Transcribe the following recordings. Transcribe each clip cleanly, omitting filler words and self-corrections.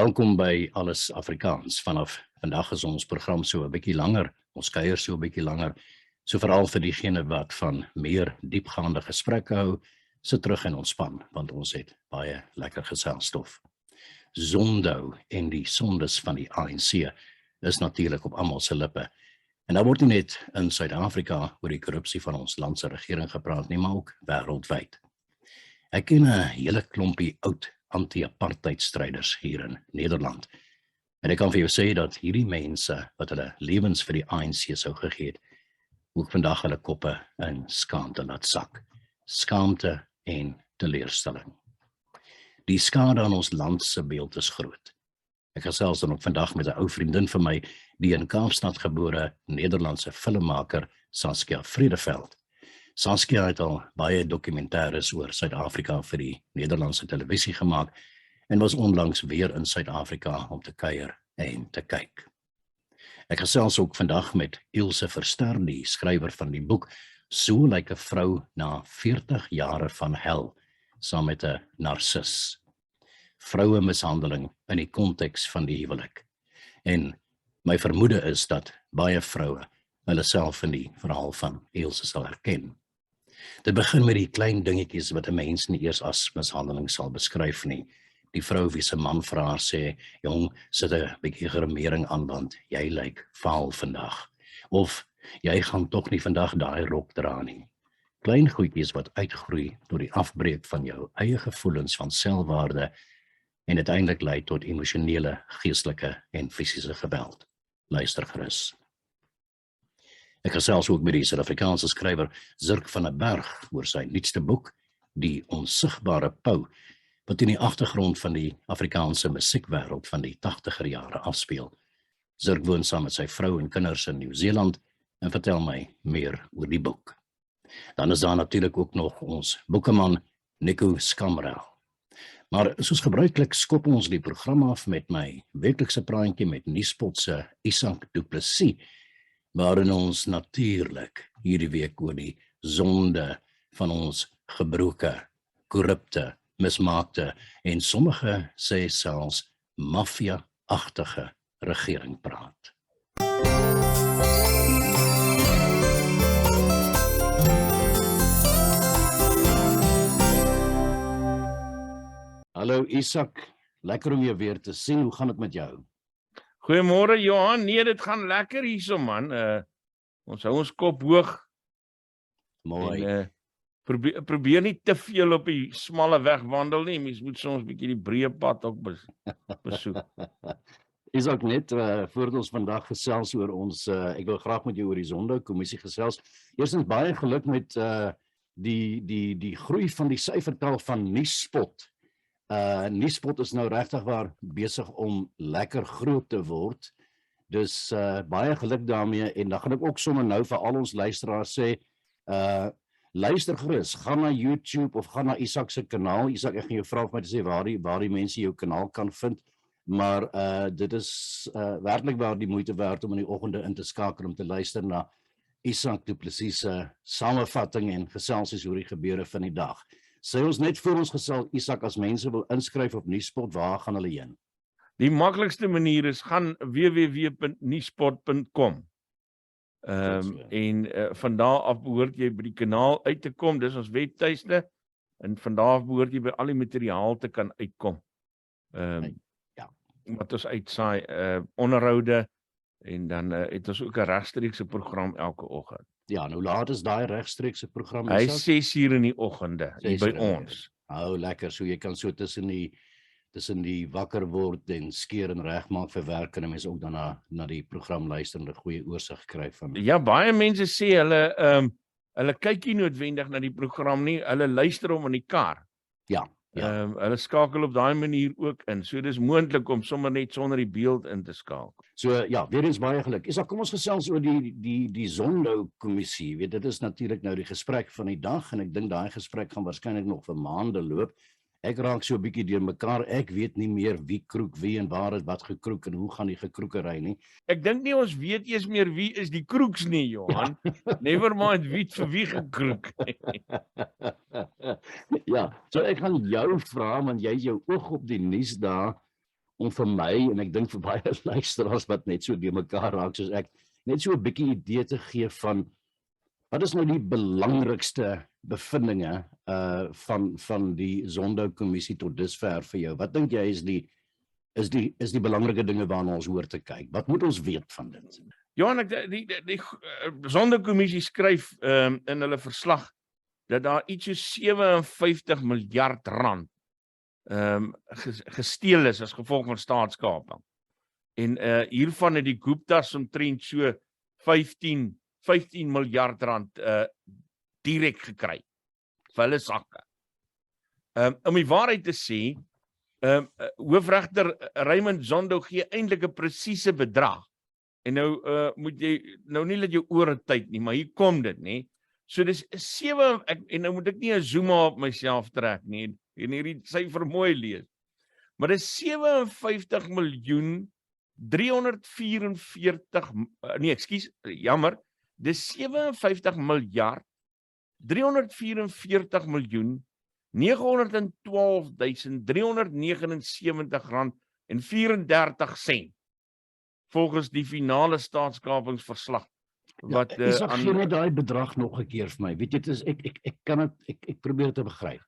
Welkom by Alles Afrikaans. Vanaf vandag is ons program so 'n bietjie langer, ons kuier so 'n bietjie langer, so veral vir diegene wat van meer diepgaande gesprekke hou, sit terug en ontspan, want ons het baie lekker geselstof. Zondo en die sondes van die ANC is natuurlik op almal se lippe. En daar word nie net in Suid-Afrika oor die korrupsie van ons land se regering gepraat nie, maar ook wêreldwyd. Ek ken 'n hele klompie oud anti-apartheidstryders hier in Nederland. En ek kan vir jou sê dat hierdie mense wat hulle lewens vir die ANC sou gegee het, ook vandag hulle koppe in skaamte laat sak. Skaamte en teleurstelling. Die skade aan ons land se beeld is groot. Ek gesels dan ook vandag met 'n ou vriendin van my, die in Kaapstad gebore Nederlandse filmmaker Saskia Vredeveld. Saskia het al baie dokumentêres oor Suid-Afrika vir die Nederlandse televisie gemaak en was onlangs weer in Suid-Afrika om te kuier en te kyk. Ek gesels ook vandag met Ilse Verster, die skrywer van die boek So lyk 'n vrou na 40 jare van hel, saam met 'n narcis. Vrouemishandeling in die konteks van die huwelik. En my vermoede is dat baie vroue hulle self in die verhaal van Ilse sal herken. Dit begin met die klein dingetjies wat 'n mens nie eers as mishandeling sal beskryf nie. Die vrou wie se man vir haar sê, "Jong, sit 'n bietjie gremering aan want jy lyk vaal vandag." Of "Jy gaan tog nie vandag daai rok dra nie." Klein goedjies wat uitgroei tot die afbreek van jou eie gevoelens van selfwaarde en uiteindelik lei tot emosionele, geestelike en fisiese geweld. Luister gerus. Ek gesels ook met die Suid-Afrikaanse skrywer Zirk van der Berg oor sy nuutste boek, Die Onsigbare Pou, wat in die agtergrond van die Afrikaanse musiekwêreld van die 80er jare afspeel. Zirk woon saam met sy vrou en kinders in Nieu-Seeland en vertel my meer oor die boek. Dan is daar natuurlik ook nog ons boekeman Nico Skamrel. Maar soos gebruiklik skop ons die program af met my weeklikse praatjie met Nuuspot se Isak Du Plessis, waarin ons natuurlik hierdie week oor die sonde van ons gebroke, korrupte, mismaakte en sommige sê selfs maffia-agtige regering praat. Hallo Isak, lekker om jou weer te sien. Hoe gaan dit met jou? Goeiemôre Johan, nee dit gaan lekker hierso man. Ons hou ons kop hoog. Mooi. En, probeer nie te veel op die smalle weg wandel nie. Mens moet soms 'n bietjie die breë pad ook besoek. Isak, net voordat ons vandag gesels oor ons, ek wil graag met jou oor die Zondo-kommissie gesels. Eerstens baie geluk met die groei van die syfertal van Nuuspot. Nuuspot is nou regtig waar besig om lekker groot te word. Dus baie geluk daarmee en dan gaan ek ook sommer nou vir al ons luisteraars sê, luister gerus, gaan na YouTube of gaan na Isak se kanaal. Isak, ek gaan jou vra om my te sê waar die mense jou kanaal kan vind. Maar dit is werklik waar die moeite werd om in die oggende in te skakel om te luister na Isak Du Plessis se samevatting en geselsies oor die gebeure van die dag. Sê ons net voor ons gesels, Isak, as mense wil inskryf op Nuuspot, waar gaan hulle heen? Die maklikste manier is gaan www.nuuspot.com. En van daar af behoort jy by die kanaal uit te kom, dis ons webtuiste, en van daar af behoort jy by al die materiaal te kan uitkom. Wat ons uitsaai, onderhoude, en dan het ons ook 'n regstreekse program elke oggend. Ja, nou laat is daai regstreekse program? Hy is 6 uur in die oggende, by ons. Lekker, so jy kan so tussen die wakker word en skeer en regmaak vir werk, en mense ook dan na die program luister en 'n goeie oorsig kry van. Ja, baie mense sê hulle kyk nie noodwendig na die program nie, hulle luister hom in die kar. Ja. Hulle skakel op daai manier ook in. So dis moontlik om sommer net sonder die beeld in te skakel. So ja, weer eens baie geluk. Isak, kom ons gesels oor die Zondo-kommissie. Weet, dit is natuurlik nou die gesprek van die dag en ek dink daai gesprek gaan waarskynlik nog vir maande loop. Ek raak so 'n bietjie deurmekaar. Ek weet nie meer wie kroek wie en waar het wat gekroek en hoe gaan die gekroekery nie. Ek dink nie ons weet eers meer wie is die kroeks nie, Johan. Never mind wie vir wie gekroek. Ja, so ek gaan jou vra, want jy het jou oog op die nuus daar om vir my, en ek dink vir baie luisteraars wat net so deur mekaar raak soos ek, net so 'n bietjie idee te gee van wat is nou die belangrikste bevindinge van die Zondo-kommissie tot dusver vir jou? Wat dink jy is die belangrike dinge waarna ons hoor te kyk? Wat moet ons weet van dit? Johan, die Zondo-kommissie skryf in hulle verslag dat daar iets so 57 miljard rand gesteel is as gevolg van staatskaping. En hiervan het die Guptas omtrent so 15 miljard rand direk gekry vir hulle sakke. Om die waarheid te sê, hoofregter Raymond Zondo gee eintlik 'n presiese bedrag. En nou moet jy nou nie laat jou ore tyd nie, maar hier kom dit, nê. So dis 7 en nou moet ek nie 'n Zuma op myself trek nie en hierdie syfer mooi lees. Maar dis 57 miljoen 344 nee, ekskuus, jammer. Dis 57 miljard 344 miljoen 912.379 rand en 34 sent volgens die finale staatskapingsverslag wat gee net daai bedrag nog 'n keer vir my. Weet jy, dit is ek kan dit ek probeer dit te begryp.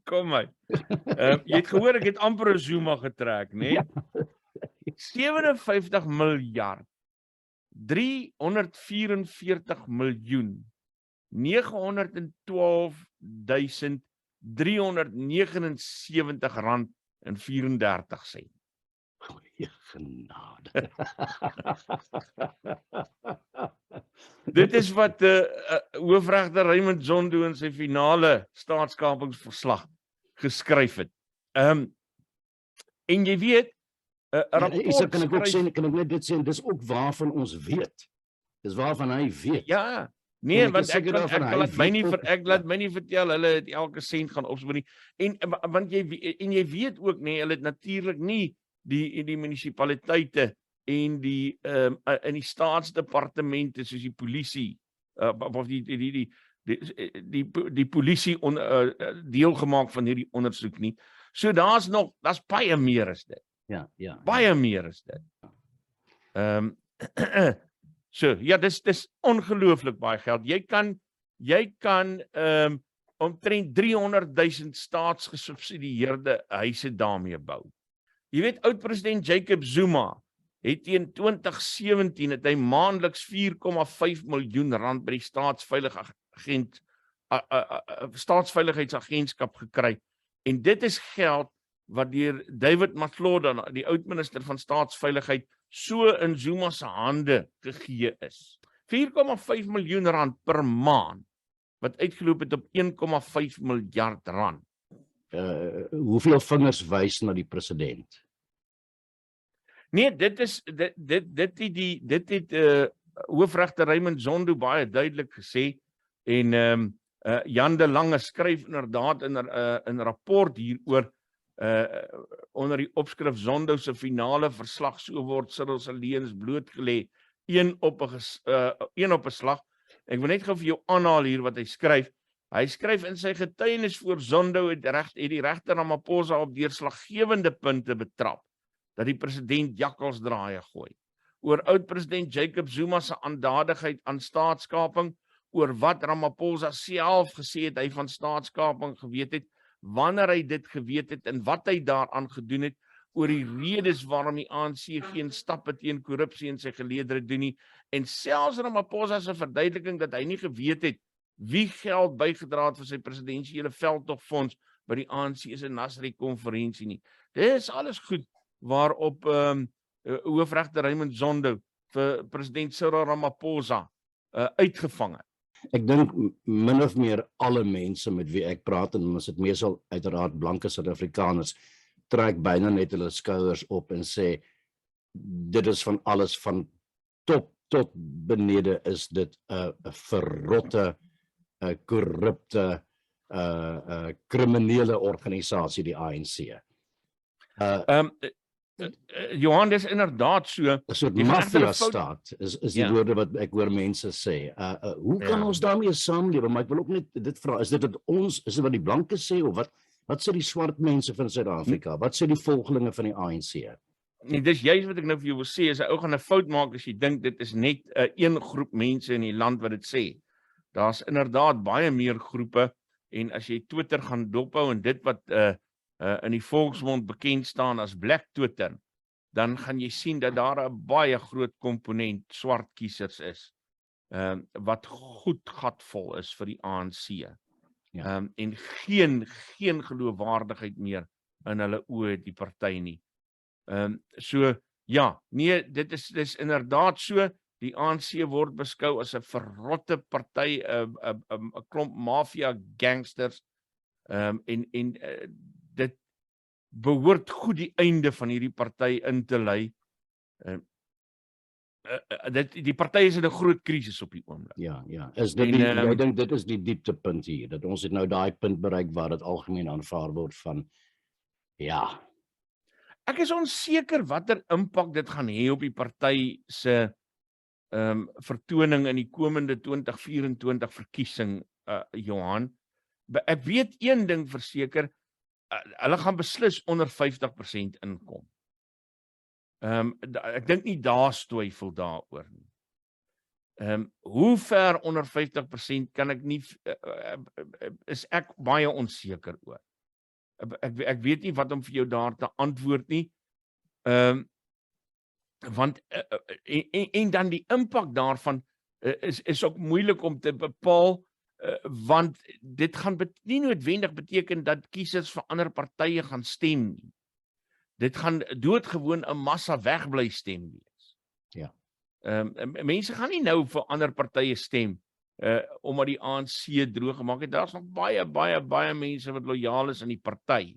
Kom my. Jy het gehoor ek het amper 'n Zuma getrek, né? Nee? 57 miljard 344 miljoen 912.379 rand en 34 sent. Goeie genade. Dit is wat hoofregter Raymond Zondo in sy finale staatskapingsverslag geskryf het. En jy weet, 'n rapport kan ek ook sê, kan ek net dit sê, dis ook waarvan ons weet. Dis waarvan hy weet. Ja, nee, want ek laat my nie vertel hulle het elke sent gaan opspoor nie. En jy weet ook nie, hulle het natuurlik nie die munisipaliteite en die in die staatsdepartemente soos die polisie of die polisie deel gemaak van hierdie ondersoek nie. So daar's baie meer as dit. Ja. Baie meer as dit. So, ja, dis ongelooflik baie geld. Jy kan omtrent 300,000 staatsgesubsidieerde huise daarmee bou. Jy weet, oud-president Jacob Zuma het teen 2017 het hy maandeliks 4,5 miljoen rand by die staatsveiligheidsagentskap gekry. En dit is geld wat deur David Makhloda, die oud-minister van staatsveiligheid, so in Zuma se hande gegee is. 4,5 miljoen rand per maand, wat uitgeloop het op 1,5 miljard rand. Hoeveel vingers wys na die president? Nee, dit het hoofregter Raymond Zondo baie duidelik gesê, en Jan de Lange skryf inderdaad in 'n rapport hieroor, onder die opskrif Zondo se finale verslag, so word Cyril se leuns blootgelê, een op 'n slag. Ek wil net gou vir jou aanhaal hier wat hy skryf. Hy skryf in sy getuienis voor Zondo het die regter Ramaphosa op deurslaggewende punte betrap dat die president jakkalsdraaie gooi. Oor oud-president Jacob Zuma se aandadigheid aan staatskaping, oor wat Ramaphosa self gesê het hy van staatskaping geweet het, wanneer hy dit geweet het en wat hy daaraan gedoen het, oor die redes waarom die ANC geen stappe teen korrupsie in sy geleedere doen nie, en selfs Ramaphosa se verduideliking dat hy nie geweet het wie geld bygedra het vir sy presidensiële veldtogfonds by die ANC se Nasri-konferensie nie. Dit is alles goed waarop hoofregter Raymond Zondo vir president Cyril Ramaphosa uitgevang het. Ek dink min of meer alle mense met wie ek praat, en ons het meestal uiteraard blanke Suid-Afrikaners, trek byna net hulle skouers op en sê, dit is van alles van top tot benede is dit 'n verrotte, korrupte, kriminele organisasie, die ANC. Johan, dis inderdaad so. 'n soort mafia-staat is die woorde wat ek hoor mense sê. Hoe kan ons daarmee saamlewe? Maar ek wil ook net dit vra, is dit wat die blanke sê, of wat? Wat sê die swart mense van Suid-Afrika? Wat sê die volgelinge van die ANC? Nee, dis juist wat ek nou vir jou wil sê, is 'n ou gaan 'n fout maak as jy dink dit is net 'n een groep mense in die land wat dit sê. Daar's inderdaad baie meer groepe, en as jy Twitter gaan dophou en dit wat in die volksmond bekend staan as Black Twitter, dan gaan jy sien dat daar 'n baie groot komponent swart kiesers is, wat goed gatvol is vir die ANC. Ja. En geen geloofwaardigheid meer in hulle oë die party nie. So ja, nee, dis inderdaad so. Die ANC word beskou as 'n verrotte party, 'n klomp mafia gangsters, en dit behoort goed die einde van hierdie party in te lei. Die party is in 'n groot krisis op die oomblik. Ja. Is dit jy dink dit is die dieptepunt hier, dat ons het nou daai punt bereik waar dit algemeen aanvaar word van ja. Ek is onseker watter impak dit gaan hê op die party se vertoning in die komende 2024 verkiesing, Johan. Ek weet een ding verseker, hulle gaan beslis onder 50% inkom. Ek dink nie daar's twyfel daaroor nie. Hoe ver onder 50% kan ek nie, is ek baie onseker oor. Ek weet nie wat om vir jou daar te antwoord nie. Want en dan die impak daarvan is ook moeilik om te bepaal, want dit gaan nie noodwendig beteken dat kiesers vir ander partye gaan stem nie. Dit gaan doodgewoon 'n massa wegbly stem wees. Ja. Mense gaan nie nou vir ander partye stem omdat die ANC droog gemaak het. Daar's nog baie mense wat lojaal is aan die party.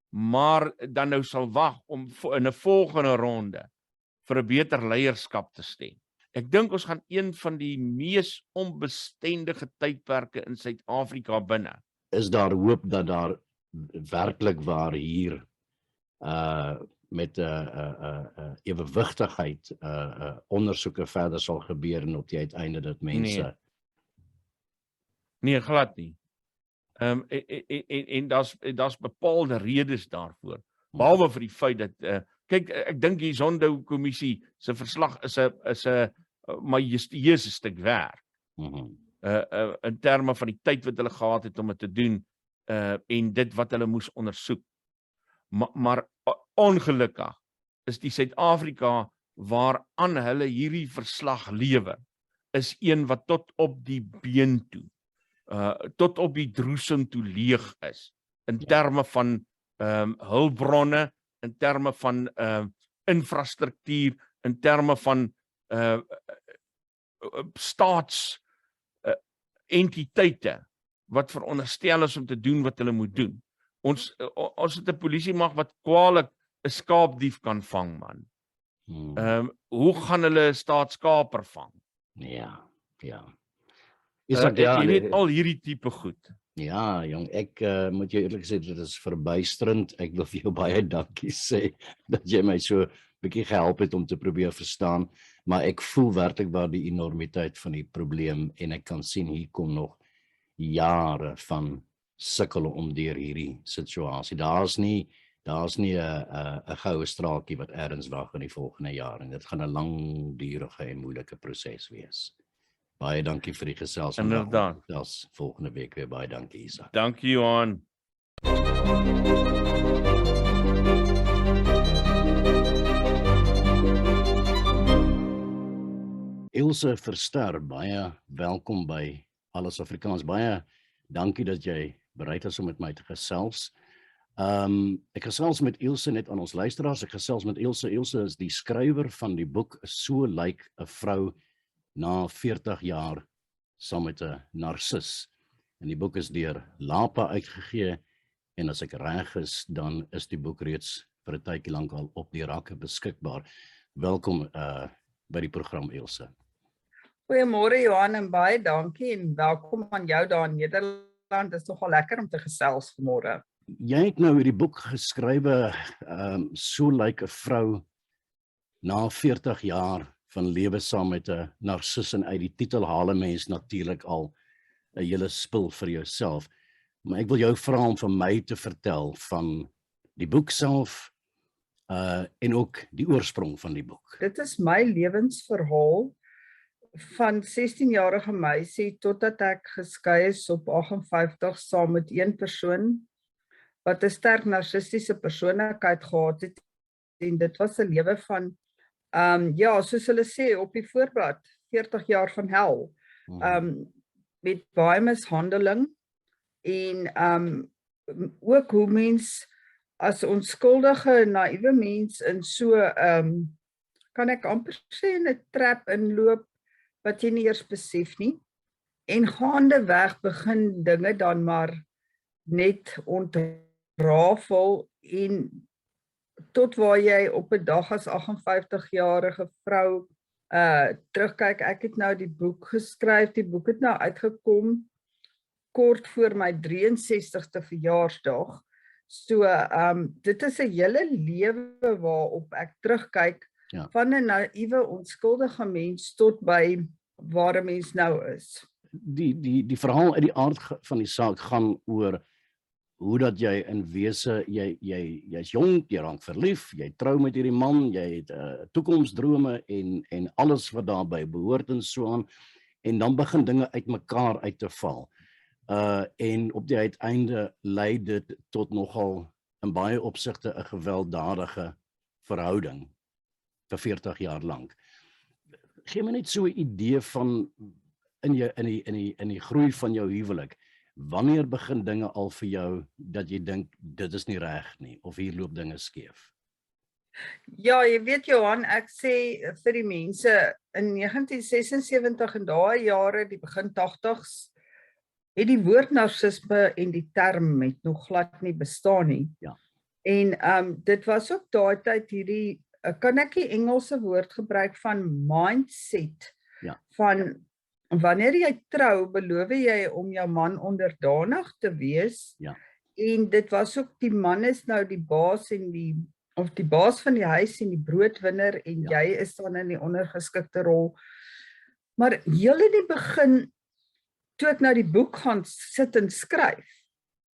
Maar dan nou sal wag om in 'n volgende ronde vir 'n beter leierskap te stem. Ek dink ons gaan een van die mees onbestendige tydperke in Suid-Afrika binne. Is daar hoop dat daar werklik waar hier met ewewigtigheid ondersoeke verder sal gebeur en op die uiteinde dat mense Nee, glad nie. En daar's bepaalde redes daarvoor. Behalwe vir die feit dat kyk, ek dink die Zondo-kommissie se verslag is 'n majestueuse stuk werk. In terme van die tyd wat hulle gehad het om dit te doen, en dit wat hulle moes ondersoek. Maar ongelukkig is die Suid-Afrika waaraan hulle hierdie verslag lewer, is een wat tot op die been toe, tot op die droesem toe leeg is, in terme van hulpbronne, in terme van infrastruktuur, in terme van staatsentiteite wat veronderstel is om te doen wat hulle moet doen. Ons het 'n polisiemag wat kwaliek 'n skaapdief kan vang, man. Hoe gaan hulle 'n staatskaper vang? Ja. Jy weet al hierdie tipe goed. Ja, jong, ek moet jou eerlik sê, dit is verbuisterend. Ek wil vir jou baie dankie sê dat jy my so 'n bietjie gehelp het om te probeer verstaan, maar ek voel werklik waar die enormiteit van die probleem en ek kan sien hier kom nog jare van sukkel om deur hierdie situasie. Daar's nie 'n goue straatjie wat ergens wag in die volgende jaar en dit gaan 'n langdurige en moeilike proses wees. Baie dankie vir die gesels. Inderdaad. Ons volgende week weer. Baie dankie, Isak. Dankie, Johan. Ilse Verster, baie welkom by Alles Afrikaans. Baie dankie dat jy bereid is om met my te gesels. Ek gesels met Ilse net aan ons luisteraars. Ek gesels met Ilse. Ilse is die skrywer van die boek So lyk 'n vrou na 40 jaar saam met 'n narcis. En die boek is deur Lapa uitgegee en as ek reg is, dan is die boek reeds vir 'n tydjie lank al op die rakke beskikbaar. Welkom by die program, Ilse. Goeiemôre Johan en baie dankie en welkom aan jou daar in Nederland. Dit is nogal lekker om te gesels vanmôre. Jy het nou hierdie boek geskrywe, So lyk 'n vrou na 40 jaar van lewe saam met 'n narcis, en uit die titel haal 'n mens natuurlik al 'n hele spil vir jouself. Maar ek wil jou vra om vir my te vertel van die boek self en ook die oorsprong van die boek. Dit is my lewensverhaal van 16-jarige meisie totdat ek geskei is op 58 saam met een persoon wat 'n sterk narcistiese persoonlikheid gehad het, en dit was 'n lewe van soos hulle sê op die voorblad, 40 jaar van hel. Met baie mishandeling en ook hoe mens as onskuldige, naïewe mens in so kan ek amper sê in 'n trap inloop wat jy nie eers besef nie. En gaandeweg begin dinge dan maar net ontrafel en tot waar jy op 'n dag as 58-jarige vrou terugkyk. Ek het nou die boek geskryf, die boek het nou uitgekom kort voor my 63ste verjaarsdag. So dit is 'n hele lewe waarop ek terugkyk, van 'n naïewe onskuldige mens tot by waar 'n mens nou is. Die verhaal uit die aard van die saak gaan oor hoe dat jy in wese, jy's jonk, jy raak verlief, jy trou met hierdie man, jy het toekomsdrome en alles wat daarbey behoort en so aan, en dan begin dinge uitmekaar uit te val. En op die uiteinde lei dit tot nogal in baie opsigte 'n gewelddadige verhouding vir 40 jaar lank. Gee my net so 'n idee van in die groei van jou huwelik. Wanneer begin dinge al vir jou dat jy dink dit is nie reg nie, of hier loop dinge skeef? Ja, jy weet Johan, ek sê vir die mense in 1976 en daai jare, die begin 80s, het die woord narcisme en die term het nog glad nie bestaan nie. Ja. En dit was ook daai tyd hierdie, kan ek die Engelse woord gebruik van mindset, van wanneer jy trou, beloof jy om jou man onderdanig te wees, en dit was ook, die man is nou die baas en die baas van die huis en die broodwinner, en jy is dan in die ondergeskikte rol. Maar heel in die begin, toe ek nou die boek gaan sit en skryf,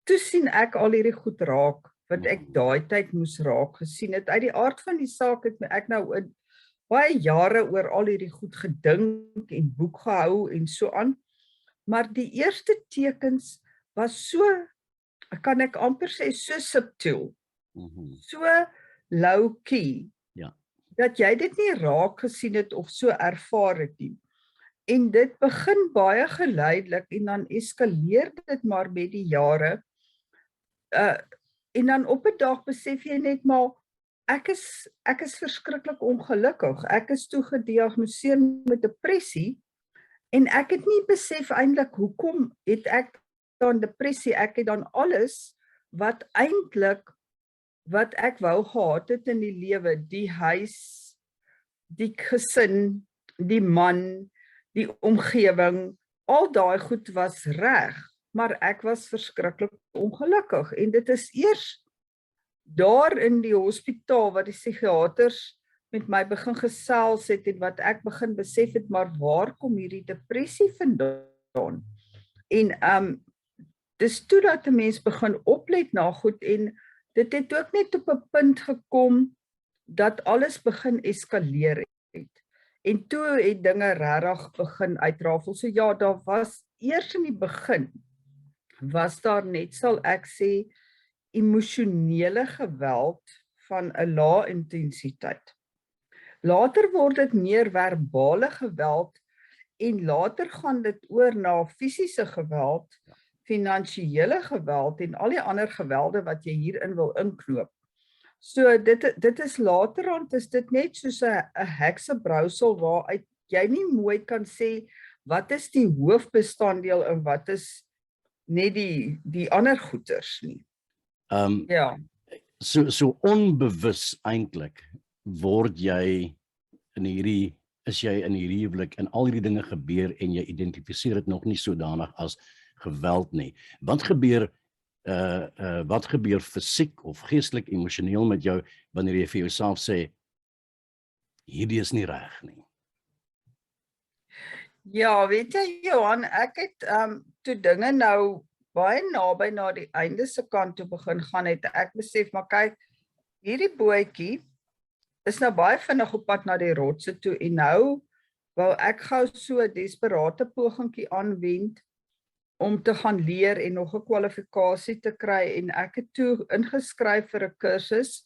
toe sien ek al hierdie goed raak, wat ek daai tyd moes raak gesien het. Uit die aard van die saak het ek nou baie jare oor al hierdie goed gedink en boek gehou en so aan, maar die eerste tekens was so, kan ek amper sê, so subtiel, so low key, dat jy dit nie raak gesien het of so ervaar het nie. En dit begin baie geleidelik en dan eskaleer dit maar met die jare. En dan op 'n dag besef jy net maar, ek is verskriklik ongelukkig. Ek is toe gediagnoseer met depressie en ek het nie besef eintlik hoekom het ek dan depressie. Ek het dan alles wat ek wou gehad het in die lewe, die huis, die gesin, die man, die omgewing, al daai goed was reg, maar ek was verskriklik ongelukkig. En dit is eers daar in die hospitaal wat die psigiaters met my begin gesels het en wat ek begin besef het, maar waar kom hierdie depressie vandaan? En dis toe dat 'n mens begin oplet na goed, en dit het ook net op 'n punt gekom dat alles begin eskaleer het. En toe het dinge regtig begin uitrafel. So ja, daar was eers in die begin, was daar net, sal ek sê, emosionele geweld van 'n lae intensiteit. Later word dit meer verbale geweld en later gaan dit oor na fisiese geweld, finansiële geweld en al die ander gewelde wat jy hierin wil inknoop. So dit is laterand, is dit net soos 'n heksebrousel waaruit jy nie mooi kan sê wat is die hoofbestanddeel en wat is net die ander goeters nie. So onbewus eintlik word jy is jy in hierdie huwelik en al hierdie dinge gebeur en jy identifiseer dit nog nie sodanig as geweld nie. Wat gebeur fisiek of geestelik, emosioneel met jou wanneer jy vir jouself sê hierdie is nie reg nie? Ja, weet jy Johan, ek het toe dinge nou baie naby na die einde se kant toe begin gaan, het ek besef, maar kyk, hierdie bootjie is nou baie vinnig op pad na die rotse toe, en nou wou ek gou so 'n desperate pogingkie aanwend om te gaan leer en nog 'n kwalifikasie te kry, en ek het toe ingeskryf vir 'n kursus,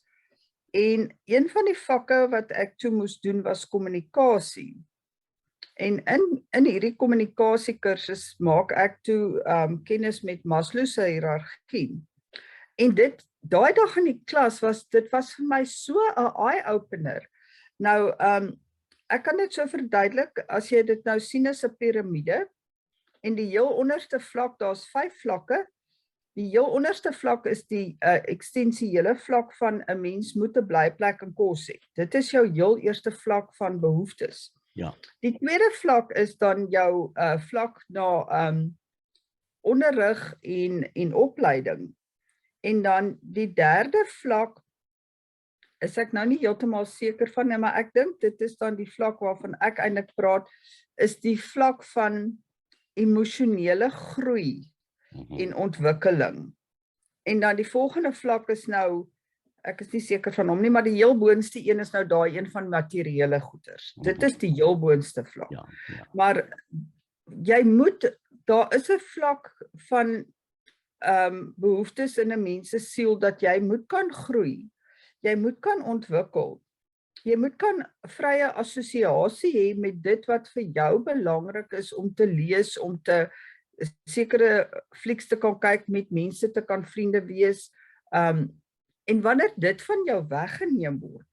en een van die vakke wat ek toe moes doen was kommunikasie. En in hierdie kommunikasiekursus maak ek toe kennis met Maslow se hiërargie. En daai dag in die klas dit was vir my so 'n eye-opener. Nou, ek kan dit so verduidelik, as jy dit nou sien as 'n piramide, en die heel onderste vlak, daar's 5 vlakke. Die heel onderste vlak is die eksistensiële vlak van 'n mens moet 'n blyplek en kos hê. Dit is jou heel eerste vlak van behoeftes. Ja. Die tweede vlak is dan jou vlak na onderrig en opleiding. En dan die derde vlak is ek nou nie heeltemal seker van nie, maar ek dink dit is dan die vlak waarvan ek eintlik praat, is die vlak van emosionele groei en ontwikkeling. En dan die volgende vlak is nou, ek is nie seker van hom nie, maar die heel boonste een is nou daai een van materiële goeders. Dit is die heel boonste vlak. Ja. Maar jy moet, daar is 'n vlak van behoeftes in 'n mens se siel dat jy moet kan groei. Jy moet kan ontwikkel. Jy moet kan vrye assosiasie hê met dit wat vir jou belangrik is om te lees, om te sekere flieks te kan kyk, met mense te kan vriende wees. En wanneer dit van jou weggeneem word,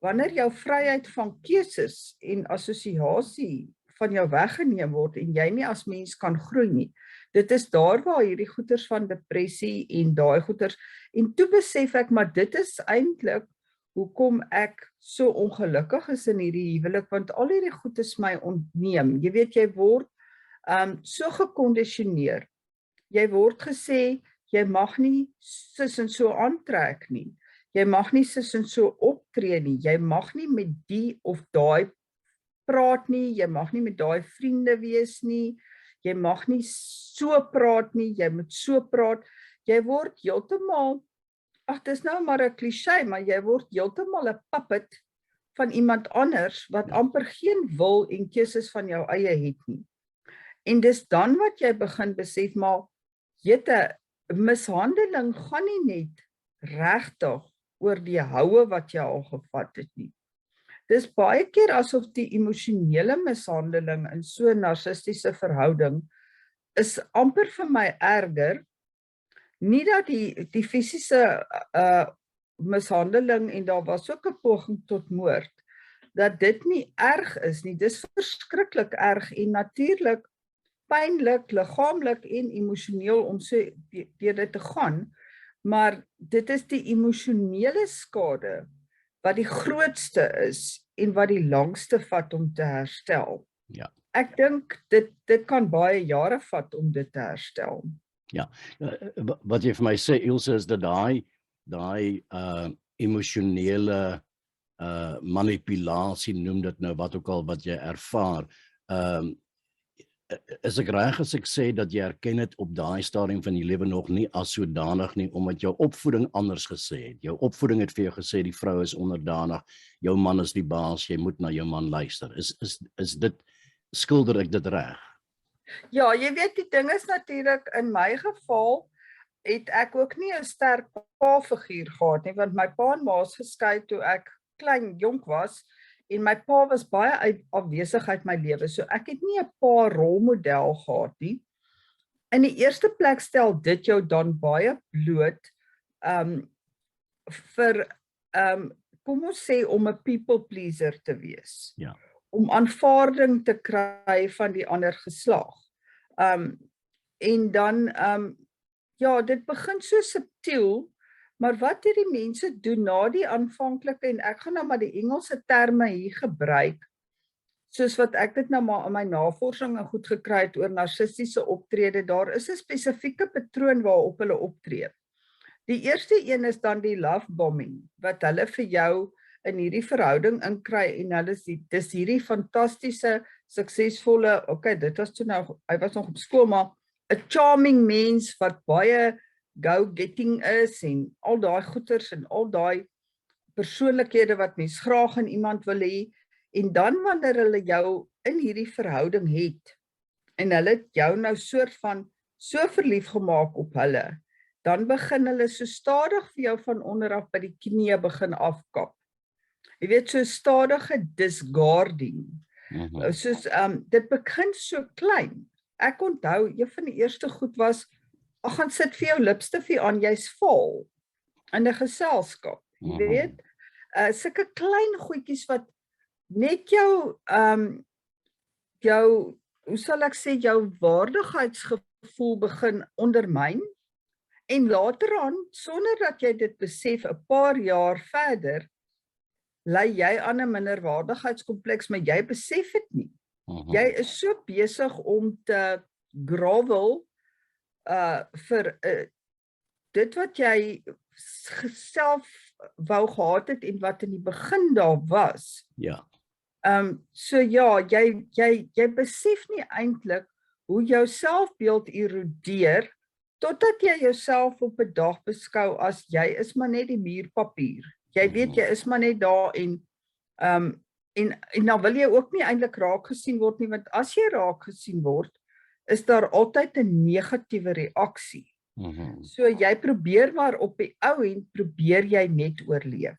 wanneer jou vryheid van keuses en assosiasie van jou weggeneem word en jy nie as mens kan groei nie, dit is daar waar hierdie goeters van depressie en daai goeters, en toe besef ek, maar dit is eintlik hoekom ek so ongelukkig is in hierdie huwelik, want al hierdie goed is my ontneem. Jy weet, jy word so gekondisioneer. Jy word gesê, jy mag nie sis en so aantrek nie. Jy mag nie sis en so optree nie. Jy mag nie met die of daai praat nie. Jy mag nie met daai vriende wees nie. Jy mag nie so praat nie. Jy moet so praat. Jy word heeltemal, dit is nou maar 'n klise, maar jy word heeltemal 'n puppet van iemand anders wat amper geen wil en keuses van jou eie het nie. En dis dan wat jy begin besef, maar jette, mishandeling gaan nie net regtig oor die houe wat jy al gevat het nie. Dis baie keer asof die emosionele mishandeling in so 'n narcistiese verhouding is amper vir my erger, nie dat die fisiese mishandeling, en daar was ook 'n poging tot moord, dat dit nie erg is nie. Dis verskriklik erg en natuurlik pynlik, liggaamlik en emosioneel om so deur dit te gaan, maar dit is die emosionele skade wat die grootste is en wat die langste vat om te herstel. Ja. Ek dink dit kan baie jare vat om dit te herstel. Ja, wat jy vir my sê, Ilse, is dat daai emosionele manipulasie, noem dit nou wat ook al wat jy ervaar, is ek reg as ek sê dat jy erken het op daai stadium van jou lewe nog nie as sodanig nie, omdat jou opvoeding anders gesê het. Jou opvoeding het vir jou gesê die vrou is onderdanig, jou man is die baas, jy moet na jou man luister. Is dit, skilder ek dit reg? Ja, jy weet, die ding is natuurlik, in my geval het ek ook nie 'n sterk pa-figuur gehad nie, want my pa en ma is geskei toe ek klein jonk was, en my pa was baie afwesig uit my lewe, so ek het nie 'n pa rolmodel gehad nie. In die eerste plek stel dit jou dan baie bloot vir kom ons sê om 'n people pleaser te wees. Ja. Om aanvaarding te kry van die ander geslag. En dan ja, dit begin so subtiel, maar wat hierdie mense doen na die aanvanklike, en ek gaan nou maar die Engelse terme hier gebruik, soos wat ek dit nou maar in my navorsing goed gekry het oor narcistiese optrede, daar is 'n spesifieke patroon waarop hulle optree. Die eerste een is dan die love bombing, wat hulle vir jou in hierdie verhouding inkry, en hulle dis hierdie fantastiese, suksesvolle, okay, dit was toe nou, hy was nog op skool, maar 'n charming mens wat baie go-getting is en al daai goeters en al daai persoonlikhede wat mens graag in iemand wil hê, en dan wanneer hulle jou in hierdie verhouding het en hulle het jou nou soort van so verlief gemaak op hulle, dan begin hulle so stadig vir jou van onderaf by die knie begin afkap. Jy weet, so stadige discarding. Soos dit begin so klein. Ek onthou, een van die eerste goed was, ag, gaan sit vir jou lipstifie aan, jy's vaal in 'n geselskap. Jy weet, sulke klein goedjies wat net jou hoe sal ek sê, jou waardigheidsgevoel begin ondermyn, en later aan, sonder dat jy dit besef, 'n paar jaar verder, lei jy aan 'n minderwaardigheidskompleks, maar jy besef dit nie. Jy is so besig om te grovel vir dit wat jy self wou gehad het en wat in die begin daar was. Ja. So ja, jy besef nie eintlik hoe jou selfbeeld erodeer totdat jy jouself op 'n dag beskou as jy is maar net die muurpapier. Jy weet, jy is maar net daar en dan wil jy ook nie eintlik raak gesien word nie, want as jy raak gesien word, is daar altyd 'n negatiewe reaksie. So jy probeer maar op die ou end probeer jy net oorleef.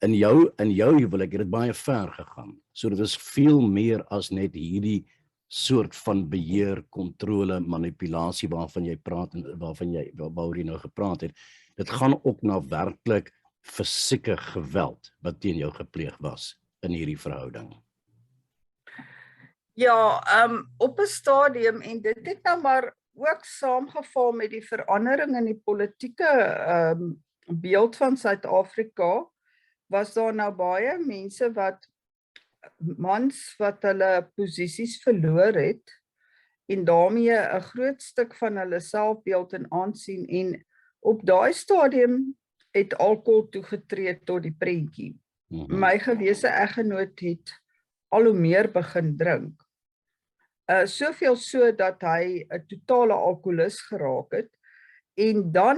In jou huwelik het dit baie ver gegaan. So dit is veel meer as net hierdie soort van beheer, kontrole, manipulasie waarvan jy praat en waaroor jy nou gepraat het. Dit gaan ook na werklik fisieke geweld wat teen jou gepleeg was in hierdie verhouding. Ja, op 'n stadium, en dit het nou maar ook saamgeval met die verandering in die politieke beeld van Suid-Afrika, was daar nou baie mense mans wat hulle posisies verloor het, en daarmee 'n groot stuk van hulle selfbeeld en aansien, en op daai stadium het alkohol toegetree tot die prentjie. My gewese eggenoot het al hoe meer begin drink. Soveel so dat hy 'n totale alkoholist geraak het, en dan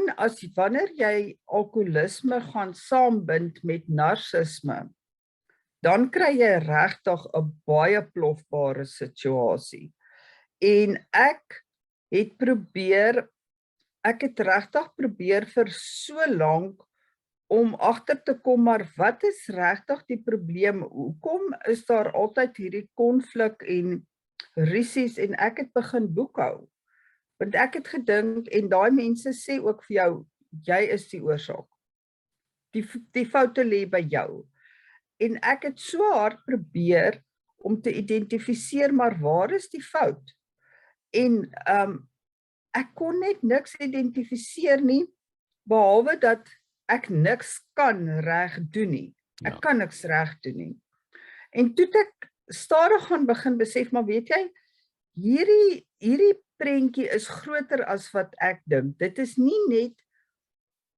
wanneer jy alkoholisme gaan saambind met narsisme, dan kry jy regtig 'n baie plofbare situasie. En ek het regtig probeer vir so lank om agter te kom, maar wat is regtig die probleem? Hoekom is daar altyd hierdie konflik en rusies, en ek het begin boekhou. Want ek het gedink, en daai mense sê ook vir jou, jy is die oorsaak. Die foute lê by jou. En ek het so hard probeer om te identifiseer, maar waar is die fout? En ek kon net niks identifiseer nie, behalwe dat ek niks kan reg doen nie. Ek kan niks reg doen nie. En toe ek stadig gaan begin besef, maar weet jy, hierdie prentjie is groter as wat ek dink. Dit is nie net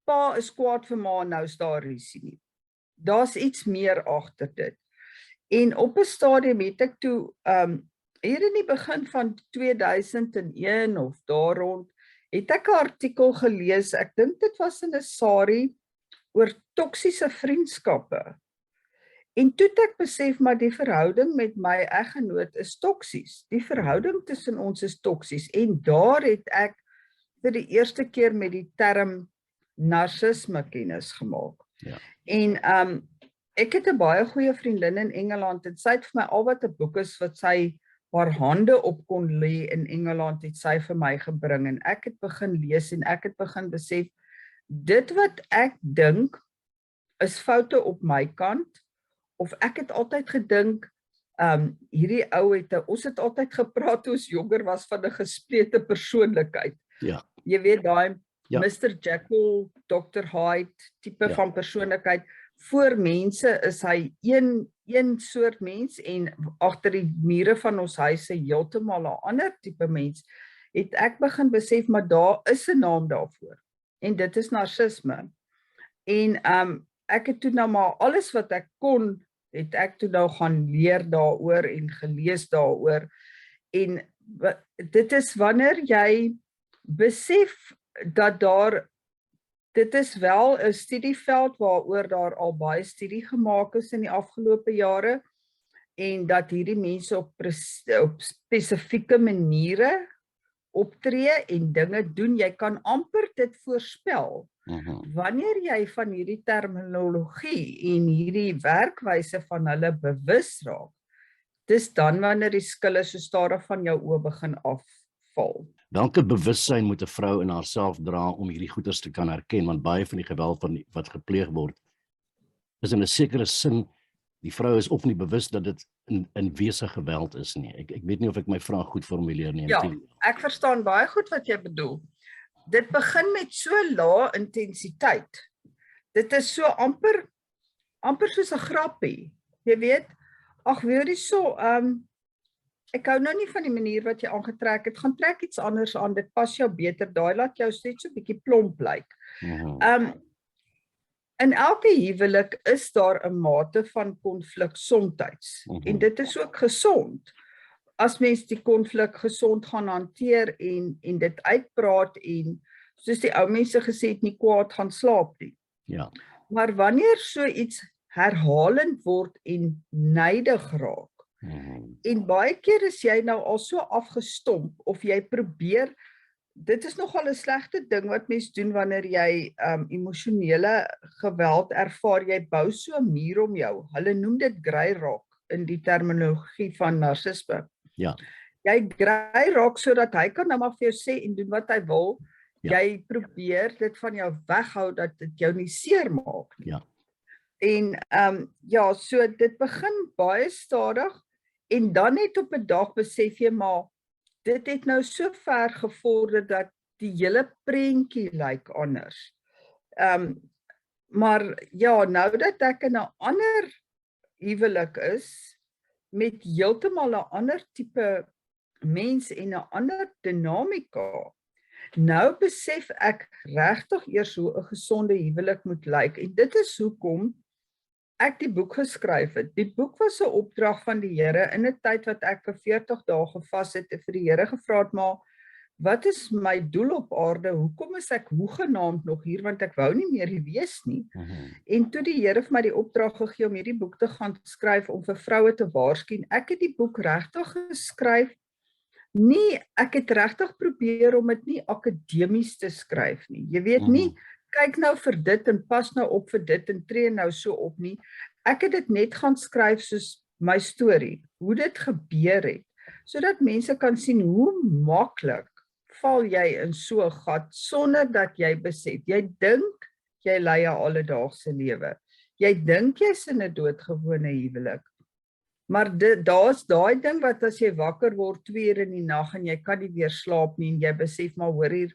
pa is kwaad vir ma, nou is daar rusie nie. Daar's iets meer agter dit. En op 'n stadium het ek toe hier in die begin van 2001 of daar rond, het ek 'n artikel gelees, ek dink dit was in 'n SARI, oor toksiese vriendskappe. En toe het ek besef, maar die verhouding met my eggenoot is toksies. Die verhouding tussen ons is toksies. En daar het ek vir die eerste keer met die term narsisme kennis gemaak. Ja. En ek het 'n baie goeie vriendin in Engeland, en sy het vir my al wat 'n boek is wat sy haar hande op kon lê in Engeland, het sy vir my gebring, en ek het begin lees en ek het begin besef, dit wat ek dink is foute op my kant, of ek het altyd gedink, hierdie ou ons het altyd gepraat toe ons jonger was van 'n gesplete persoonlikheid. Ja. Jy weet daai Ja. Mr. Jekyll, Dr. Hyde tipe van persoonlikheid. Voor mense is hy een soort mens, en agter die mure van ons huise heeltemal 'n ander tipe mens. Het ek begin besef, maar daar is 'n naam daarvoor, en dit is narsisme. En ek het toe nou maar alles wat ek kon, het ek toe nou gaan leer daaroor en gelees daaroor. En dit is wanneer jy besef dat dit is wel 'n studieveld waaroor daar al baie studie gemaak is in die afgelope jare en dat hierdie mense op spesifieke maniere optree en dinge doen. Jy kan amper dit voorspel. Wanneer jy van hierdie terminologie en hierdie werkwyse van hulle bewus raak, dis dan wanneer die skille so stadig van jou oë begin afval. Welke bewussyn moet 'n vrou in haarself dra om hierdie goeters te kan herken, want baie van die geweld wat gepleeg word is in 'n sekere sin, die vrou is of nie bewus dat dit in wese geweld is nie. Ek weet nie of ek my vraag goed formuleer nie. Ja, ek verstaan baie goed wat jy bedoel. Dit begin met so lae intensiteit. Dit is so amper soos 'n grappie. Jy weet, ag weet jy so, ek hou nou nie van die manier wat jy aangetrek het. Gaan trek iets anders aan, dit pas jou beter. Daai laat jou net so 'n bietjie plomp lyk. In elke huwelik is daar 'n mate van konflik soms. En dit is ook gesond. As mens die konflik gesond gaan hanteer en dit uitpraat en soos die ou mense gesê het, nie kwaad gaan slaap nie. Ja. Maar wanneer so iets herhalend word en nydig raak, en baie keer is jy nou al so afgestomp of jy probeer, dit is nogal 'n slegte ding wat mens doen wanneer jy emosionele geweld ervaar, jy bou so 'n muur om jou. Hulle noem dit grey rock in die terminologie van narcisme. Ja. Jy grey rock sodat hy kan nou maar vir jou sê en doen wat hy wil. Ja. Jy probeer dit van jou weghou dat dit jou nie seermaak nie. Ja. En ja, so dit begin baie stadig en dan net op 'n dag besef jy maar dit het nou so ver gevorder dat die hele prentjie lyk anders. Maar ja, nou dat ek in 'n ander huwelik is met heeltemal 'n ander tipe mens en 'n ander dinamika, nou besef ek regtig eers hoe 'n gesonde huwelik moet lyk en dit is hoekom ek die boek geskryf het. Die boek was 'n opdrag van die Here in 'n tyd wat ek vir 40 dae gevas het en vir die Here gevra het, maar wat is my doel op aarde? Hoekom is ek hoegenaamd nog hier, want ek wou nie meer hier wees nie. En toe die Here vir my die opdrag gegee om hierdie boek te gaan skryf om vir vroue te waarsku. Ek het die boek regtig geskryf. Nee, ek het regtig probeer om dit nie akademies te skryf nie. Jy weet nie, kyk nou vir dit en pas nou op vir dit en tree nou so op nie. Ek het dit net gaan skryf soos my storie, hoe dit gebeur het, sodat mense kan sien hoe maklik val jy in so 'n gat sonder dat jy besef. Jy dink jy lei 'n alledaagse lewe. Jy dink jy's in 'n doodgewone huwelik. Maar daar's daai ding wat as jy wakker word 2 uur in die nag en jy kan nie weer slaap nie en jy besef maar hoor hier,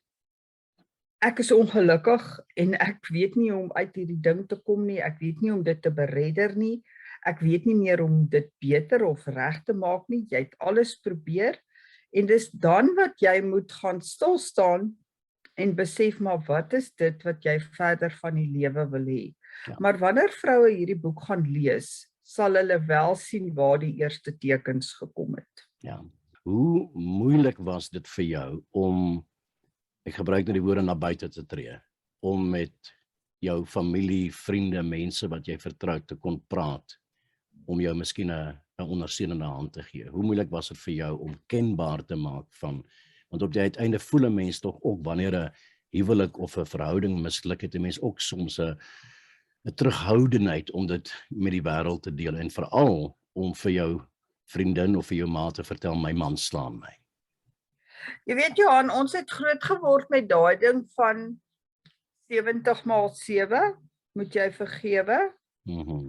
ek is ongelukkig en ek weet nie hoe om uit hierdie ding te kom nie, ek weet nie hoe om dit te beredder nie, ek weet nie meer hoe om dit beter of reg te maak nie, jy het alles probeer, en dis dan wat jy moet gaan stil staan en besef maar wat is dit wat jy verder van die lewe wil hê. Ja. Maar wanneer vroue hierdie boek gaan lees, sal hulle wel sien waar die eerste tekens gekom het. Ja. Hoe moeilik was dit vir jou om, ek gebruik nou die woorde, na buite te tree, om met jou familie, vriende, mense wat jy vertrou te kon praat, om jou miskien 'n ondersteunende hand te gee? Hoe moeilik was dit vir jou om kenbaar te maak van, want op die uiteinde voel 'n mens tog ook wanneer 'n huwelik of 'n verhouding misluk het, 'n mens ook soms 'n terughoudenheid om dit met die wêreld te deel en veral om vir jou vriendin of vir jou ma te vertel, my man slaan my. Jy weet Johan, ons het groot geword met daai ding van 70x7 moet jy vergewe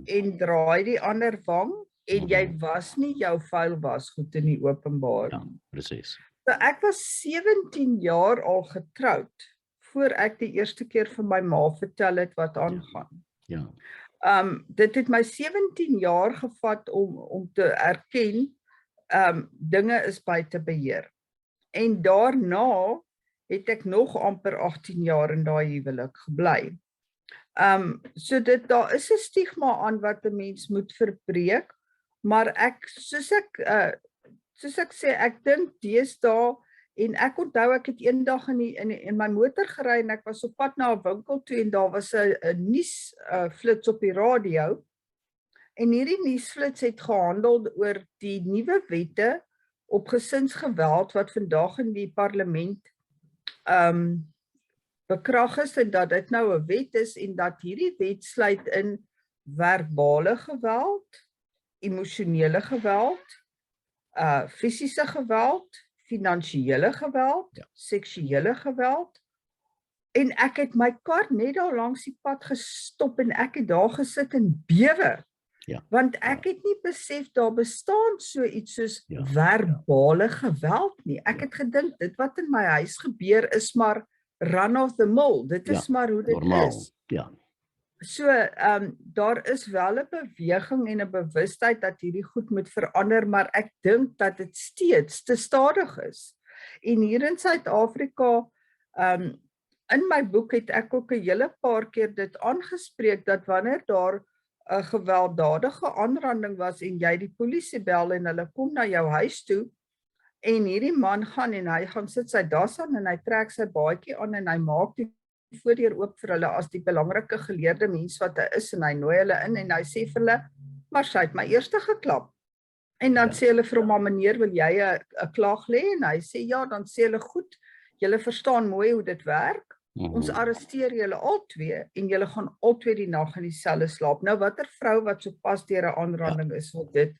en draai die ander wang en jy was nie jou vuil wasgoed in die openbaar. Ja, presies. So ek was 17 jaar al getroud voor ek die eerste keer vir my ma vertel het wat aangaan. Ja. Dit het my 17 jaar gevat om te erken dinge is buite beheer. En daarna het ek nog amper 18 jaar in daai huwelik gebly. So daar is 'n stigma aan wat 'n mens moet verbreek, maar soos ek soos ek sê, ek dink deesdae, en ek onthou ek het eendag in my motor gery en ek was op pad na 'n winkel toe en daar was 'n nuus flits op die radio. En hierdie nuusflits het gehandel oor die nuwe wette op gesinsgeweld wat vandag in die parlement bekrag is en dat dit nou 'n wet is en dat hierdie wet sluit in verbale geweld, emosionele geweld, fisiese geweld, finansiële geweld, seksuele geweld. En ek het my kar net daar langs die pad gestop en ek het daar gesit en bewe. Want ek het nie besef daar bestaan so iets soos verbale geweld nie. Ek het gedink dit wat in my huis gebeur is maar run of the mill. Dit is maar hoe dit normaal is. So daar is wel 'n beweging en 'n bewustheid dat hierdie goed moet verander, maar ek dink dat dit steeds te stadig is. En hier in Suid-Afrika, in my boek het ek ook 'n hele paar keer dit aangespreek dat wanneer daar 'n gewelddadige aanranding was en jy die polisie bel en hulle kom na jou huis toe en hierdie man gaan en hy gaan sit sy das aan en hy trek sy baadjie aan en hy maak die voordeur oop vir hulle as die belangrike geleerde mens wat hy is en hy nooi hulle in en hy sê vir hulle, maar sy het my eerste geklap. En dan sê hulle vir hom, maar meneer, wil jy 'n klaag lê? En hy sê ja, dan sê hulle goed, julle verstaan mooi hoe dit werk. Ons arresteer julle albei en julle gaan albei die nag in dieselfde slaap. Nou watter vrou wat so pas deur 'n aanranding is wil dit.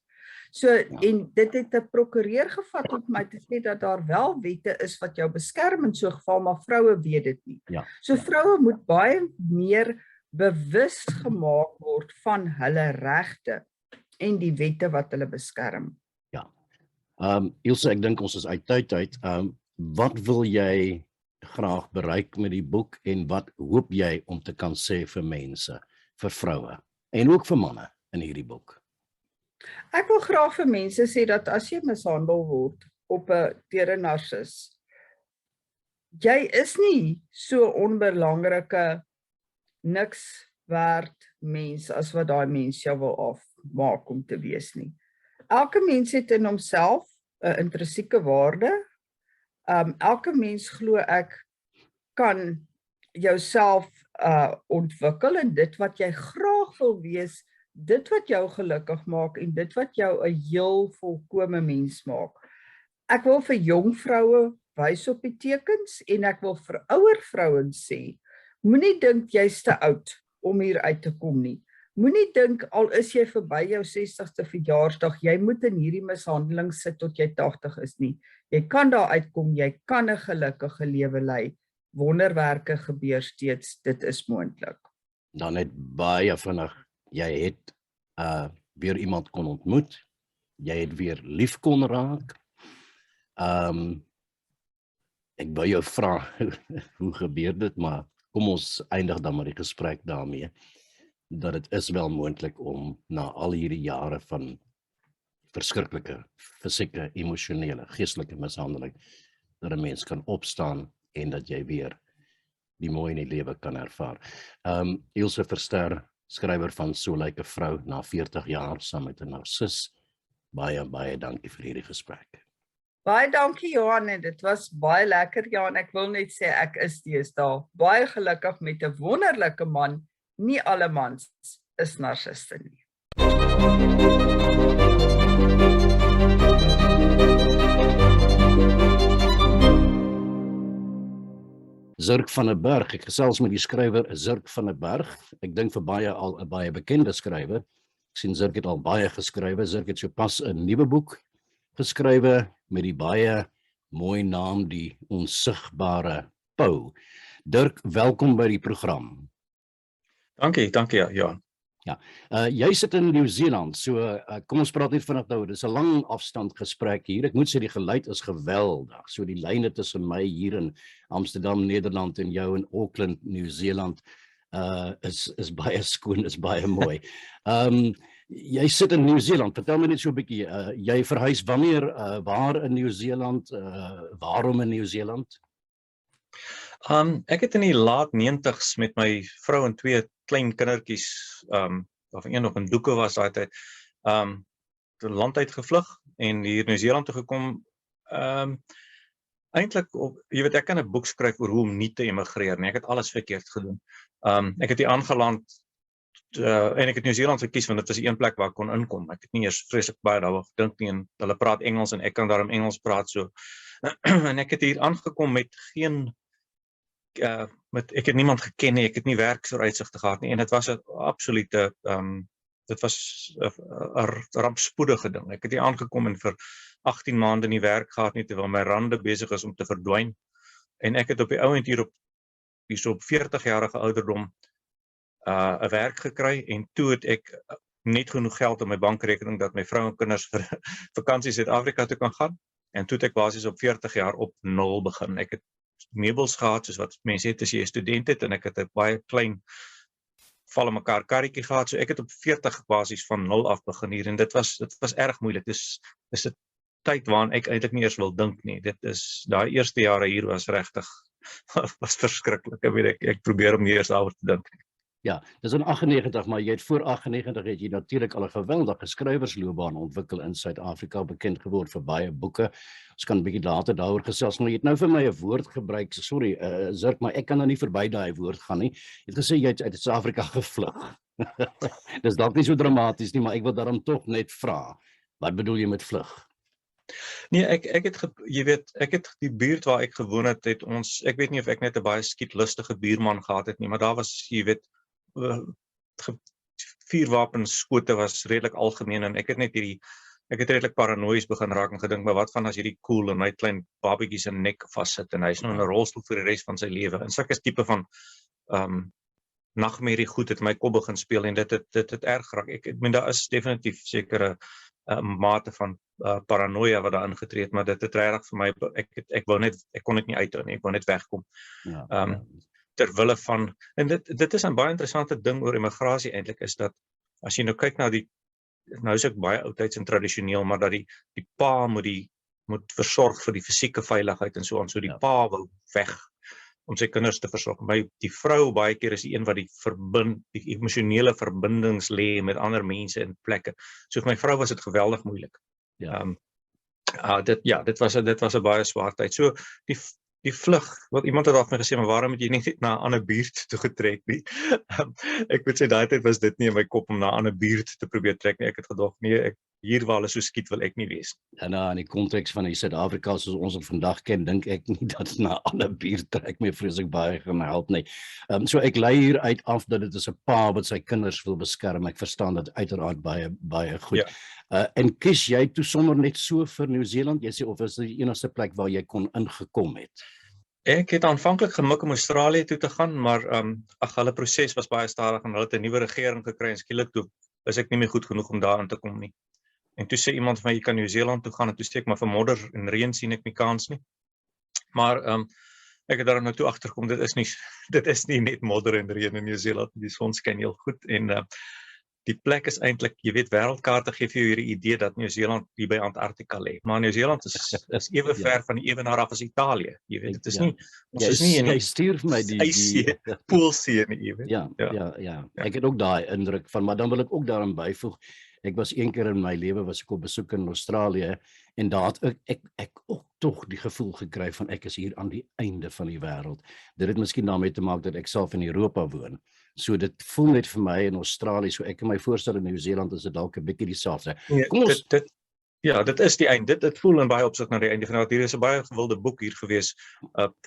So en dit het 'n prokureur gevat om my te sê dat daar wel wette is wat jou beskerm in so 'n geval, maar vroue weet dit nie. So vroue moet baie meer bewus gemaak word van hulle regte en die wette wat hulle beskerm. Ilse, ek dink ons is uit tyd uit. Wat wil jy graag bereik met die boek en wat hoop jy om te kan sê vir mense, vir vroue en ook vir manne in hierdie boek? Ek wil graag vir mense sê dat as jy mishandel word deur 'n narcis, jy is nie so onbelangrike niks werd mens as wat daai mens jou wil afmaak om te wees nie. Elke mens het in homself 'n intrinsieke waarde. Elke mens glo ek kan jouself ontwikkel in dit wat jy graag wil wees, dit wat jou gelukkig maak en dit wat jou 'n heel volkome mens maak. Ek wil vir jong vroue wys op die tekens en ek wil vir ouer vrouens sê, moenie dink jy's te oud om hier uit te kom nie. Moenie dink al is jy verby jou 60ste verjaarsdag, jy moet in hierdie mishandeling sit tot jy 80 is nie. Jy kan daar uitkom, jy kan 'n gelukkige lewe lei. Wonderwerke gebeur steeds, dit is moontlik. Dan net baie vinnig, jy het weer iemand kon ontmoet, jy het weer lief kon raak. Ek wou jou vra, hoe gebeur dit, maar kom ons eindig dan maar die gesprek daarmee, dat dit is wel moontlik om na al hierdie jare van verskriklike fisieke, emosionele, geestelike mishandeling, dat 'n mens kan opstaan en dat jy weer die mooi in die lewe kan ervaar. Ilse Verster, skrywer van So lyk 'n vrou na 40 jaar saam met 'n narcis. Baie dankie vir hierdie gesprek. Baie dankie Johan, en dit was baie lekker Johan. Ek wil net sê ek is deesdae baie gelukkig met 'n wonderlike man. Nie alle mans is narciste nie. Zirk van der Berg, ek gesels met die skrywer Zirk van der Berg. Ek dink vir baie al 'n baie bekende skrywer. Ek sien Zirk het al baie geskrywe. Zirk het sopas 'n nuwe boek geskrywe met die baie mooi naam Die Onsigbare Pou. Dirk, welkom by die program. Dankie, Johan. Jy sit in Nieu-Seeland, so kom ons praat net vinnig nou. Dis 'n lang afstand gesprek hier. Ek moet sê die geluid is geweldig. So die lyne tussen my hier in Amsterdam, Nederland en jou in Auckland, Nieu-Seeland is baie skoon, is baie mooi. Jy sit in Nieu-Seeland. Vertel my net so 'n bietjie, jy verhuis wanneer, waar in Nieu-Seeland, waarom in Nieu-Seeland? Ek het in die laat 90s met my vrou en 2 klein kindertjies, waarvan een nog in doeke was daai tyd, land uit gevlug en hier Nieu-Seeland toe gekom. Eintlik, jy weet, ek kan 'n boek skryf oor hoe om nie te emigreer nie. Ek het alles verkeerd gedoen. Ek het hier aangeland en ek het Nieu-Seeland gekies want dit was die een plek waar ek kon inkom. Ek het nie eers vreeslik baie daaroor gedink nie, en hulle praat Engels en ek kan daarom Engels praat so. En ek het hier aangekom met geen ek het niemand geken nie, ek het nie werksvooruitsigte gehad nie, en dit was 'n absolute dit was 'n rampspoedige ding. Ek het hier aangekom en vir 18 maande nie werk gehad nie, terwyl my rande besig is om te verdwyn. En ek het op die ouend hier op 40-jarige ouderdom 'n werk gekry, en toe het ek net genoeg geld op my bankrekening dat my vrou en kinders vir vakansie Suid-Afrika toe kan gaan. En toe het ek basies op 40 jaar op 0 begin. Ek het meubels gehad, soos wat mense het as jy 'n student het, en ek het 'n baie klein val in mekaar karretjie gehad, so ek het op 40 basies van 0 af begin hier, en dit was erg moeilik. Dis 'n tyd waarin ek eintlik nie eers wil dink nie. Daai eerste jare hier was regtig was verskriklik. Ek probeer om nie eers daaroor te dink nie. Ja, dis in 98, maar jy het voor 98 het jy natuurlik al 'n geweldige skrywersloopbaan ontwikkel in Suid-Afrika, bekend geword vir baie boeke. Ons kan 'n bietjie later daaroor gesels, maar jy het nou vir my 'n woord gebruik. Sorry, Zirk, maar ek kan nou nie verby daai woord gaan nie. Jy het gesê jy het uit Suid-Afrika gevlug. Dis dalk nie so dramaties nie, maar ek wil daarom tog net vra. Wat bedoel jy met vlug? Nee, ek het die buurt waar ek gewoon het ons, ek weet nie of ek net 'n baie skietlustige buurman gehad het nie, maar daar was, jy weet, vuurwapenskote was redelik algemeen, en ek het redelik paranoïes begin raak en gedink, maar wat van as hierdie cool en hy klein babetjies in nek vassit en hy's nou in 'n rolstoel vir die res van sy lewe. En sulke tipe van nagmerrie goed het my kop begin speel, en dit het erg geraak. Ek meen daar is definitief sekere mate van paranoia wat daar ingetree het, maar dit het regtig vir my, ek kon dit nie uithou nie, ek wou net wegkom. Ja, Terwille van, en dit is 'n baie interessante ding oor immigrasie eintlik, is dat as jy nou kyk na nou is ek baie oudtyds en tradisioneel, maar dat die pa moet versorg vir die fisieke veiligheid en so aan, so die pa wou weg om sy kinders te versorg. Maar die vrou baie keer is die een wat die emosionele verbindings lê met ander mense in plekke. So vir my vrou was dit geweldig moeilik. Ja. Dit was 'n baie swaar tyd. So die vlug, wat iemand het af my gesê, maar waarom het jy nie net na 'n ander buurt toe getrek nie? Ek moet sê, daai tyd was dit nie in my kop om na 'n ander buurt te probeer trek nie. Ek het gedog, nee, hier waar hulle so skiet wil ek nie wees. En in die konteks van die Suid-Afrika soos ons het vandag ken, dink ek nie dat na 'n ander buurt trek meer vreeslik baie gaan help nie. So ek lei hier uit af dat dit is 'n pa wat sy kinders wil beskerm. Ek verstaan dit uiteraard baie goed. Ja. En kies jy toe sommer net so vir Nieu-Seeland? Jy sê, of is dit die enigste plek waar jy kon ingekom het? Ek het aanvanklik gemik om Australië toe te gaan, maar hulle proses was baie stadig en hulle het 'n nuwe regering gekry, en skielik toe is ek nie meer goed genoeg om daar in te kom nie. En toe sê iemand van my, jy kan Nieu-Seeland toe gaan, en toe sê ek, maar vir modder en reën sien ek nie kans nie. Maar ek het daar nou toe agtergekom, dit is nie net modder en reën in Nieu-Seeland, die son skyn heel goed, en die plek is eintlik, jy weet, wêreldkaarte gee vir jou hierdie idee dat Nieu-Seeland hier by Antarktika lê, maar Nieu-Seeland is ewe ver van die ewenaar af as Italië. Jy weet, dit is nie, ons is nie in jy stuur vir my die Poolsee nie, jy weet. Ja. Ek het ook daai indruk van, maar dan wil ek ook daarin byvoeg, ek was een keer in my lewe was ek op besoek in Australië, en daar het ek ook tog die gevoel gekry van ek is hier aan die einde van die wêreld. Dit het miskien daarmee te maak dat ek self in Europa woon. So dit voel net vir my in Australië, so ek kan my voorstel in Nieu-Seeland is dit dalk 'n bietjie dieselfde. Dit is die einde. Dit voel in baie opsig na die einde van. Hier is 'n baie gewilde boek hier gewees,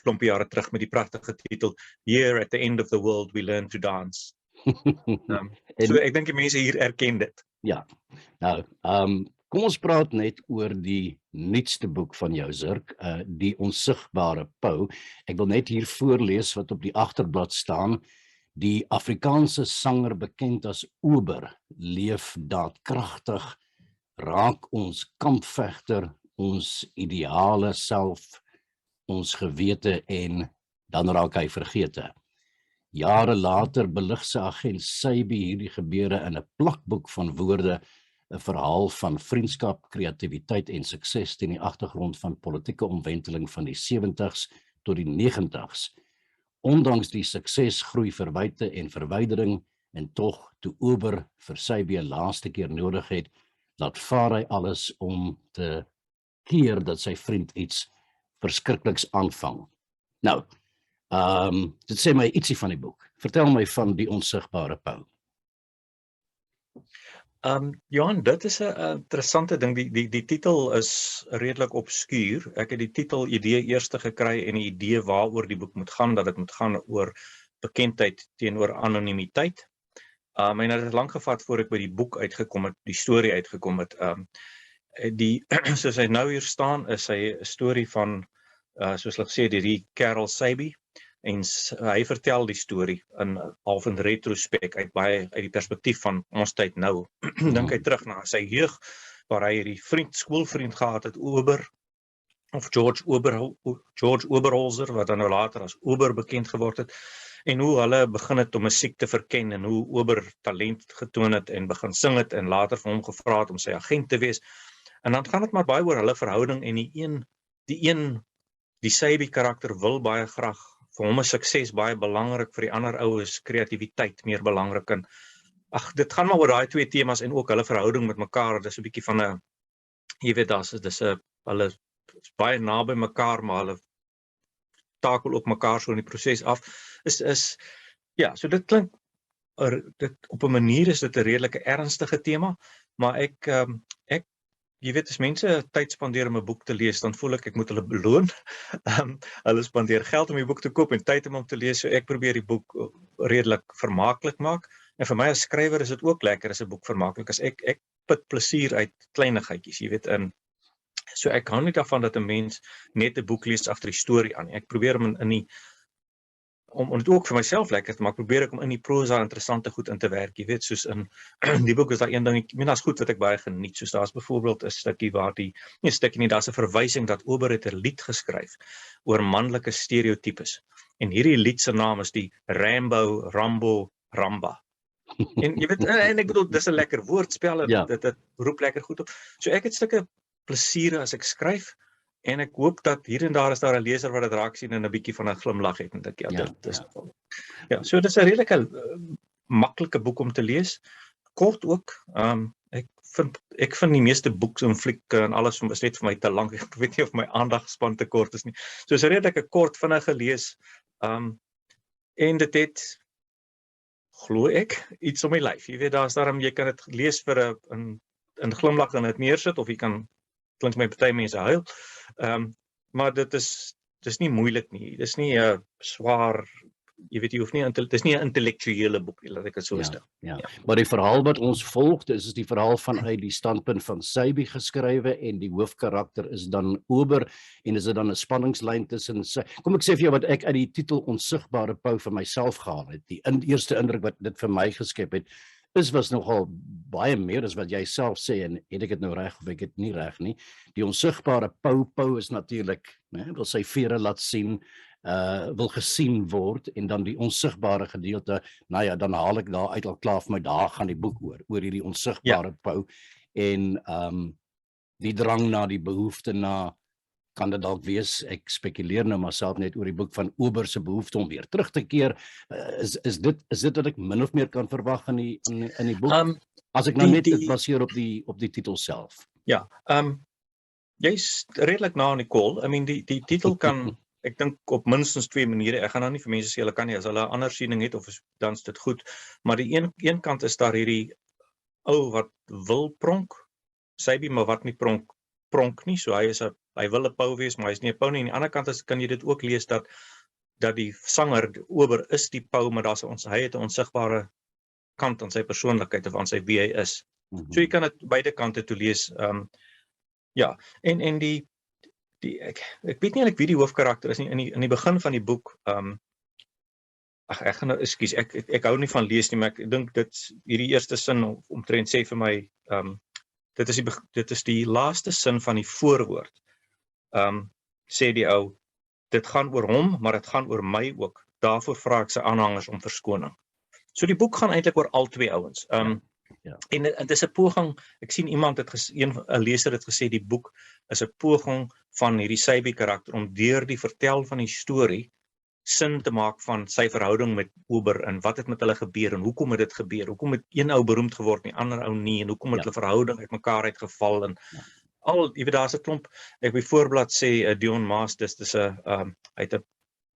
klompie jare terug, met die pragtige titel Here at the End of the World We Learn to Dance. So ek dink die mense hier erken dit. Ja. Nou, kom ons praat net oor die nuutste boek van jou, Zirk, die onsigbare Pou. Ek wil net hier voorlees wat op die agterblad staan. Die Afrikaanse sanger bekend as Ober leef daadkragtig, raak ons kampvegter, ons ideale self, ons gewete, en dan raak hy vergete. Jare later belig sy agent Sybe hierdie gebeure in 'n plakboek van woorde, 'n verhaal van vriendskap, kreatiwiteit en sukses teen die agtergrond van politieke omwenteling van die 70s tot die 90s. Ondanks die sukses groei verwyte en verwydering, en tog toe Ober vir Sybe laaste keer nodig het, laat vaar hy alles om te keer dat sy vriend iets verskrikliks aanvang. Nou, dit sê my ietsie van die boek. Vertel my van die onsigbare Pou. Johan, dit is 'n interessante ding. Die titel is redelik obskuur. Ek het die titel idee eers gekry en die idee waaroor die boek moet gaan, dat dit moet gaan oor bekendheid teenoor anonimiteit. En dit het lank gevat voor ek by die boek uitgekom het, die storie uitgekom het. Soos hy nou hier staan, is hy 'n storie van, soos hulle gesê, die Carol Saby, en hy vertel die storie half in retrospek uit die perspektief van ons tyd nou. Dink hy terug na sy jeug, waar hy hierdie skoolvriend gehad het, George Oberholzer, wat dan nou later as Ober bekend geword het, en hoe hulle begin het om musiek te verken, en hoe Ober talent getoon het, en begin sing het, en later vir hom gevra het om sy agent te wees. En dan gaan dit maar baie oor hulle verhouding, en die Saby karakter wil baie graag, vir hom is sukses baie belangrik, vir die ander ou is kreatiwiteit meer belangrik, en dit gaan maar oor daai twee temas, en ook hulle verhouding met mekaar. Dis 'n bietjie van 'n, jy weet, hulle is baie naby mekaar, maar hulle takel ook mekaar so in die proses af. Ja, so dit klink, op 'n manier is dit 'n redelike ernstige tema, maar ek jy weet, as mense tyd spandeer om 'n boek te lees, dan voel ek moet hulle beloon. Hulle spandeer geld om die boek te koop en tyd om te lees, so ek probeer die boek redelik vermaaklik maak. En vir my as skrywer is dit ook lekker as 'n boek vermaaklik is. Ek put plesier uit kleinigheidjies, jy weet, so ek hou nie daarvan dat 'n mens net 'n boek lees agter die storie aan. Ek probeer om dit ook vir myself lekker te maak, probeer ek om in die prosa interessante goed in te werk, jy weet, soos in die boek is daar een ding, ek meen, daar's goed wat ek baie geniet, soos daar's byvoorbeeld 'n stukkie waar daar's 'n verwysing dat Ober het 'n lied geskryf oor manlike stereotypes, en hierdie lied se naam is die Rambo Ramba. En jy weet, en ek bedoel, dis 'n lekker woordspel, en dit roep lekker goed op. So ek het stukke plesier as ek skryf, en ek hoop dat hier en daar is daar 'n leser wat dit raak sien en 'n bietjie van 'n glimlag het, en dit so dis 'n redelike maklike boek om te lees, kort ook. Ek vind die meeste boeke en flieke en alles is net vir my te lank. Ek weet nie of my aandagspan te kort is nie. So is 'n redelike kort, vinnige lees, en dit het, glo ek, iets om my lyf. Jy weet, jy kan dit lees vir 'n glimlag en dit neersit, of jy kan, klink my party mense huil, maar dis nie moeilik nie, dis nie 'n swaar, jy weet, jy hoef nie, dis nie 'n intellektuele boek nie, laat ek dit so stel. Ja. Maar die verhaal wat ons volg, is die verhaal vanuit die standpunt van Saby geskrywe, en die hoofkarakter is dan Ober, en is dit dan 'n spanningslyn tussen sy, kom ek sê vir jou wat ek uit die titel Onsigbare Pou vir myself gehaal het, die eerste indruk wat dit vir my geskep het, was nogal baie meer as wat jy self sê, en het ek dit nou reg of ek het nie reg nie. Die onsigbare Pou is natuurlik, wil sy vere laat sien, wil gesien word, en dan die onsigbare gedeelte, dan haal ek daar uit al klaar vir my, daar gaan die boek oor hierdie onsigbare Pou, en die drang na, die behoefte na, kan dit dalk wees, ek spekuleer nou maar self net oor die boek van Ober se behoefte om weer terug te keer, is dit wat ek min of meer kan verwag in die boek, as ek nou net baseer op die titel self? Ja, jy's redelik na aan die call. I mean, die titel kan, ek dink, op minstens twee maniere, ek gaan nou nie vir mense sê, hulle kan nie, as hulle 'n ander siening het, of dan is dit goed, maar die een kant is daar hierdie ou wat wil pronk, Saby, maar wat nie pronk nie, so hy wil 'n Pou wees, maar hy is nie 'n Pou nie. En aan die ander kant kan jy dit ook lees dat die sanger, Ober, is die Pou, maar hy het 'n onsigbare kant aan sy persoonlikheid, of aan sy wie hy is. So jy kan dit beide kante toe lees. Ja, en ek weet nie wie die hoofkarakter is nie, in die begin van die boek, ek gaan nou, ekskuus, ek hou nie van lees nie, maar ek dink hierdie eerste sin omtrent sê vir my, dit is die laaste sin van die voorwoord. Sê die ou, dit gaan oor hom, maar dit gaan oor my ook. Daarvoor vra ek sy aanhangers om verskoning. So die boek gaan eintlik oor al twee ouens. En dit is 'n poging, ek sien iemand het 'n leser het gesê, die boek is 'n poging van hierdie Saby karakter om deur die vertel van die storie sin te maak van sy verhouding met Ober en wat het met hulle gebeur en hoekom het dit gebeur? Hoekom het een ou beroemd geword en die ander ou nie en hoekom het hulle verhouding uitmekaar uitgeval en al, jy weet daar's 'n klomp. Ek by voorblad sê Dion Maas, dis 'n uit 'n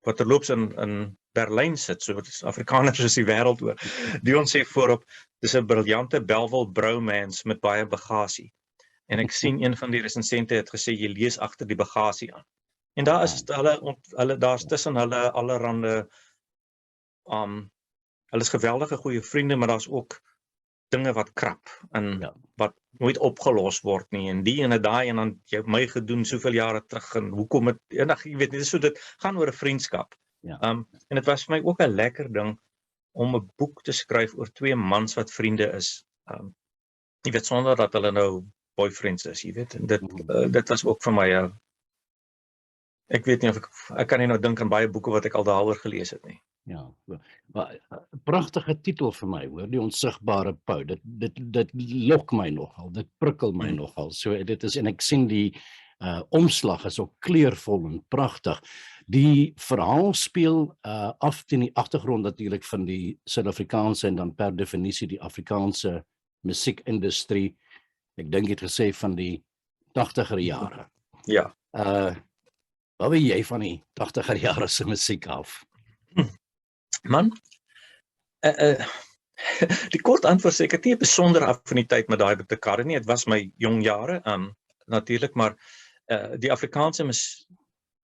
wat terloops in Berlyn sit, so wat Afrikaners is die wêreld oor. Dion sê voorop, dis 'n briljante Belleville bromance met baie bagasie. En ek sien een van die resensente het gesê jy lees agter die bagasie aan. En daar is daar's tussen hulle allerhande hulle is geweldige goeie vriende, maar daar's ook dinge wat krap en wat nooit opgelos word nie en die en daai en dan jy my gedoen soveel jare terug en hoekom het eendag jy weet nie so dit gaan oor 'n vriendskap. En dit was vir my ook 'n lekker ding om 'n boek te skryf oor twee mans wat vriende is. Jy weet sonder dat hulle nou boyfriends is, jy weet en dit was ook vir my ek weet nie of ek kan nie nou dink aan baie boeke wat ek al daaroor gelees het nie. Ja, maar 'n pragtige titel vir my, hoor, die onsigbare pou. Dit lok my nogal, dit prikkel my nogal. So dit is en ek sien die omslag is ook kleurvol en pragtig. Die verhaal speel af teen die agtergrond natuurlik van die Suid-Afrikaanse en dan per definisie die Afrikaanse musiekindustrie. Ek dink jy het gesê van die 80er jare. Ja. Wat weet jy van die 80er jare se musiek af? Man, die kort antwoord sê ek het nie 'n besondere affiniteit met daai dekade nie. Dit was my jong jare, natuurlik, maar die Afrikaanse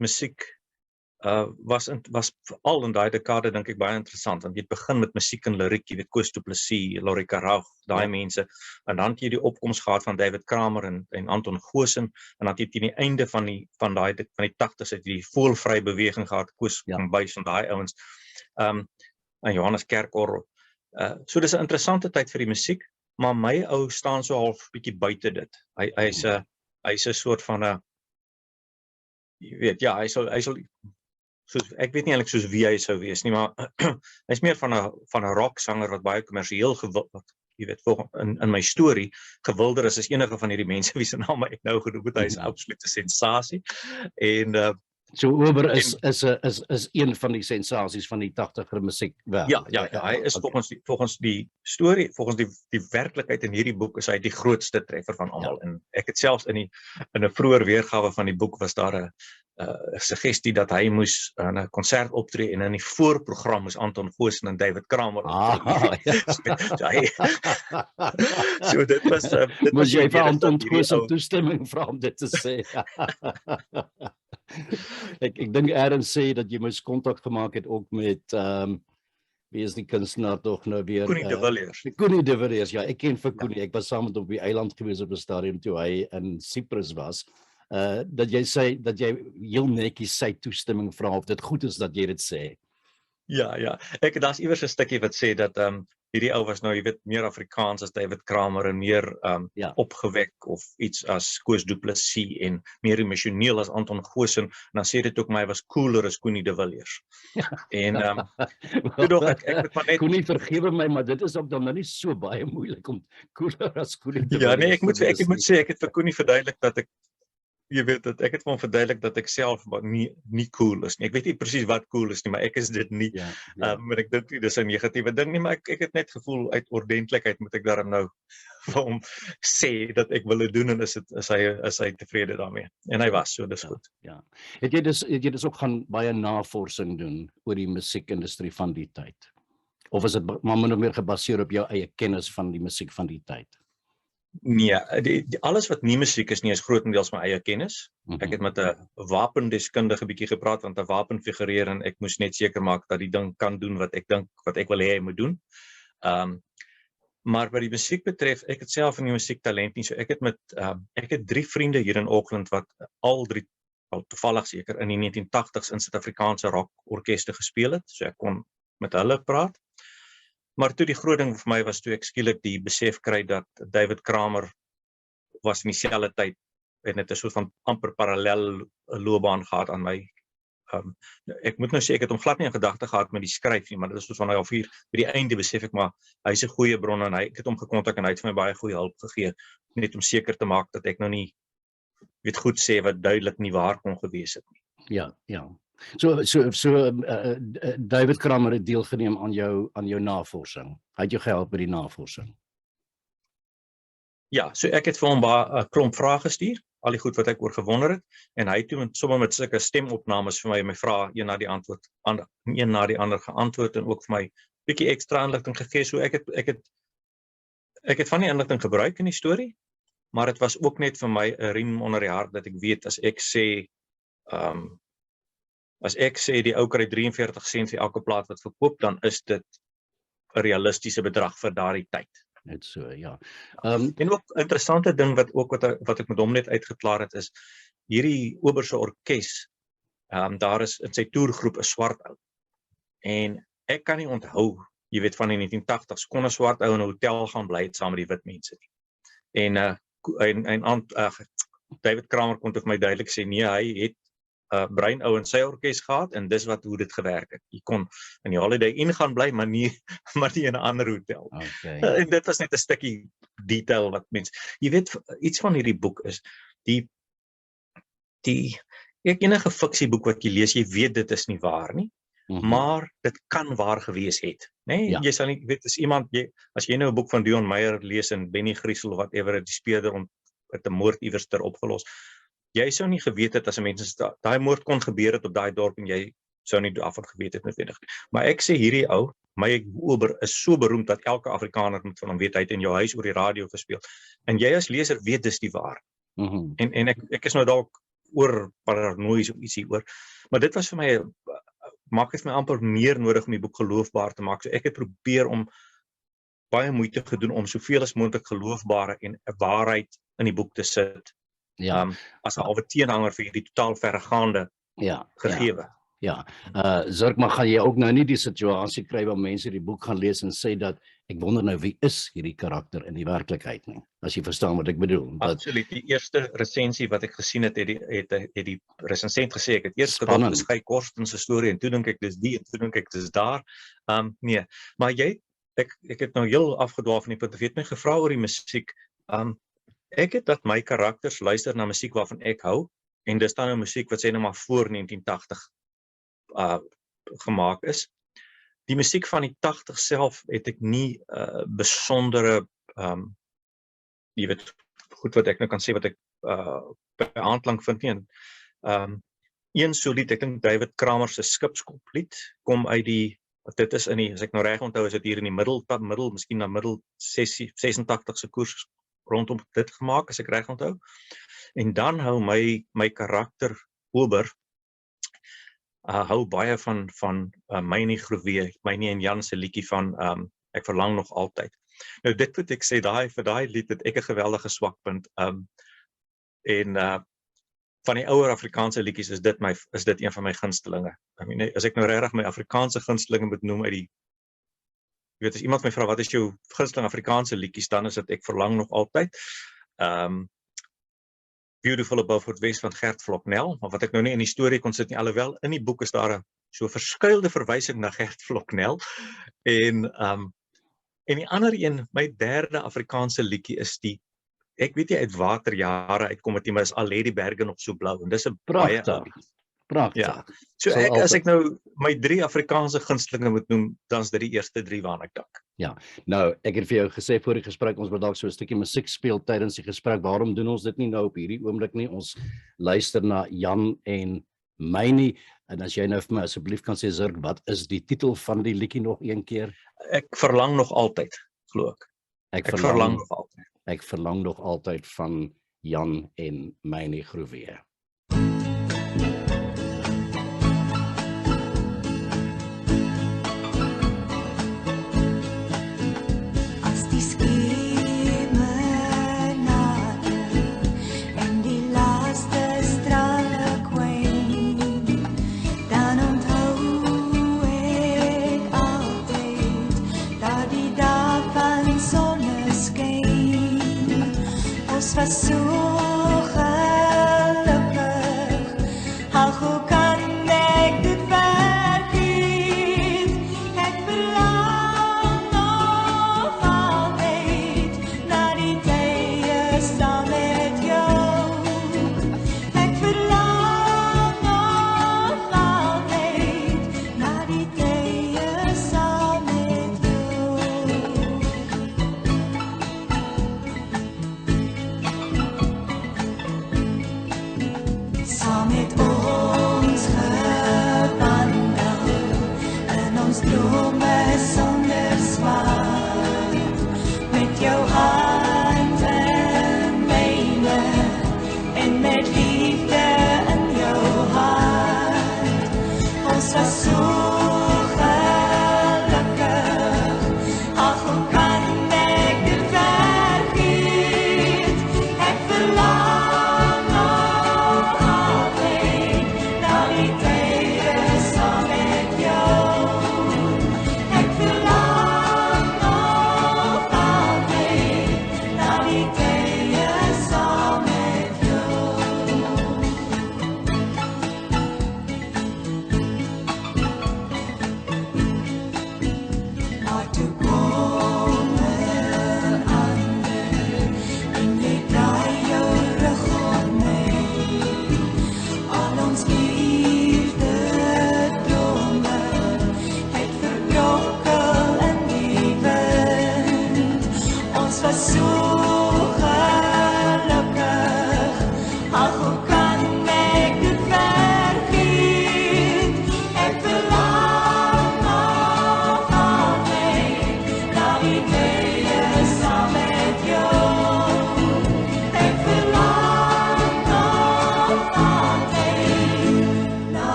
musiek was veral in daai dekade dink ek baie interessant, want jy het begin met musiek en liriek, jy weet Koos Du Plessis, Laurie Karau, daai mense, en dan het jy die opkoms gehad van David Kramer en Anton Goosen, en dan het jy teen die einde van die 80s het jy die voelvry beweging gehad, Koos van Buys van daai ouens, en Johannes Kerkorrel. So dis 'n interessante tyd vir die musiek, maar my ou staan so half bietjie buite dit. Hy's 'n soort van 'n jy weet, ja, hy sal soos, ek weet nie eintlik soos wie hy sou wees nie, maar hy's meer van 'n rocksanger wat baie kommersieel jy weet, in my storie gewilder is as enige van hierdie mense wie se name ek nou genoem het. Hy is 'n absolute sensasie. En so Ober is een van die sensasies van die 80er musiek wêreld. Ja, hy is volgens die storie, volgens die werklikheid in hierdie boek is hy die grootste treffer van almal. En ek het selfs in 'n vroeër weergawe van die boek was daar 'n suggestie dat hy moes 'n konsert optree en in die voorprogram moes Anton Goosen en David Kramer optree. So dit was moes jy vir Anton Goosen toestemming vra om dit te sê. Ek dink Aaron sê dat jy moes kontak gemaak het ook met wie is die kunstenaar tog nou weer? Koenie de Villiers. Koenie de Villiers, ja, ek ken vir Koenie. Ek was saam met hom op die eiland gewees op 'n stadium toe hy in Cyprus was. Dat jy sê dat jy heel netjies sy toestemming vra of dit goed is dat jy dit sê. Ja. Daar's iewers 'n stukkie wat sê dat hierdie ou was nou, jy weet, meer Afrikaans as David Kramer en meer opgewek of iets as Koos Du Plessis en meer emosioneel as Anton Goosen. En dan sê dit ook my was cooler as Koenie de Villiers. En ek moet maar net Koenie vergewe my, maar dit is ook dan nou nie so baie moeilik om cooler as Koenie de Villiers. Ja, nee, ek moet sê ek het vir Koenie verduidelik dat ek jy weet dat ek het vir hom verduidelik dat ek self nie cool is nie. Ek weet nie presies wat cool is nie, maar ek is dit nie. Maar ek dink nie dis 'n negatiewe ding nie, maar ek het net gevoel uit ordentlikheid moet ek daarom nou vir hom sê dat ek wil dit doen en is hy tevrede daarmee. En hy was, so dis goed. Ja. Het jy dus ook gaan baie navorsing doen oor die musiekindustrie van die tyd? Of is dit maar min of meer gebaseer op jou eie kennis van die musiek van die tyd? Nee, alles wat nie musiek is nie is grootendeels my eie kennis. Ek het met 'n wapendeskundige bietjie gepraat want 'n wapen figureer en ek moes net seker maak dat die ding kan doen wat ek dink wat ek wil hê hy moet doen. Maar wat die musiek betref, ek het self nie musiektalent nie, so ek het 3 vriende hier in Auckland wat al toevallig seker in die 1980s in Suid-Afrikaanse rockorkeste gespeel het, so ek kon met hulle praat. Maar toe die groot ding vir my was toe ek skielik die besef kry dat David Kramer was in dieselfde tyd en het 'n soort van amper parallel loopbaan gehad aan my. Ek moet nou sê ek het hom glad nie in gedagte gehad met die skryf nie, maar dit is soos van hy al by die einde besef ek maar hy's 'n goeie bron en ek het hom gekontak en hy het vir my baie goeie hulp gegee net om seker te maak dat ek nou nie weet goed sê wat duidelik nie waar kon gewees het nie. Ja. David Kramer het deelgeneem aan jou navorsing. Hy het jou gehelp met die navorsing. Ja, so ek het vir hom 'n klomp vrae gestuur, al die goed wat ek oor gewonder het, en hy het toe sommer met sulke stemopnames vir my vrae een na die ander geantwoord en ook vir my bietjie ekstra inligting gegee. So ek het van die inligting gebruik in die storie, maar dit was ook net vir my 'n riem onder die hart dat ek weet as ek sê die ou kry 43 sent vir elke plaat wat verkoop, dan is dit 'n realistiese bedrag vir daardie tyd. Net so, ja. En ook 'n interessante ding wat ek met hom net uitgeklaar het is hierdie Oberse orkes. Daar is in sy toergroep 'n swart ou. En ek kan nie onthou, jy weet van die 1980s kon 'n swart ou in 'n hotel gaan bly het saam met die wit mense nie. En David Kramer kon vir my duidelik sê nee, hy het bruin ou in sy orkes gehad en dis hoe dit gewerk het. Jy kon in die Holiday Inn gaan bly, maar nie in 'n ander hotel. Okay. En dit was net 'n stukkie detail wat mense, jy weet, iets van hierdie boek is enige fiksieboek wat jy lees, jy weet dit is nie waar nie, maar dit kan waar gewees het, né? Jy sal nie weet as as jy nou 'n boek van Dion Meyer lees en Benny Griesel of whatever, die speurder het 'n moord iewers opgelos. Jy sou nie geweet het as mense daai moord kon gebeur het op daai dorp en jy sou nie daarvan geweet het noodwendig. Maar ek sê hierdie ou, my Ober is so beroemd dat elke Afrikaner moet van hom weet, hy het in jou huis oor die radio gespeel. En jy as leser weet dis die waar. En ek is nou dalk oor paranoïes of ietsie oor, maar dit was vir my maak dit my amper meer nodig om die boek geloofbaar te maak. So ek het probeer om baie moeite gedoen om soveel as moontlik geloofbare en 'n waarheid in die boek te sit. As 'n halwe teenhanger vir hierdie totaal verregaande gegewe. Zirk, maar gaan jy ook nou nie die situasie kry waar mense die boek gaan lees en sê dat ek wonder nou wie is hierdie karakter in die werklikheid nie, as jy verstaan wat ek bedoel. Absoluut, die eerste resensie wat ek gesien het die resensent gesê, ek het eers gedink dis Guy Korsten se storie en toe dink ek dis die en toe dink ek dis daar. Nee, maar ek het nou heel afgedwaal van die punt, weet my gevra oor die musiek. Ek het dat my karakters luister na musiek waarvan ek hou, en dis dan nou musiek wat sê nou maar voor 1980 gemaak is. Die musiek van die 80 self het ek nie besondere, jy weet, goed wat ek nou kan sê wat ek by aanklank vind nie. Een so lied, ek dink David Kramer se Skipskoplied kom uit dit is as ek nou reg onthou, is dit hier in die miskien na middel 86 se koers rondom dit gemaak, as ek reg onthou. En dan hou my karakter Ober hou baie van Mynie Groewe, Mynie en Jan se liedjie van Ek verlang nog altyd. Nou dit moet ek sê, vir daai lied het ek 'n geweldige swakpunt. Van die ouer Afrikaanse liedjies is dit een van my gunstelinge. As ek nou regtig my Afrikaanse gunstelinge moet noem uit jy weet, as iemand my vra wat is jou gunsteling Afrikaanse liedjies, dan is dit Ek verlang nog altyd. Beautiful Above Noordwes van Gert Floknel, maar wat ek nou nie in die storie kon sit nie, alhoewel in die boek is daar so 'n verskuilde verwysing na Gert Floknel. En die ander een, my derde Afrikaanse liedjie is ek weet nie uit waterjare uitkom het nie, maar is Al lê die berge nog so blou, en dis 'n baie pragtig. Ja. So as ek nou my 3 Afrikaanse gunstelinge moet noem, dan is dit die eerste 3 waarna ek dink. Ja, nou ek het vir jou gesê voor die gesprek, ons moet dalk so 'n stukkie musiek speel tydens die gesprek. Waarom doen ons dit nie nou op hierdie oomblik nie? Ons luister na Jan en Mynie, en as jy nou vir my asseblief kan sê, Zirk, wat is die titel van die liedjie nog een keer? Ek verlang nog altyd, glo ek. Ek verlang nog altyd. Ek verlang nog altyd van Jan en Mynie Groewe. Was so geluk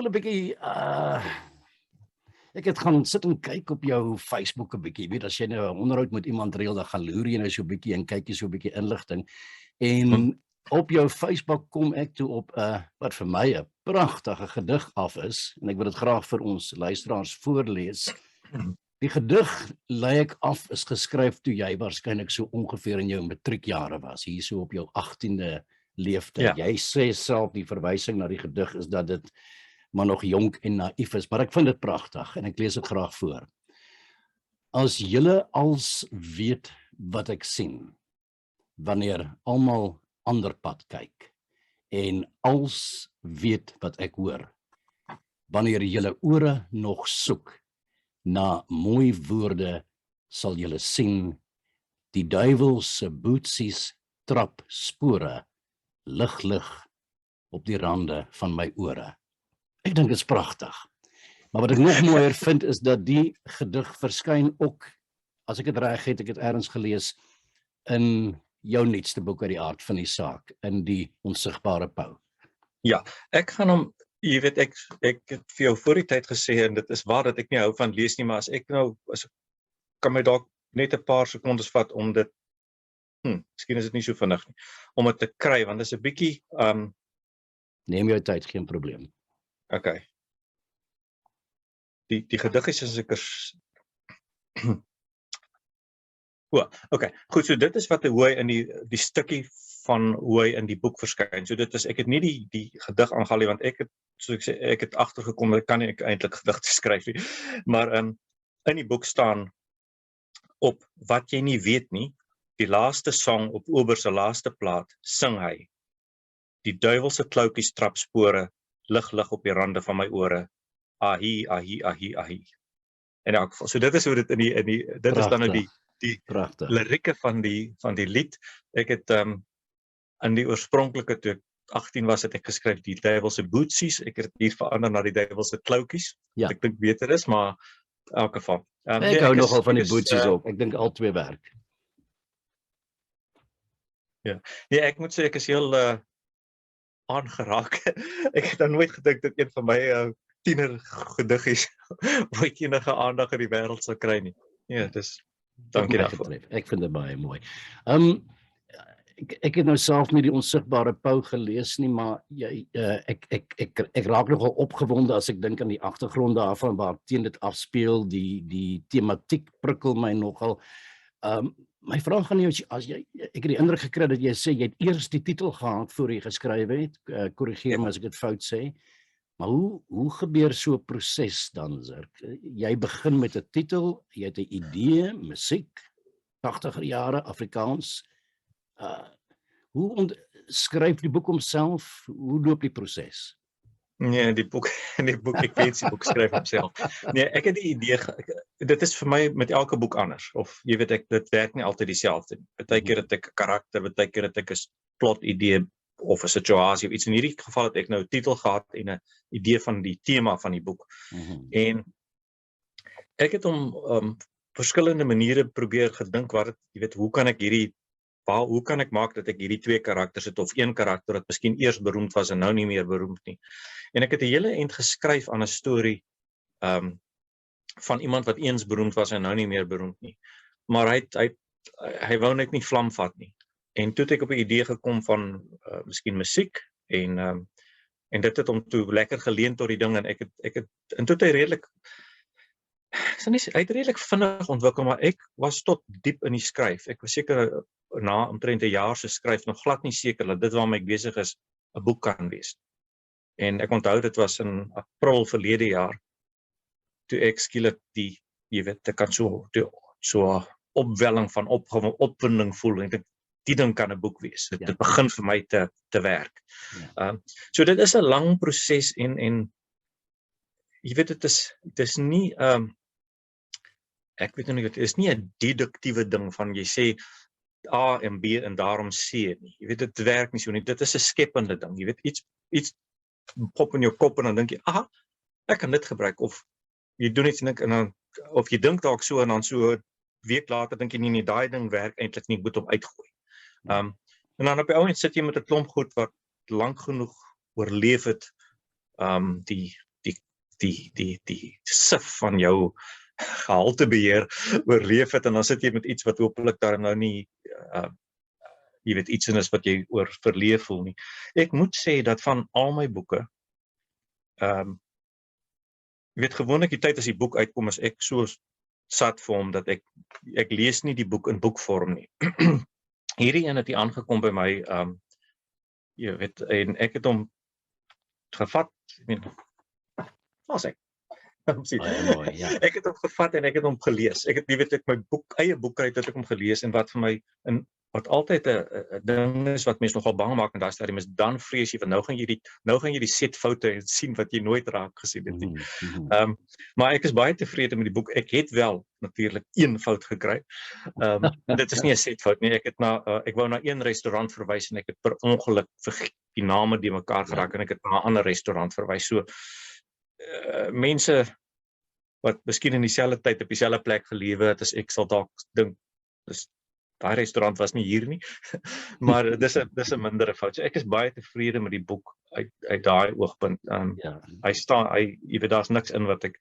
voel 'n bietjie ek het gaan sit en kyk op jou Facebook 'n bietjie. Jy weet as jy nou 'n onderhoud met iemand reël, dan gaan loer jy nou so 'n bietjie en kyk jy so 'n bietjie inligting. En op jou Facebook kom ek toe op 'n wat vir my 'n pragtige gedig af is en ek wil dit graag vir ons luisteraars voorlees. Die gedig lei ek af is geskryf toe jy waarskynlik so ongeveer in jou matriekjare was, hier so op jou 18de leeftyd. Jy sê self die verwysing na die gedig is dat dit maar nog jonk en naïef is, maar ek vind dit pragtig en ek lees dit graag voor. As julle als weet wat ek sien, wanneer almal ander pad kyk, en als weet wat ek hoor, wanneer julle ore nog soek, na mooi woorde sal julle sien, die duiwel se boetsies trap spore, lig op die rande van my ore. Ek dink dit is pragtig. Maar wat ek nog mooier vind is dat die gedig verskyn ook, as ek dit reg het, ek het ergens gelees, in jou nuutste boek uit die aard van die saak, in die onsigbare Pou. Ja, ek gaan hom, jy weet, ek het vir jou voor die tyd gesê, en dit is waar dat ek nie hou van lees nie, maar as ek kan my dalk net 'n paar sekondes vat om dit, miskien is dit nie so vinnig nie, om dit te kry, want dit is 'n bietjie, Neem jou tyd, geen probleem. Okay. Die gedig is seker okay, goed, so dit is wat hoe hy in die stukkie van hoe hy in die boek verskyn. So dit is, ek het nie die gedig aangehaal nie, want ek het, soos ek sê, ek het agtergekom, ek kan nie eintlik gedigte skryf nie, maar in die boek staan op wat jy nie weet nie, die laaste song op Ober se laaste plaat, sing hy, die duiwelse kloutjies trap spore, lig op die rande van my ore, ahi, ahi, ahi, ahi. In elk geval, so dit is hoe dit dit Prachtig. Is dan nou die Pragtig. lirieke van die lied. Ek het in die oorspronklike, toe ek 18 was, het ek geskryf die duiwelse boetsies, ek het dit hier verander na die duiwelse kloutjies, Ja. ek dink beter is, maar in elk geval. Ek hou nogal van die boetsies ook, ek dink al twee werk. Ja, ek moet sê, ek is heel aangeraak. Ek het dan nooit gedink dat een van my tiener gediggies ooit enige aandag in die wêreld sal kry nie. Ja, dis dankie daarvoor. Ek vind dit baie mooi. Ek het nou self nie die onsigbare Pou gelees nie, maar ek raak nogal opgewonde as ek dink aan die agtergrond daarvan waar teen dit afspeel, die tematiek prikkel my nogal. My vraag gaan nie, as jy, ek het die indruk gekry dat jy sê jy het eers die titel gehad voor jy geskryf het, korrigeer my as ek dit fout sê, maar hoe gebeur so 'n proses dan, Zirk? Jy begin met 'n titel, jy het 'n idee, musiek, 80er jare, Afrikaans. Hoe skryf die boek homself? Hoe loop die proses? Nee, die boek, ek weet die boek skryf homself. Nee, ek het die idee, dit is vir my met elke boek anders, of jy weet, dit werk nie altyd dieselfde nie. Partykeer het ek 'n karakter, partykeer het ek 'n plot idee, of 'n situasie, of iets. In hierdie geval het ek nou 'n titel gehad, en 'n idee van die tema van die boek. En ek het om verskillende maniere probeer gedink, jy weet, hoe kan ek maak dat ek hierdie twee karakters het, of een karakter wat miskien eers beroemd was en nou nie meer beroemd nie. En ek het 'n hele eind geskryf aan 'n storie van iemand wat eens beroemd was en nou nie meer beroemd nie. Maar hy wou net nie vlam vat nie. En toe het ek op 'n idee gekom van miskien musiek, en dit het hom toe lekker geleend tot die ding, en en toe het hy redelik vinnig ontwikkel, maar ek was tot diep in die skryf. Ek was seker na omtrent 'n jaar se skryf nog glad nie seker dat dit waarmee ek besig is 'n boek kan wees. En ek onthou dit was in April verlede jaar, toe ek skielik jy weet, ek kan so opwelling van opwinding voel, en ek dink, die ding kan 'n boek wees. Dit begin vir my te werk. So dit is 'n lang proses, en jy weet, dit is nie, ek weet nie, dit is nie 'n deduktiewe ding van jy sê A en B en daarom C nie. Jy weet, dit werk nie so nie. Dit is 'n skepende ding. Jy weet, iets pop in jou kop, en dan dink jy, aha, ek kan dit gebruik, of jy doen iets en dan, of jy dink dalk so, en dan so 'n week later dink jy nie, daai ding werk eintlik nie, ek moet hom uitgooi. En dan op die ou end sit jy met 'n klomp goed wat lank genoeg oorleef het, die die sif van jou gehaltebeheer oorleef het, en dan sit jy met iets wat hopelik daar nou nie jy weet iets is wat jy oor verleef voel nie. Ek moet sê dat van al my boeke, jy weet gewoonlik die tyd as die boek uitkom, is ek so sat vir hom dat ek lees nie die boek in boekvorm nie. Hierdie een het hier aangekom by my, jy weet, en ek het hom gevat, ek het hom gevat en ek het hom gelees. Ek het, jy weet, ek my eie boek uit het ek hom gelees, en wat vir my, wat altyd 'n ding is wat mense nogal bang maak in daai stadium is, dan vrees jy van nou gaan jy die setfoute sien wat jy nooit raak gesien het nie. Maar ek is baie tevrede met die boek. Ek het wel natuurlik een fout gekry. Dit is nie 'n setfout nie. Ek wou na een restaurant verwys en ek het per ongeluk die name die mekaar geraak en ek het na 'n ander restaurant verwys. So mense wat miskien in dieselfde tyd op dieselfde plek gelewe het as ek, sal dalk dink daai restaurant was nie hier nie, maar dis 'n mindere fout. So ek is baie tevrede met die boek uit daai oogpunt. Jy weet, daar's niks in wat ek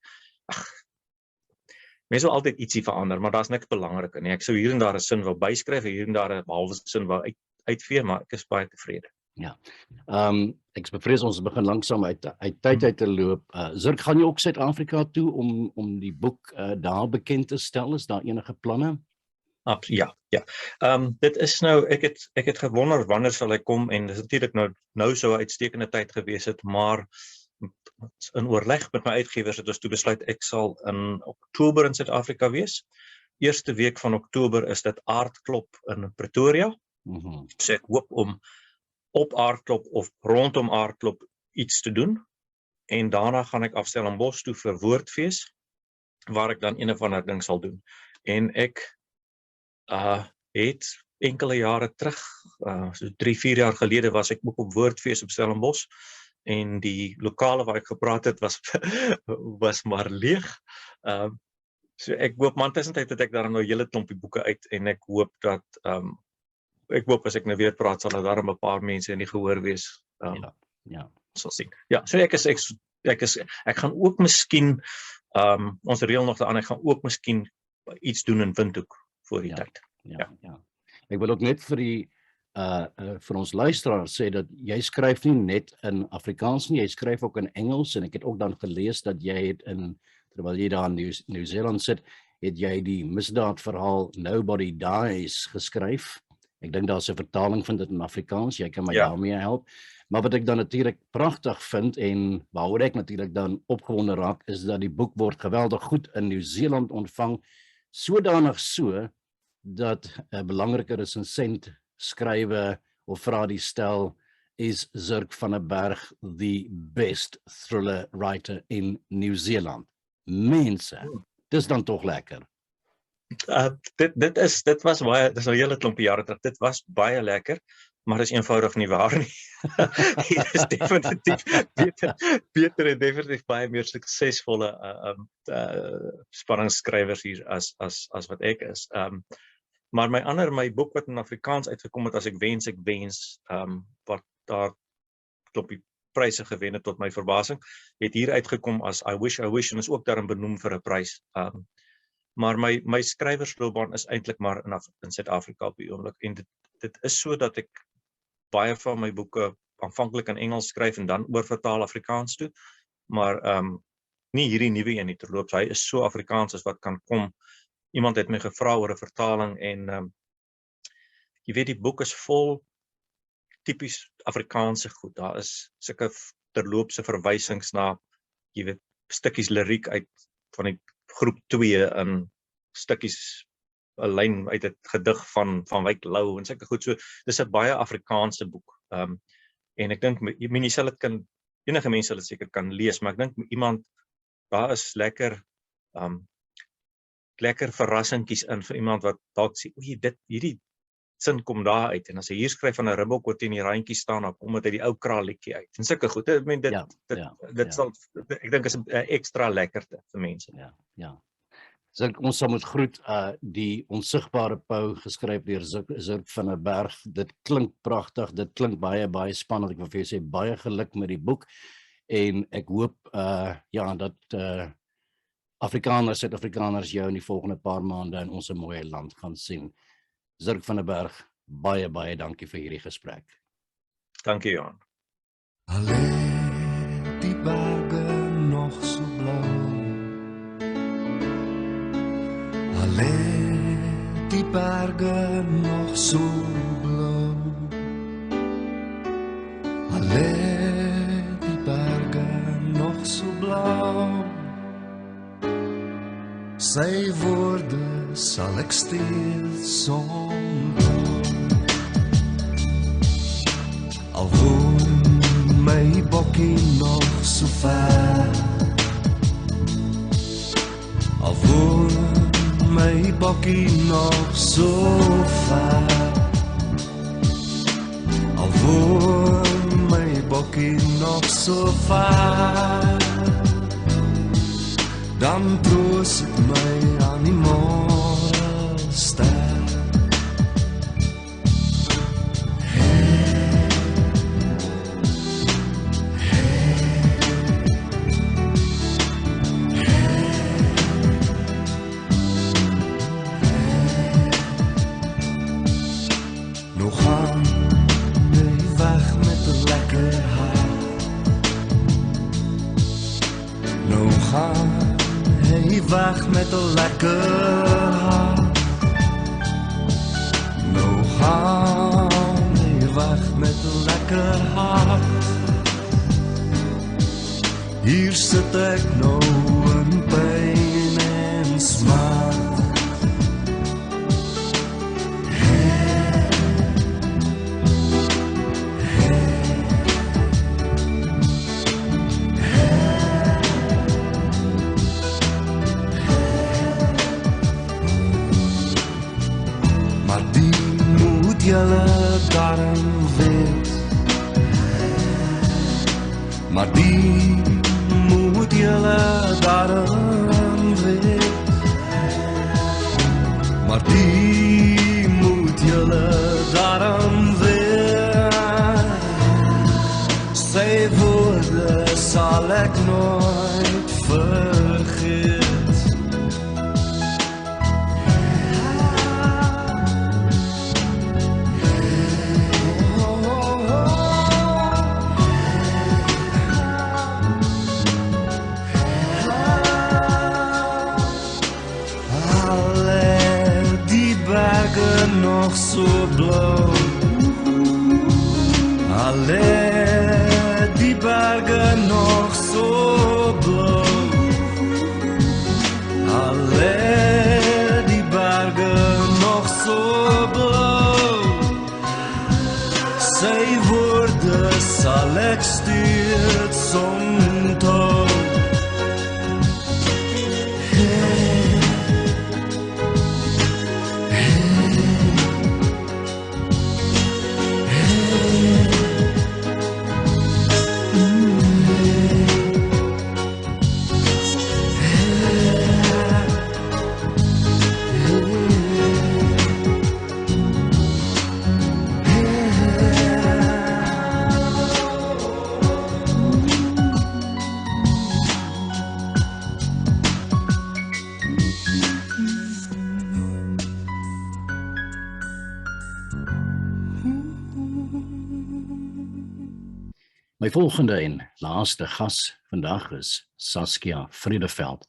mense wil altyd ietsie verander, maar daar's niks belangrik nie. Ek sou hier en daar 'n sin wou byskryf, hier en daar 'n halwe sin wou uitvee, maar ek is baie tevrede. Ja. Ek bevrees ons begin langsam uit tyd te loop. Zirk, gaan jy ook Suid-Afrika toe om die boek daar bekend te stel? Is daar enige planne? Ja. Dit is nou, ek het gewonder wanneer sal hy kom, en dis natuurlik nou so 'n uitstekende tyd gewees het, maar in oorleg met my uitgewers het ons toe besluit ek sal in Oktober in Suid-Afrika wees. Eerste week van Oktober is dit Aardklop in Pretoria. So ek hoop om op Aardklop of rondom Aardklop iets te doen, en daarna gaan ek af Stellenbosch toe vir Woordfees, waar ek dan een of ander ding sal doen. En ek het enkele jare terug, so 3-4 jaar gelede, was ek ook op Woordfees op Stellenbosch, en die lokale waar ek gepraat het was maar leeg. So ek hoop, man, tussentyd het ek daar nou 'n hele klompie boeke uit, en ek hoop dat ek hoop as ek nou weer praat, sal daar 'n paar mense in die gehoor wees. Sal sien. Ja, so ek gaan ook miskien, ons reël nog daaraan, ek gaan ook miskien iets doen in Windhoek voor die tyd. Ja. Ek wil ook net vir vir ons luisteraars sê dat jy skryf nie net in Afrikaans nie, jy skryf ook in Engels, en ek het ook dan gelees dat jy het terwyl jy daar in Nieu-Seeland sit, het jy die misdaadverhaal Nobody Dies geskryf. Ek dink daar's 'n vertaling van dit in Afrikaans, jy kan my daarmee help. Maar wat ek dan natuurlik pragtig vind, en waaroor ek natuurlik dan opgewonde raak, is dat die boek word geweldig goed in Nieu-Seeland ontvang, sodanig so, dat 'n belangrike resensent skrywe of vra die stel, is Zirk van der Berg the best thriller writer in New Zealand? Mense, dis dan tog lekker. Dit was baie, dis nou 'n hele klompie jare terug, dit was baie lekker, maar dis eenvoudig nie waar nie. Hier is definitief beter en definitief baie meer suksesvolle spanningsskrywers hier as wat ek is. Maar my boek wat in Afrikaans uitgekom het, As ek wens, wat daar klompie pryse gewen het tot my verbasing, het hier uitgekom as I Wish, en is ook daarin benoem vir 'n prys. Maar my skrywersloopbaan is eintlik maar in Suid-Afrika op die oomblik, en dit is so dat ek baie van my boeke aanvanklik in Engels skryf en dan oorvertaal Afrikaans toe, maar nie hierdie nuwe een nie terloops. Hy is so Afrikaans as wat kan kom. Iemand het my gevra oor 'n vertaling, en jy weet, die boek is vol tipies Afrikaanse goed. Daar is sulke terloopse verwysings na, jy weet, stukkies liriek uit van die groep 2 in stukkies 'n lyn uit 'n gedig van Wyk Lou en sulke goed. So dis 'n baie Afrikaanse boek. En ek dink enige mense sal dit seker kan lees, maar ek dink daar is lekker verrassingkies in vir iemand wat dalk sê, hierdie sin kom daar uit, en as hy hier skryf van 'n ribbok wat teen die randjie staan, dan kom dit uit die ou kraalletjie uit. En sulke goed. Ek meen sal, ek dink is 'n ekstra lekkerte vir mense. Ja. So ons sal moet groet die onsigbare Pou, geskryf deur Zirk van der Berg. Dit klink pragtig, dit klink baie spannend. Ek wil vir jou sê baie geluk met die boek. en ek hoop dat Afrikaners, Suid-Afrikaners jou in die volgende paar maande in ons mooi land gaan sien. Zirk van der Berg, baie, baie dankie vir hierdie gesprek. Dankie, Johan. Alleen die berge nog so blauw. Alleen die berge nog so blauw. Alleen die berge nog so blauw. Sy woorde sal ek steeds onthou. Al woon my bokkie nog so ver. Al woon my bokkie nog so ver. Al woon my bokkie nog so ver. Dan troos ek my aan die morgenster. Nou gaan jy weg met 'n lekker hart. Nou gaan hy weg met 'n lekker hart. Nou gaan hy weg met 'n lekker hart. Hier sit ek nou in pyn en smart. Julle daarom weet, maar die moet julle daarom weet, maar die moet julle daarom weet. Sy woorde sal ek nooit vergeet. Nog so blauw. Alleen die bergen nog so blauw. Alleen die bergen nog so blauw. Sy woorde sal ek steeds onthou. My volgende en laaste gas vandag is Saskia Vredeveld.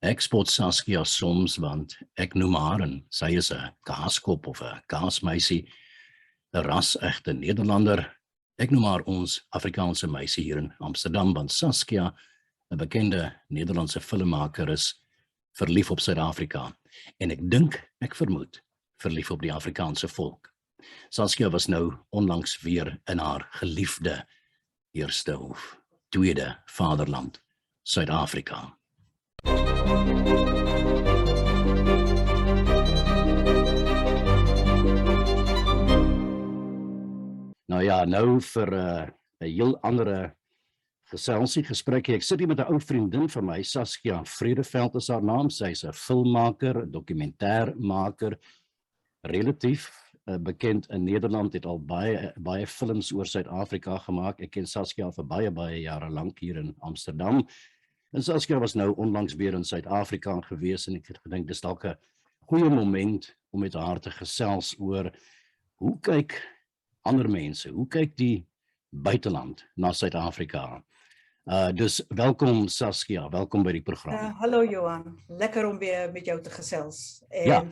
Ek spot Saskia soms want ek noem haar en sy is 'n kaaskop of 'n kaasmeisie, 'n ras-egte Nederlander. Ek noem haar ons Afrikaanse meisie hier in Amsterdam want Saskia, 'n bekende Nederlandse filmmaker, is verlief op Suid-Afrika en ek dink, ek vermoed, verlief op die Afrikaanse volk. Saskia was nou onlangs weer in haar geliefde eerste of tweede vaderland, Suid-Afrika. Nou ja, nou vir 'n heel andere gesprek. Ek sit hier met 'n ou vriendin van my, Saskia Vredeveld is haar naam. Sy is 'n filmmaker, 'n dokumentêrmaker, relatief bekend in Nederland, het al baie films oor Suid-Afrika gemaak. Ek ken Saskia vir baie jare lank hier in Amsterdam. En Saskia was nou onlangs weer in Suid-Afrika gewees en ek het gedink dis dalk 'n goeie moment om met haar te gesels oor hoe kyk ander mense, hoe kyk die buiteland na Suid-Afrika. Dus welkom Saskia, welkom by die program. Hallo Johan, lekker om weer met jou te gesels. En, Ja.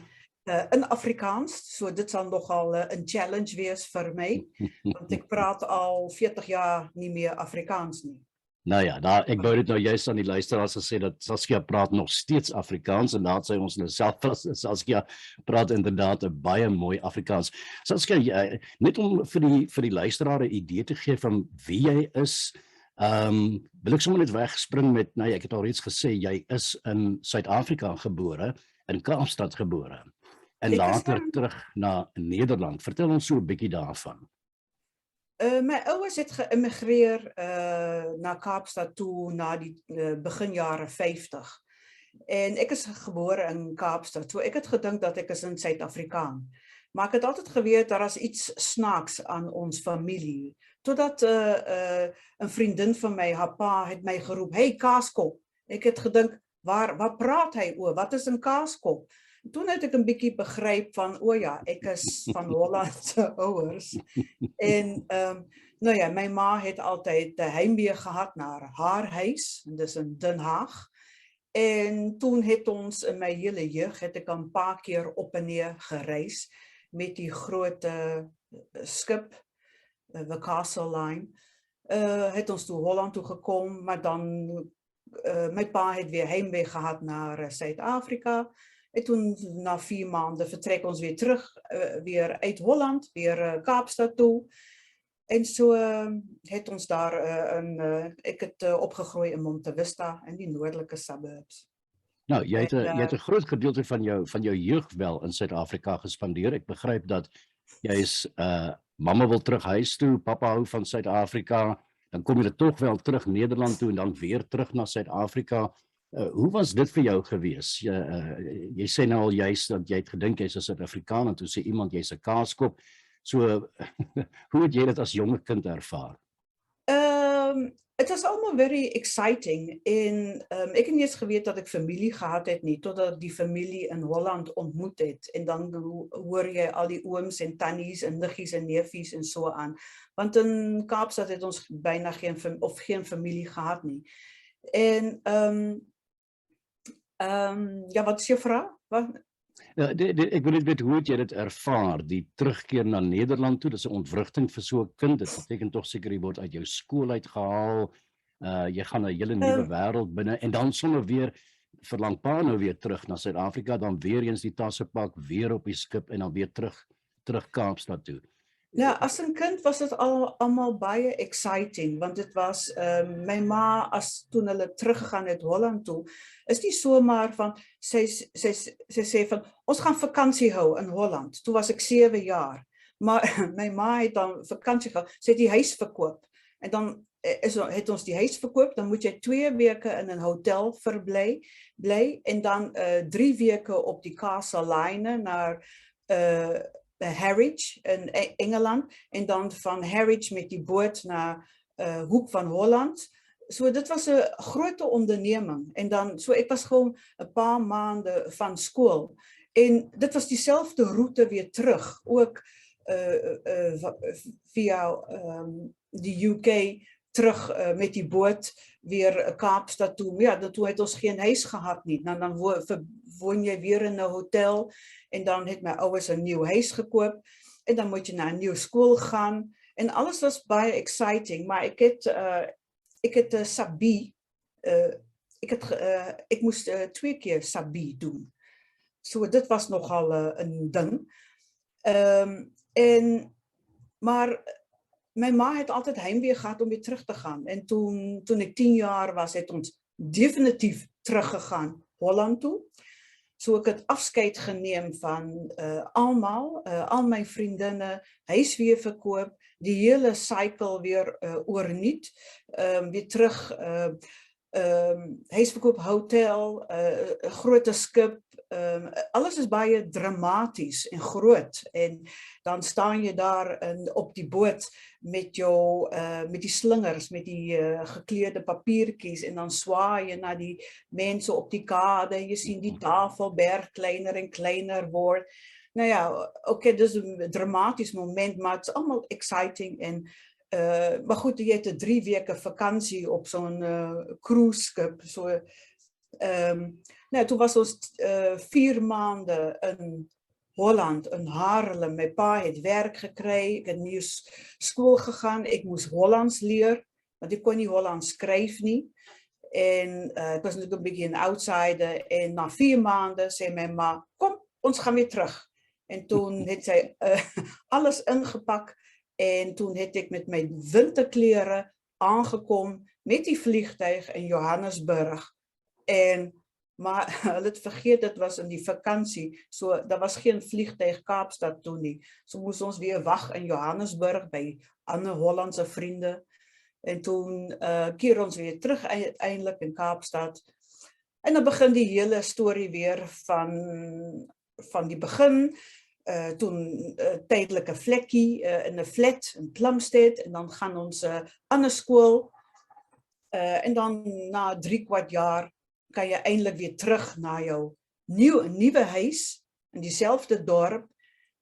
In Afrikaans, so dit sal nogal 'n challenge wees vir my, want ek praat al 40 jaar nie meer Afrikaans nie. Nou ja, ek wou dit nou juist aan die luisteraars gesê dat Saskia praat nog steeds Afrikaans en daar sê ons nou self, Saskia praat inderdaad 'n baie mooi Afrikaans. Saskia, net om vir die luisteraar 'n idee te gee van wie jy is, wil ek sommer net wegspring met, nou ek het al reeds gesê, jy is in Suid-Afrika gebore, in Kaapstad gebore, en later terug na Nederland. Vertel ons so 'n bietjie daarvan. My ouers het geïmmigreer na Kaapstad toe na die begin jare 50. En ek is gebore in Kaapstad, so ek het gedink dat ek is in Suid-Afrikaan. Maar ek het altyd geweet daar is iets snaaks aan ons familie. Totdat 'n vriendin van my, haar pa, het my geroep, "Hey Kaaskop." Ek het gedink, waar praat hy oor? Wat is 'n Kaaskop? Toen het ek 'n bietjie begryp van, o ja, ek is van Hollandse ouers. En nou ja, my ma het altyd heimwee gehad na haar huis, en dis in Den Haag. En toen het ons in my hele jeug, het ek 'n paar keer op en neer gereis met die groot skip, the Castle Line. Het ons toe Holland toe gekom, maar dan my pa het weer heimwee gehad naar Suid-Afrika. En toen na 4 maanden vertrek ons weer terug, weer uit Holland, weer Kaapstad toe. En so het ons daar, ek het opgegroeid in Monte Vista, in die noordelike suburbs. Nou, jy het 'n groot gedeelte van jou jeug wel in Suid-Afrika gespandeer. Ek begryp dat jy is, mamma wil terug huis toe, papa hou van Suid-Afrika, dan kom jy tog wel terug Nederland toe en dan weer terug na Suid-Afrika. Hoe was dit vir jou gewees? Jy sê nou al juist dat jy het gedink jy's 'n Suid-Afrikaan en toe sê iemand jy's 'n Kaaskop. So hoe het jy dit as jonge kind ervaar? It was allemaal very exciting. En ek het nie eens geweet dat ek familie gehad het nie, totdat die familie in Holland ontmoet het. En dan hoor jy al die ooms en tannies en niggies en neefies en so aan. Want in Kaapstad het ons byna geen familie gehad nie. En ja, wat is jou vraag? Ek wil net weet, hoe het jy dit ervaar, die terugkeer na Nederland toe? Dis 'n ontwrigting vir so 'n kind. Dit beteken tog seker jy word uit jou skool uitgehaal, jy gaan 'n hele nuwe wêreld binne en dan sommer weer verlang pa nou weer terug na Suid-Afrika, dan weer eens die tasse pak, weer op die skip en dan weer terug Kaapstad toe. Ja, as 'n kind was dit almal baie exciting, want dit was my ma, as toen hulle teruggegaan het Holland toe, is nie somaar van sy sê van ons gaan vakansie hou in Holland. Toe was ek 7 jaar. Maar my ma het dan vakansie gehou. Sy het die huis verkoop. En dan het ons die huis verkoop, dan moet jy 2 weke in 'n hotel bly en dan 3 weke op die Castle Line naar Harwich in Engeland en dan van Harwich met die boot naar Hoek van Holland. So dit was 'n groot onderneming en dan so ek was gewoon 'n paar maande van skool en dit was dieselfde roete weer terug, ook via die UK terug met die boot weer Kaapstad toe. Ja, toe het ons geen huis gehad nie. Dan woon jy weer in 'n hotel en dan het my ouers 'n nuwe huis gekoop en dan moet jy na 'n nuwe skool gaan en alles was baie exciting, maar ek het Sabie, ek moes 2 keer Sabie doen. So dit was nogal 'n ding. Maar my ma het altyd heimwee gehad om weer terug te gaan. En toen ek 10 jaar was, het ons definitief teruggegaan Holland toe. So ek het afskeid geneem van almal, al my vriendinne, huis weer verkoop, die hele cycle weer oorniet, weer terug, huis verkoop, hotel, 'n groot skip, alles is baie dramaties en groot en dan staan jy daar op die boot met jou met die slingers, met die gekleurde papiertjies en dan swaai jy na die mense op die kade en jy sien die tafelberg kleiner en kleiner word. Nou ja, okay, dis 'n dramaties moment, maar het is allemaal exciting en maar goed, jy het 'n 3 weke vakansie op zo'n cruise skip, so nou, toen was ons 4 maanden in Holland, in Haarlem. Mijn pa het werk gekregen, ik heb nieuw school gegaan, ik moest Hollands leren, want ik kon niet Hollands schrijven niet. En ik was natuurlijk een beetje een outsider. En na 4 maanden zei mijn ma, kom, ons gaan weer terug. En toen heeft zij alles ingepakt. En toen heb ik met mijn winterkleren aangekomen met die vliegtuig in Johannesburg. Maar hulle het vergeet, dit was in die vakansie, so daar was geen vliegtuig Kaapstad toe nie. So moes ons weer wag in Johannesburg by ander Hollandse vriende. En toen keer ons weer terug uiteindelik in Kaapstad. En dan begin die hele storie weer van die begin. Toen tydelike vlekkie in 'n flat in Plumstead en dan gaan ons ander skool. En dan na 3/4 jaar kan je eindelijk weer terug naar jouw nieuwe huis, in diezelfde dorp.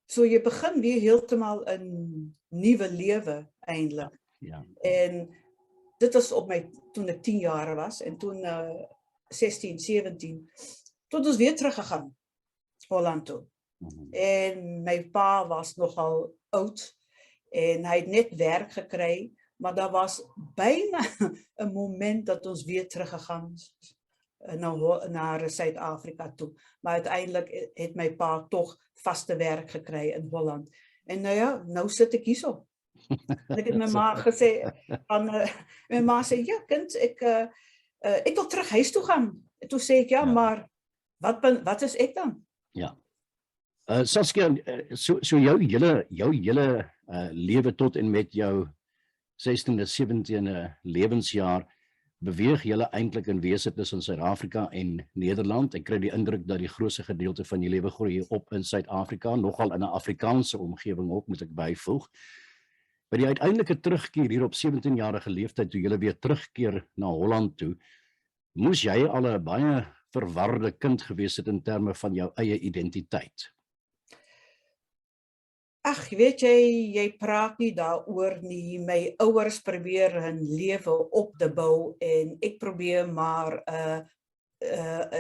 So je begint weer heeltemal een nieuwe leven eindelijk. Ja. En dit was toen ik 10 jaar was en toen 16, 17, toen ons weer teruggegaan, Holland toe. En mijn pa was nogal oud en hij had net werk gekregen, maar dat was bijna een moment dat ons weer teruggegaan is. Naar Zuid-Afrika toe. Maar uiteindelijk heeft mijn pa toch vaste werk gekregen in Holland. En nou ja, nou zit ik hier zo. En ik heb mijn ma gezegd, mijn ma zei, ja kind, ik wil terug huis toe gaan. En toen zei ik, ja. Maar wat is ik dan? Ja. Saskia, so jou hele lewe tot en met jou 16de, 17de lewensjaar beweeg julle eintlik in wese tussen Suid-Afrika en Nederland. Ek kry die indruk dat die grootste gedeelte van die lewe groei op in Suid-Afrika, nogal in 'n Afrikaanse omgewing ook, moet ek byvoeg. By die uiteindelike terugkeer hier op 17-jarige leeftyd, toe julle weer terugkeer na Holland toe, moes jy al 'n baie verwarde kind gewees het in terme van jou eie identiteit. Ag, weet jy praat nie daaroor nie. My ouers probeer hun lewe op te bou en ek probeer maar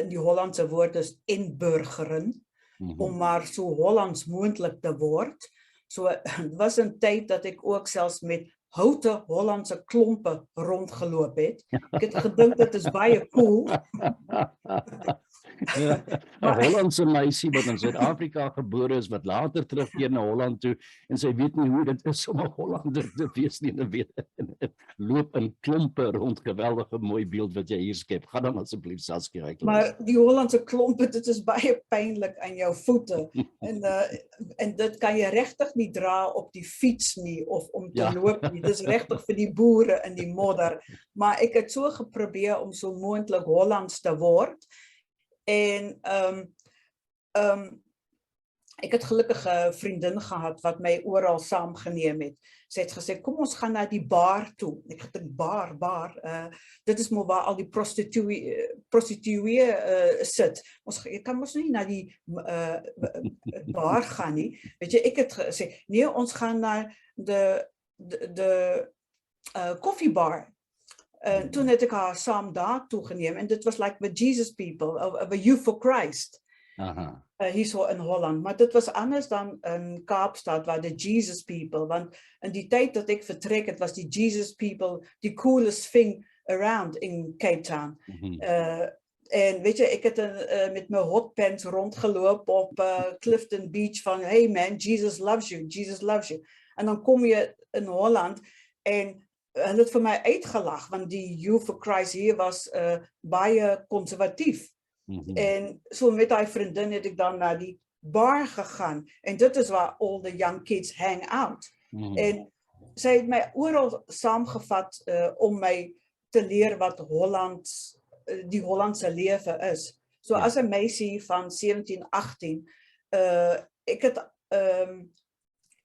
in die Hollandse woord is inburgeren, om maar so Hollands moontlik te word. So het was 'n tyd dat ek ook selfs met houte Hollandse klompe rondgeloop het. Ek het gedink dit is baie cool. 'n Hollandse meisie wat in Suid-Afrika gebore is, wat later terugkeer na Holland toe en sy weet nie hoe dit is om 'n Hollander te wees nie, en weet loop in klompe rond. Geweldige mooi beeld wat jy hier skep. Gaan dan asseblief Saskia uitlos. Maar die Hollandse klompe, dit is baie pynlik aan jou voete. En dit kan jy regtig nie dra op die fiets nie of om te loop nie. Dit is regtig vir die boere in die modder. Maar ek het so geprobeer om so moontlik Hollands te word. En ek het gelukkig 'n vriendin gehad wat my oral saamgeneem het. Sy het gesê, kom ons gaan na die bar toe. Ek het gedink, bar, dit is maar waar al die prostituee sit. Jy kan mos nie na die bar gaan nie. Weet jy, ek het gesê, nee, ons gaan na de koffiebar. Toen het ik haar saam daar toegeneem en dit was like with Jesus people, of a Youth for Christ, hier zo in Holland. Maar dit was anders dan in Kaapstad, waar de Jesus people, want in die tijd dat ik vertrek, het was die Jesus people the coolest thing around in Cape Town. En weet je, ik heb met mijn hotpants rondgelopen op Clifton Beach van, hey man, Jesus loves you, Jesus loves you. En dan kom je in Holland en hulle het vir my uitgelag, want die Youth for Christ hier was baie conservatief. En so met die vriendin het ek dan na die bar gegaan. En dit is waar all the young kids hang out. En sy het my oral saamgevat om my te leer wat die Hollandse lewe is. So Ja. as 'n meisie van 17, 18, ek het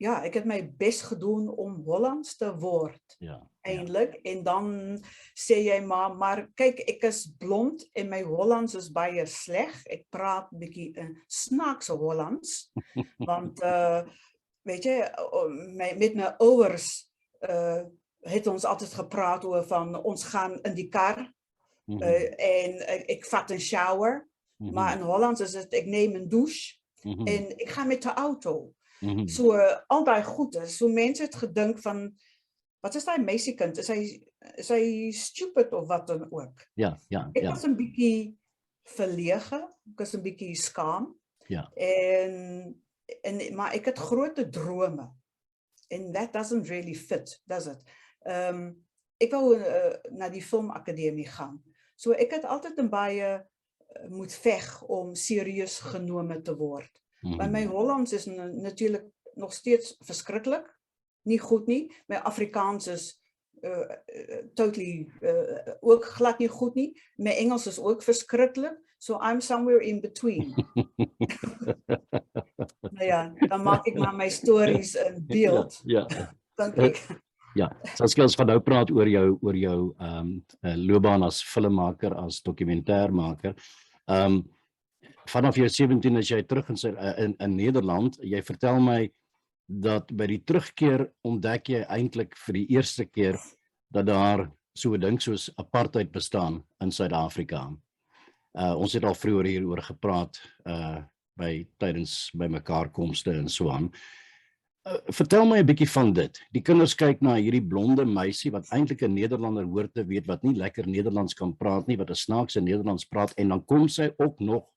ek het my bes gedoen om Hollands te word. Ja. Eintlik, en dan sê jy maar kyk, ek is blond en my Hollands is baie sleg. Ek praat bietjie in snaakse Hollands, want weet jy, met my ouers het ons altyd gepraat oor van ons gaan in die kar en ek vat 'n shower, maar in Hollands is dit ek neem 'n douche en ek gaan met 'n auto. So al daai goede, so mense het gedink van wat is daai meisiekind? Is hy stupid of wat dan ook? Ja. Ek was 'n bietjie verlege, ek was 'n bietjie skaam. Ja. Maar ek het groot drome. And that doesn't really fit, does it? Ek wou na die filmakademie gaan. So ek het altyd in baie moet veg om serieus genome te word. Maar my Hollands is natuurlik nog steeds verskriklik. Nie goed nie. My Afrikaans is totally ook glad nie goed nie. My Engels is ook verskriklik. So I'm somewhere in between. Nou ja, dan maak ek maar my stories in beeld. Ja. Dink ek. Ja, Saskia, ons gaan nou praat oor jou loopbaan as filmmaker, as dokumentêrmaker. Vanaf jou 17 as jy terug in Nederland, jy vertel my dat by die terugkeer ontdek jy eintlik vir die eerste keer dat daar so 'n ding soos apartheid bestaan in Suid-Afrika. Ons het al vroeër hieroor gepraat tydens mekaarkomste en so aan. Vertel my 'n bietjie van dit. Die kinders kyk na hierdie blonde meisie wat eintlik 'n Nederlander hoort te weet, wat nie lekker Nederlands kan praat nie, wat 'n snaakse Nederlands praat, en dan kom sy ook nog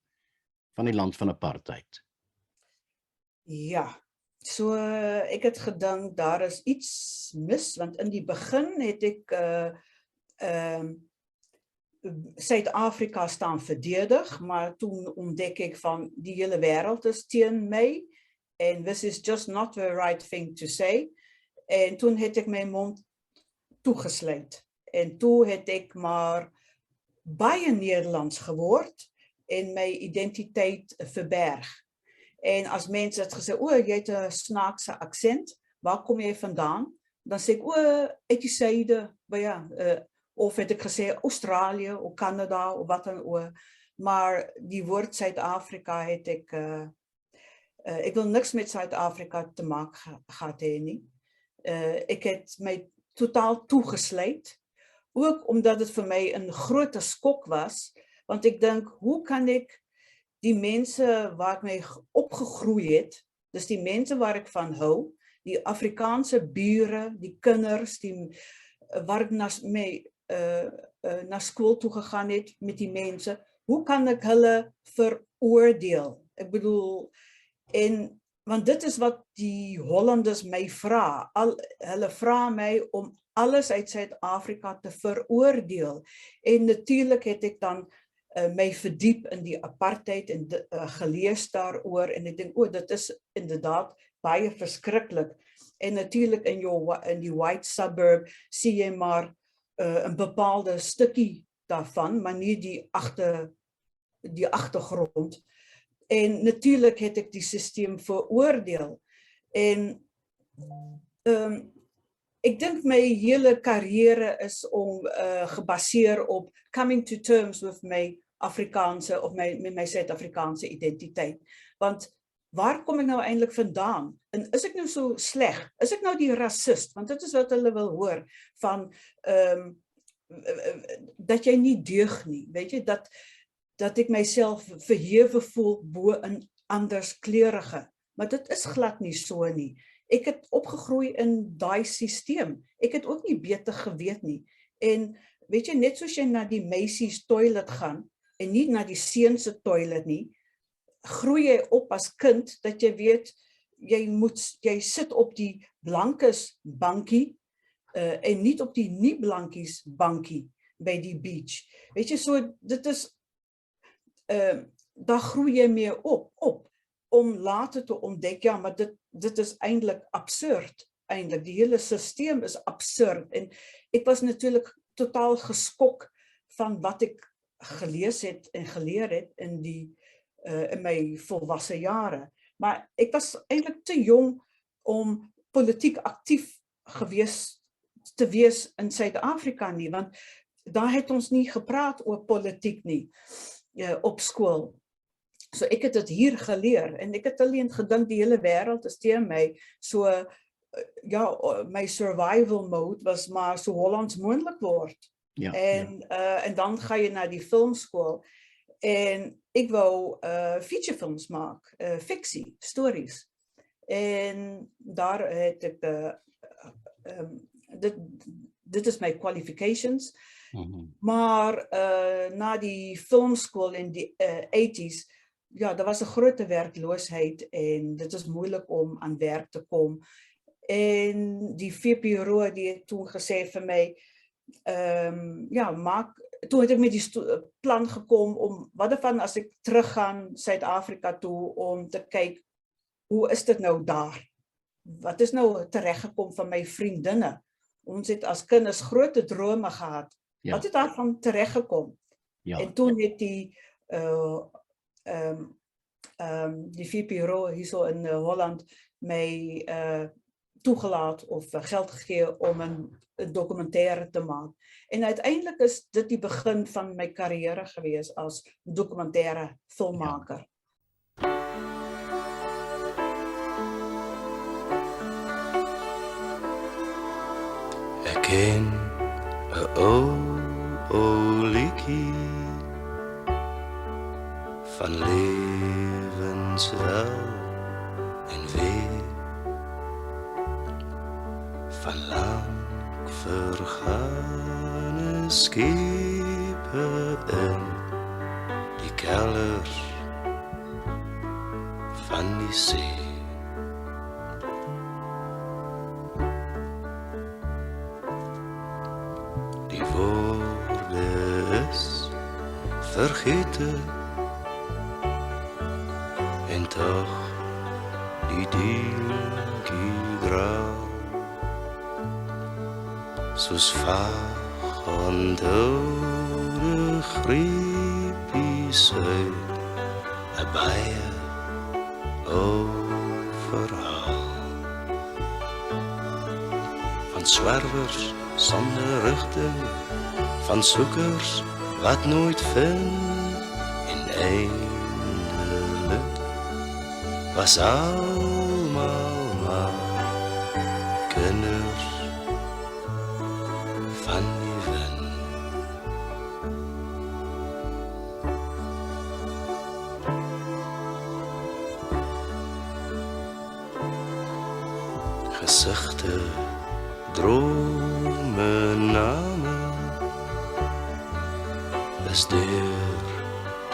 van die land van apartheid. Ja, so ek het gedink daar is iets mis, want in die begin het ek Suid-Afrika staan verdedig, maar toen ontdek ek van die hele wêreld is teen my, and this is just not the right thing to say. En toen het ek my mond toegesluit. En toe het ek maar baie Nederlands geword en my identiteit verberg. En as mense het gesê, jy het 'n snaakse aksent, waar kom jy vandaan? Dan sê ek, uit die suide, of het ek gesê Australië of Canada of wat dan ook. Maar die woord Suid-Afrika het ek wil niks met Suid-Afrika te maak gehad hê nie. Ek het my totaal toegesluit, ook omdat dit vir my 'n groot skok was, want ek dink, hoe kan ek die mense waar ek mee opgegroei het, dis die mense waar ek van hou, die Afrikaanse bure, die kinders, waar ek na skool toe gegaan het met die mense, hoe kan ek hulle veroordeel? Ek bedoel, want dit is wat die Hollanders my vra. Hulle vra my om alles uit Suid-Afrika te veroordeel. En natuurlijk het ek dan my verdiep in die apartheid en gelees daaroor, en ek dink, dit is inderdaad baie verskriklik. En natuurlijk in die white suburb sien jy maar 'n bepaalde stukkie daarvan, maar nie die agtergrond. En natuurlijk het ek die systeem veroordeel. En ek dink my hele carrière is gebaseer op coming to terms with my Afrikaanse of met my Suid-Afrikaanse identiteit. Want waar kom ek nou eintlik vandaan? En is ek nou so sleg? Is ek nou die rasist? Want dit is wat hulle wil hoor van dat jy nie deug nie, weet jy, dat ek myself verhewe voel bo 'n anderskleurige. Maar dit is glad nie so nie. Ek het opgegroei in daai sisteem. Ek het ook nie beter geweet nie. En weet jy, net soos jy na die meisies toilet gaan en nie na die seuns se toilet nie, groei jy op as kind dat jy weet jy sit op die blankes bankie en nie op die nie blankies bankie by die beach. Weet jy, so dit is daar groei jy mee op om later te ontdek, ja, maar dit is eintlik absurd, eintlik. Die hele systeem is absurd. En ek was natuurlijk totaal geskok van wat ek gelees het en geleer het in my volwasse jare. Maar ek was eintlik te jong om politiek aktief te wees in Suid-Afrika nie, want daar het ons nie gepraat oor politiek nie op skool. So ek het dit hier geleer en ek het alleen gedink die hele wêreld is teen my. So ja, my survival mode was maar so Hollands moontlik word. Ja, En dan ga je naar die filmschool. En ik wou featurefilms maken, fictie, stories. En daar heb ik, dit is mijn qualifications. Maar na die filmschool in die 80s, ja, er was een grote werkloosheid en dit is moeilijk om aan werk te komen. En die VPRO die het toen gezegd van mij, toen heb ik met die plan gekomen om, wat ervan als ik terug ga Zuid-Afrika toe, om te kijken, hoe is dit nou daar? Wat is nou terechtgekomen van mijn vriendinnen? Ons het als kinders grote dromen gehad. Ja. Wat is daarvan terechtgekomen? Ja. En toen heeft die VPRO hier zo in Holland mij toegelaten of geld gegeven om een documentaire te maken. En uiteindelijk is dit die begin van mijn carrière geweest als documentaire filmmaker. Ja. Ek ken 'n ou liedjie van lewenswel en weer van lang vergane skepe in die kelders van die see. Die woorde is vergeten en toch die dinkie grauw. Soos vagond oude griepies uit 'n baie ou verhaal van zwervers sonder rigting, van soekers wat nooit vind en eindelik was almal maar kinders van die wind. Gesigte, drome, name is deur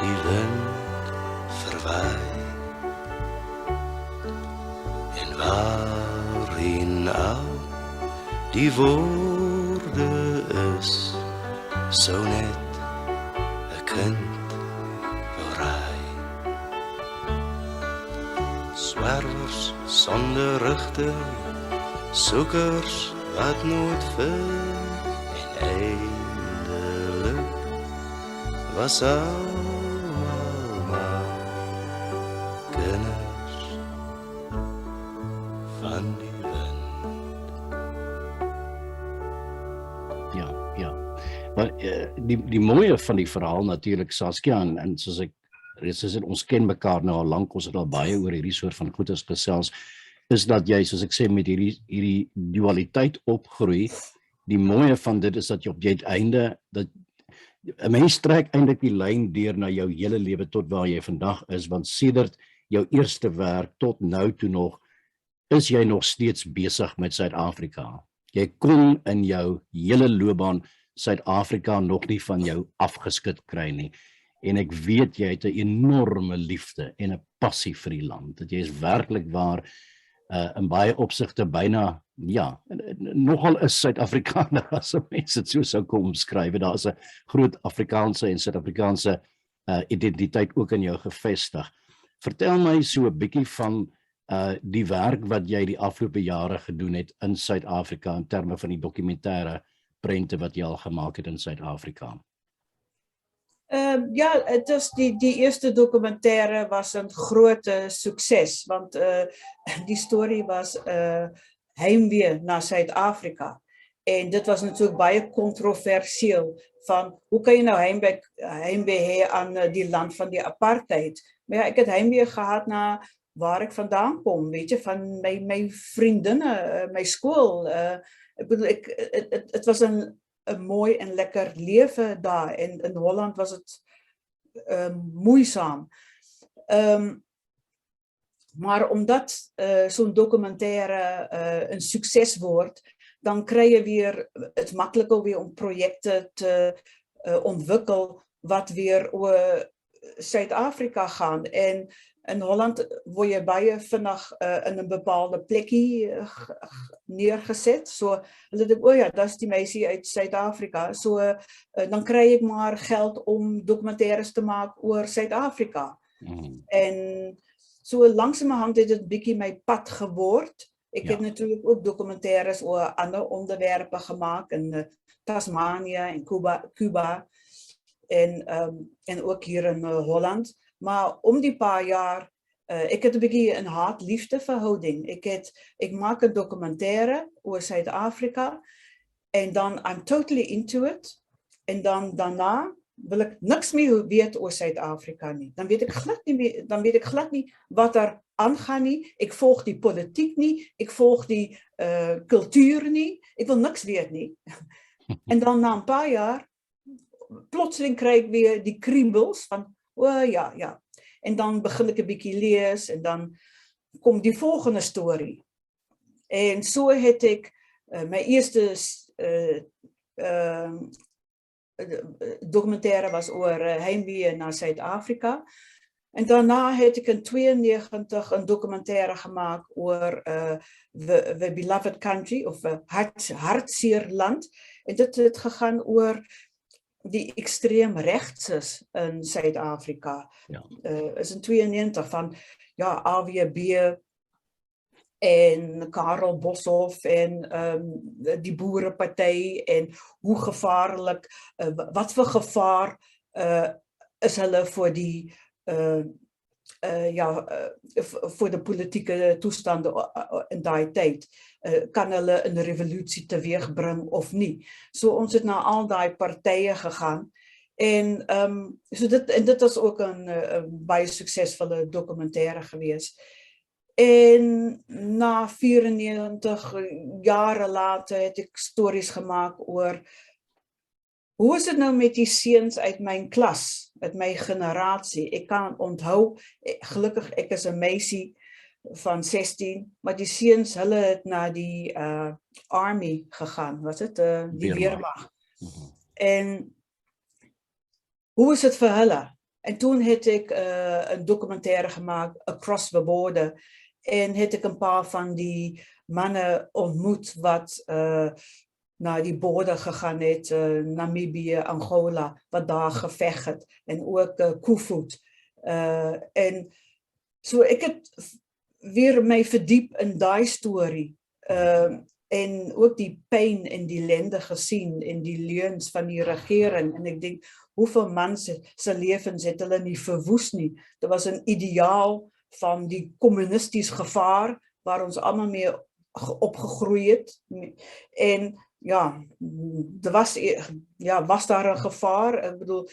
die wind verwaai. En waarin al die woorde is, so net 'n kind wil raai. Zwervers sonder rigting, soekers wat nooit vind en eindelik was almal maar kinders van die wind. Ja. Maar die mooie van die verhaal natuurlik, Saskia, en soos ek reeds gesê, ons ken mekaar nou al lank, ons het al baie oor hierdie soort van goedes gesels, is dat jy, soos ek sê, met hierdie dualiteit opgroei. Die mooie van dit is dat jy op die einde, dat 'n mens trek eintlik die lyn deur na jou hele lewe tot waar jy vandag is, want sedert jou eerste werk tot nou toe nog, is jy nog steeds besig met Suid-Afrika. Jy kon in jou hele loopbaan Suid-Afrika nog nie van jou afgeskit kry nie. En ek weet jy het 'n enorme liefde en 'n passie vir die land. Dat jy is werklik waar in baie opsigte byna, ja, nogal is Suid-Afrikaner as mense dit so sou kon omskryf. Daar is 'n groot Afrikaanse en Suid-Afrikaanse identiteit ook in jou gevestig. Vertel my so 'n bietjie van die werk wat jy die afgelope jare gedoen het in Suid-Afrika in terme van die dokumentêre prente wat jy al gemaak het in Suid-Afrika. Ja, het is die eerste documentaire was een grote succes, want die story was heimwee naar Zuid-Afrika. En dit was natuurlijk baie controversieel, van hoe kan je nou heimwee hê aan die land van die apartheid? Maar ja, ek het heimwee gehad naar waar ek vandaan kom, weet je, van my vriendinne, my skool. Ek bedoel, het was een mooi en lekker leven daar. En in Holland was het moeizaam. Maar omdat zo'n documentaire een succes wordt, dan krijg je weer het makkelijker weer om projecten te ontwikkelen wat weer over Zuid-Afrika gaan. En in Holland word je baie vinnig in een bepaalde plekje neergezet. So, hulle dink, oh ja, dat is die meisie uit Zuid-Afrika. So, dan krijg ik maar geld om documentaires te maken over Zuid-Afrika. En so langzamerhand het het bietjie my pad geword. Ik heb natuurlijk ook documentaires over andere onderwerpen gemaakt in Tasmanië en Cuba en ook hier in Holland. Maar om die paar jaar, ik heb een beetje een haat-liefde verhouding. Ik maak een documentaire over Zuid-Afrika en dan I'm totally into it. En dan daarna wil ik niks meer weten over Zuid-Afrika niet. Dan weet ik glad niet wat er aangaan niet. Ik volg die politiek niet. Ik volg die cultuur niet. Ik wil niks weten niet. En dan na een paar jaar, plotseling krijg ik weer die kriebels van, oh ja. En dan begin ik een beetje lezen en dan komt die volgende story. En zo heb ik mijn eerste documentaire was over heimwee naar Zuid-Afrika. En daarna heb ik in 1992 een documentaire gemaakt over the Beloved Country, of Hartseer Land. En dit het gegaan over die extreem rechts in Zuid-Afrika. Ja. Is in 92 van AWB en Karel Boshoff en die Boerenpartij en hoe gevaarlijk, wat voor gevaar is hulle voor die voor de politieke toestanden in die tijd. Kan hulle een revolutie teweeg brengen of niet? So ons het naar al die partijen gegaan. En dit was ook een baie succesvolle documentaire geweest. En na 94 jaren later heb ik stories gemaakt over hoe is het nou met die seuns uit mijn klas, uit mijn generatie. Ik kan onthouden, gelukkig ik is een meisie van 16, maar die seuns hulle het naar die army gegaan, was het? Die Weermacht. En hoe is het voor hulle? En toen heb ik een documentaire gemaakt, Across the Border. En heb ik een paar van die mannen ontmoet wat naar die border gegaan het, Namibië, Angola, wat daar gevecht het. En ook Koevoet. En so ik heb weer mij verdiep in die story. En ook die pijn en die ellende gezien, en die leuns van die regering. En ik denk, hoeveel mensen zijn levens het hulle nie verwoes nie. Er was een ideaal van die communistisch gevaar, waar ons allemaal mee opgegroeid het. En ja, was daar een gevaar? Ik bedoel,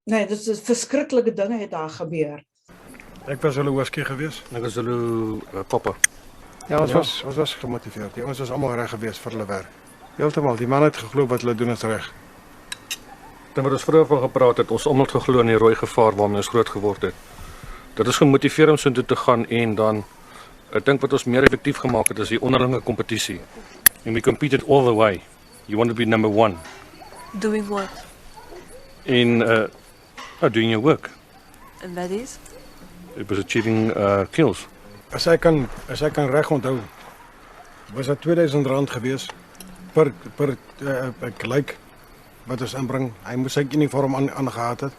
nee, dat is verschrikkelijke dingen het daar gebeur. Ik was hulle oorskie geweest. Ek was hulle papa. Ja, ons was gemotiveerd. Die ons was allemaal reg geweest vir hulle werk. Heeltemal, die man het geglo wat hulle doen is reg. Dan wat ons vroeër van gepraat het, ons almal geglo in die rooi gevaar waarmee ons groot geword het. Dit is gemotiveer om so toe te gaan en dan ek dink wat ons meer effektief gemaak het is die onderlinge kompetisie. And we competed all the way. You want to be number 1. Doing what? In doing your work. And that is? It was achieving kills. As ek kan reg onthou, was dat R2000 geweest per gelyk wat ons inbring. Hy moes sy uniform aangehad het.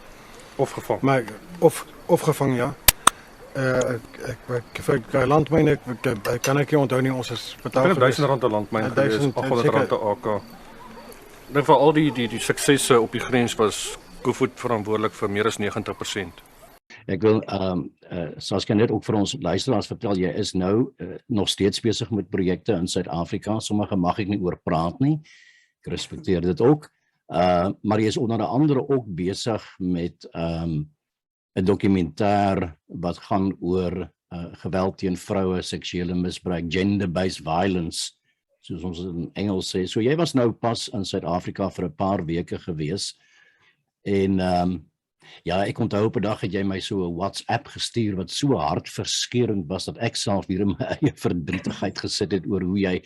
Of gevang. Maar, of gevang, ja. Ek landmyne, kan ek nie onthou nie, ons is betaal geweest. R1000 'n landmyn geweest, R800 'n AK. Ek dink vir al die suksesse op die grens was Koevoet verantwoordelik vir meer as 90%. Ek wil Saskia net ook vir ons luisteraars vertel, jy is nou nog steeds besig met projekte in Suid-Afrika. Sommige mag ek nie oor praat nie. Ek respekteer dit ook. Maar jy is onder andere ook besig met 'n dokumentêr wat gaan oor geweld teen vroue, seksuele misbruik, gender-based violence, soos ons in Engels sê. So jy was nou pas in Suid-Afrika vir 'n paar weke gewees. En ja, ek onthou op 'n dag het jy my so 'n WhatsApp gestuur wat so hartverskeurend was dat ek self hier in my eie verdrietigheid gesit het oor hoe jy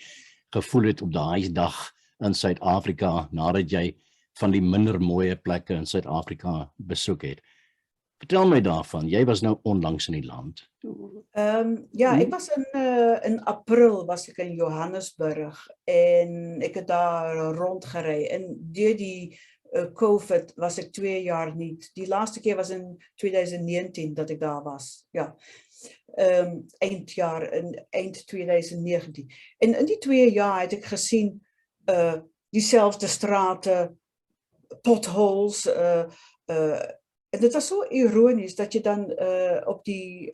gevoel het op daai dag in Suid-Afrika nadat jy van die minder mooie plekke in Suid-Afrika besoek het. Vertel my daarvan. Jy was nou onlangs in die land. Ja, ek was in April was ek in Johannesburg en ek het daar rondgery en deur die COVID was ek 2 jaar niet. Die laaste keer was in 2019 dat ik daar was. Ja. Eind 2019. En in die 2 jaar heb ik gezien diezelfde straten, potholes. En het was zo ironisch dat je dan op die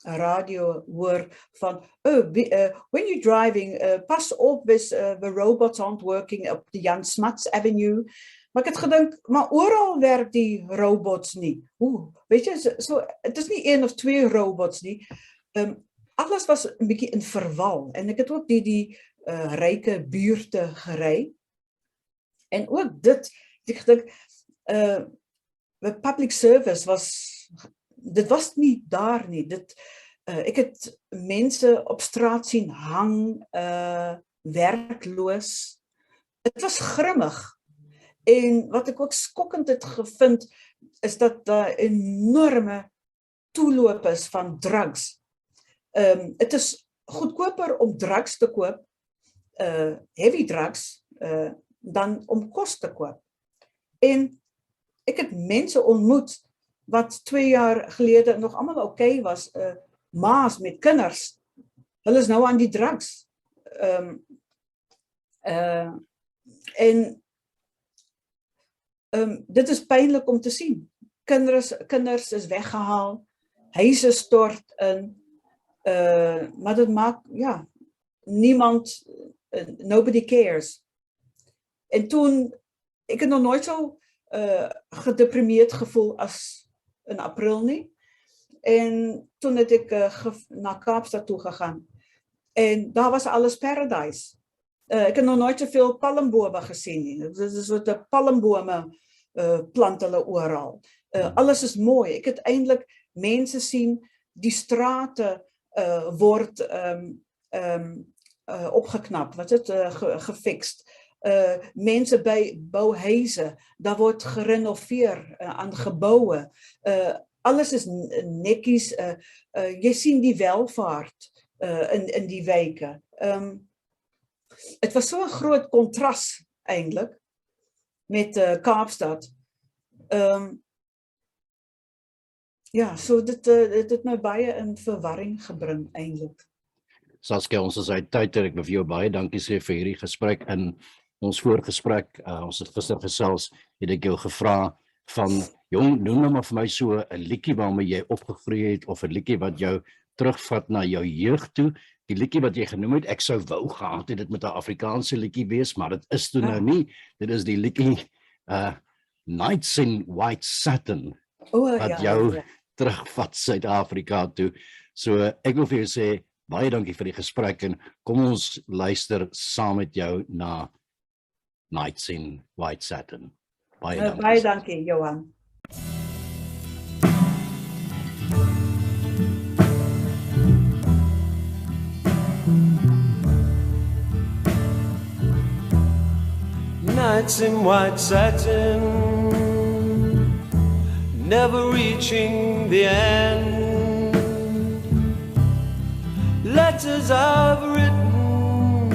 radio hoor van when you're driving, pas op with the robots aren't working op de Jan Smuts Avenue. Maar ik had gedacht, maar overal werkt die robots niet. Weet je, het is niet 1 of 2 robots niet. Alles was een beetje in verval. En ik had ook die rijke buurten gereden. En ook dit, ik dacht, de public service dit was niet daar niet. Ik heb mensen op straat zien hangen, werkloos. Het was grimmig. En wat ik ook skokkend het gevind, is dat daar enorme toeloop is van drugs. Het is goedkoper om drugs te koop, heavy drugs, dan om kost te koop. En ik heb mensen ontmoet, wat 2 jaar geleden nog allemaal oké was, ma's met kinders. Hulle is nou aan die drugs. En dit is pijnlijk om te zien. Kinders is weggehaald, huizen stort in, maar dat maakt, ja, niemand, nobody cares. En toen, ik heb nog nooit zo gedeprimeerd gevoel als in april niet. En toen heb ik naar Kaapstad toe gegaan. En daar was alles paradise. Ik heb nog nooit zoveel palmbomen gezien. Het is de palmbomen planten overal. Alles is mooi. Ik heb eindelijk mensen zien, die straten wordt opgeknapt, wat het gefixt. Mensen bij bouwhuizen, daar wordt gerenoveerd aan gebouwen. Alles is netjes. Je ziet die welvaart in die wijken. Het was zo'n groot contrast eigenlijk met Kaapstad. Ja, so dit het my baie in verwarring gebring eintlik. Saskia, ons is uit tyd. Ek wil vir jou baie dankie sê vir hierdie gesprek. In ons voorgesprek, ons het gister gesels, het ek jou gevra van, jong, noem nou maar vir my so 'n liedjie waarmee jy opgegroei het, of 'n liedjie wat jou terugvat na jou jeug toe. Die liedjie wat jy genoem het, ek sou wou gehad het dit met 'n Afrikaanse liedjie wees, maar dit is toe nou nie. Dit is die liedjie Nights in White Satin, wat jou terugvat Suid-Afrika toe. So ek wil vir jou sê, baie dankie vir die gesprek en kom ons luister saam met jou na Nights in White Satin. Baie dankie. Baie dankie, Johan. Nights in white satin, never reaching the end. Letters I've written,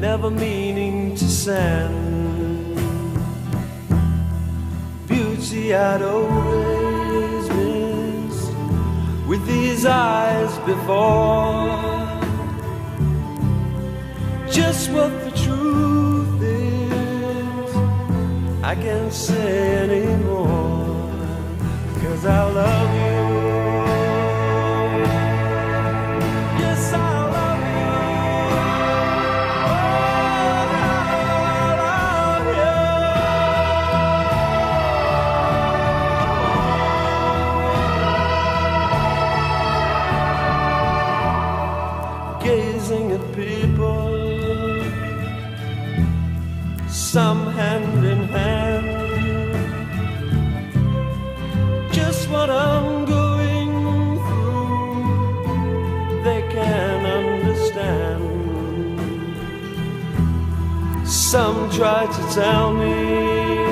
never meaning to send. Beauty I'd always missed with these eyes before. Just what the truth is, I can't say anymore, 'cause I love you. Yes, I love you. Gazing at people, some hand in hand, just what I'm going through, they can understand. Some try to tell me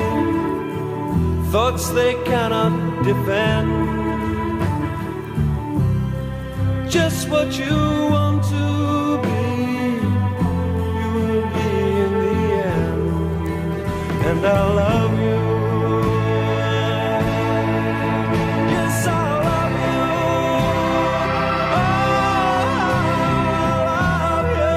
thoughts they cannot defend, just what you want to be, you will be in the end, and I love you. Yes, I love you. Oh, I love you.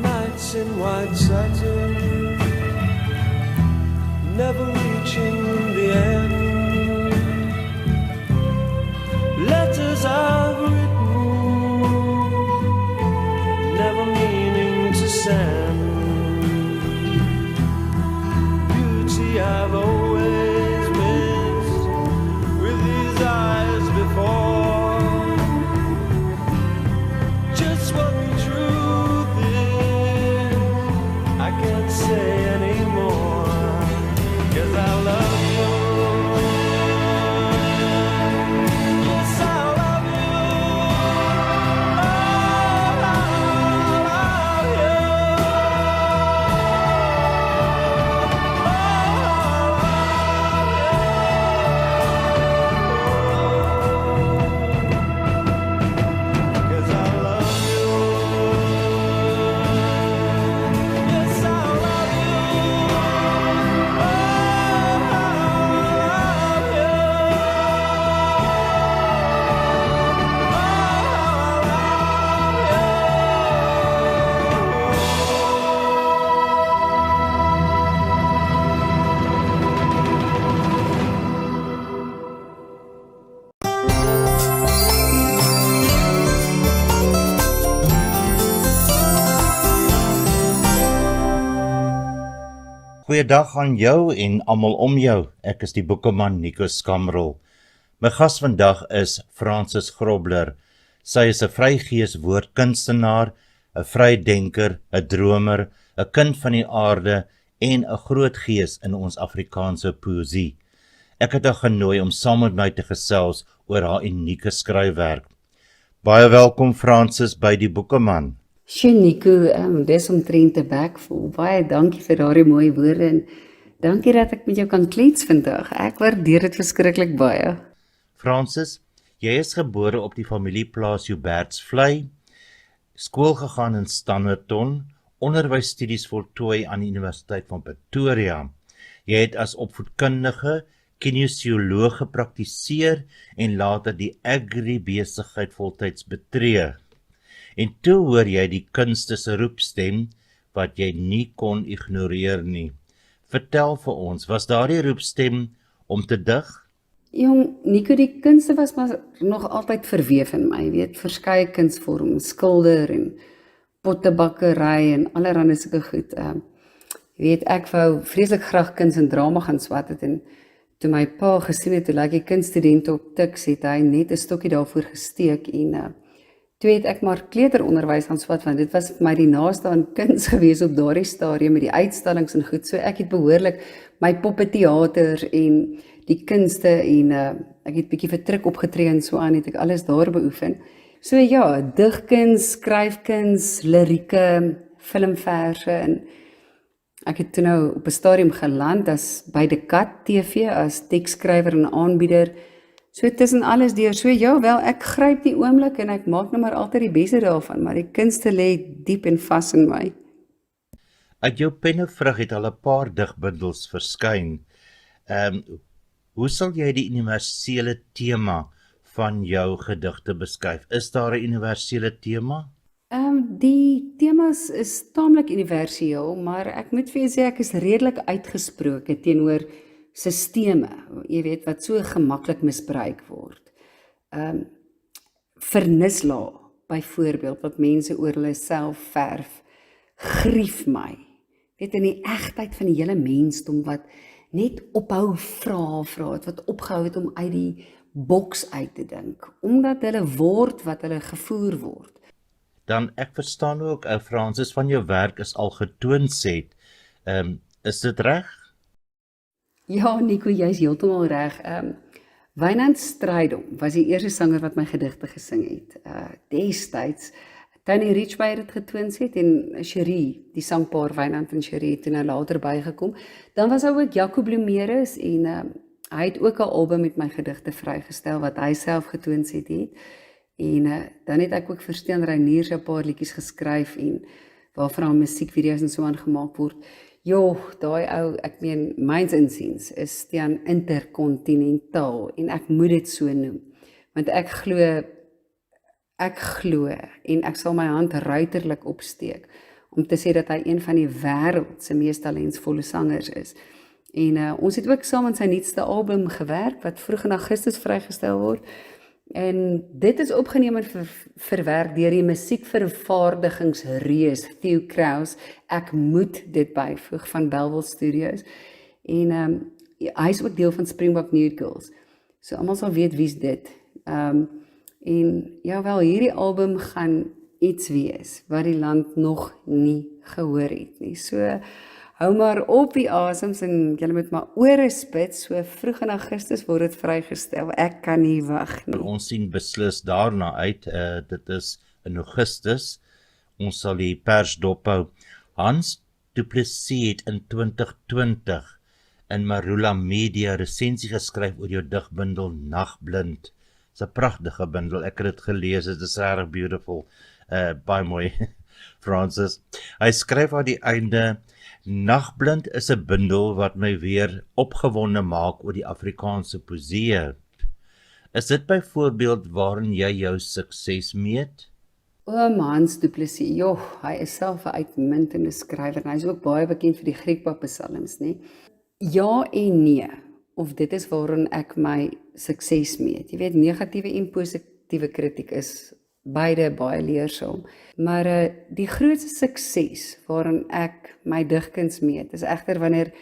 Nights in white satin, never reaching the end. Letters I've written, never meaning to send. Beauty I've always missed with these eyes before. Just what the truth is, I can't say anymore, 'cause I love you. Yes, I love you. Oh, I love you. Goeiedag aan jou en almal om jou. Ek is die boekeman Nico Skamrol. My gas vandag is Frances Grobler. Sy is 'n vrygees woordkunstenaar, 'n vrydenker, 'n dromer, 'n kind van die aarde en 'n groot gees in ons Afrikaanse poësie. Ek het haar genooi om saam met my te gesels oor haar unieke skryfwerk. Baie welkom Frances by die Boekeman. Nico, dis omtrent 'n bek vol. Baie dankie vir daardie mooi woorde en dankie dat ek met jou kan klets vandag. Ek waardeer dit verskriklik baie. Frances, jy is gebore op die familieplaas Joubertsvlei, skool gegaan in Standerton, onderwysstudies voltooi aan die Universiteit van Pretoria. Jy het as opvoedkundige, kinesioloog gepraktiseer en later die agri-besigheid voltyds betree. En toe hoor jy die kunste se roepstem wat jy nie kon ignoreer nie. Vertel vir ons, was daardie roepstem om te dig? Jong, Nico, die kunste was maar nog altyd verweef in my, weet, verskeie kunsvorms, skilder en pottebakkery en allerhande sulke goed. Jy weet, ek wou vreeslik graag kuns en drama gaan swat het en toe my pa gesien het hoe lyk die kunststudente op Tuks, het hy net 'n stokkie daarvoor gesteek en toe het ek maar kleuteronderwys gaan swat, want dit was vir my die naaste aan kuns gewees op daardie stadium met die uitstallings en goed. So ek het behoorlik my poppeteater en die kunste en ek het bietjie vir Trik opgetree en so aan, het ek alles daar beoefen. So ja, digkuns, skryfkuns, lirieke, filmverse en ek het toe nou op 'n stadium geland as by die Kat TV as teksskrywer en aanbieder. So tussen alles deur. So ja, wel, ek gryp die oomblik en ek maak nou maar altyd die beste daarvan, maar die kunste lê diep en vas in my. Uit jou pennevrug het al 'n paar digbundels verskyn. Hoe sal jy die universele tema van jou gedigte beskryf? Is daar 'n universele tema? Die temas is taamlik universeel, maar ek moet vir jou sê ek is redelik uitgesproke teenoor sisteme, jy weet, wat so gemaklik misbruik word. Vernisla, byvoorbeeld, wat mense oor hulle self verf, grief my. Weet, in die egtheid van die hele mensdom wat net ophou vra het, wat opgehou het om uit die boks uit te dink, omdat hulle word wat hulle gevoer word. Dan ek verstaan ook, Francis, van jou werk is al getoon sê, is dit reg? Ja, Nico, jy is heeltemal reg. Wynand Strydom was die eerste sanger wat my gedigte gesing het. Destyds, Tony Richbey het dit getoon sê en Cherie, die sangpaar Wynand en Cherie het nou later bygekom. Dan was daar ook Jaco Bloemeris en hy het ook 'n album met my gedigte vrygestel wat hy self getoon sê het. En dan het ek ook vir Steen Reinier se 'n paar liedjies geskryf en waarvan musiekvideo's en so aangemaak word. Jo, daai ou, ek meen, myns insiens is Steen interkontinentaal en ek moet dit so noem. Want ek glo en ek sal my hand ruiterlik opsteek om te sê dat hy een van die wêreld se mees talentsvolle sangers is. En ons het ook saam aan sy nuutste album gewerk wat vroeg in Augustus vrygestel word. En dit is opgeneem en verwerk deur die musiekvervaardigingsreus Theo Kraus. Ek moet dit byvoeg van Bellville Studios. En hy is ook deel van Springbok Nude Girls. So almal sal weet wie's dit. En ja wel, hierdie album gaan iets wees wat die land nog nie gehoor het nie. So hou maar op die asems en julle moet maar ore spits, so vroeg in Augustus word dit vrygestel. Ek kan nie wag nie. Ons sien beslis daarna uit, dit is in Augustus, ons sal die pers dophou. Hans Du Plessis het in 2020 in Marula Media resensie geskryf oor jou digbundel Nagblind. Dis 'n pragtige bundel, ek het dit gelees, dit is regtig beautiful, baie mooi, Francis. Hy skryf aan die einde, Nagblind is 'n bundel wat my weer opgewonde maak oor die Afrikaanse poesie. Is dit byvoorbeeld waarin jy jou sukses meet? Hans Du Plessis, joh, hy is self 'n uitmuntende skrywer en hy is ook baie bekend vir die Griekpop psalms, nê? Ja en nee, of dit is waarin ek my sukses meet. Jy weet, negatiewe en positiewe kritiek is beide baie leersaam. Maar die grootste sukses waarin ek my digkuns meet, is egter wanneer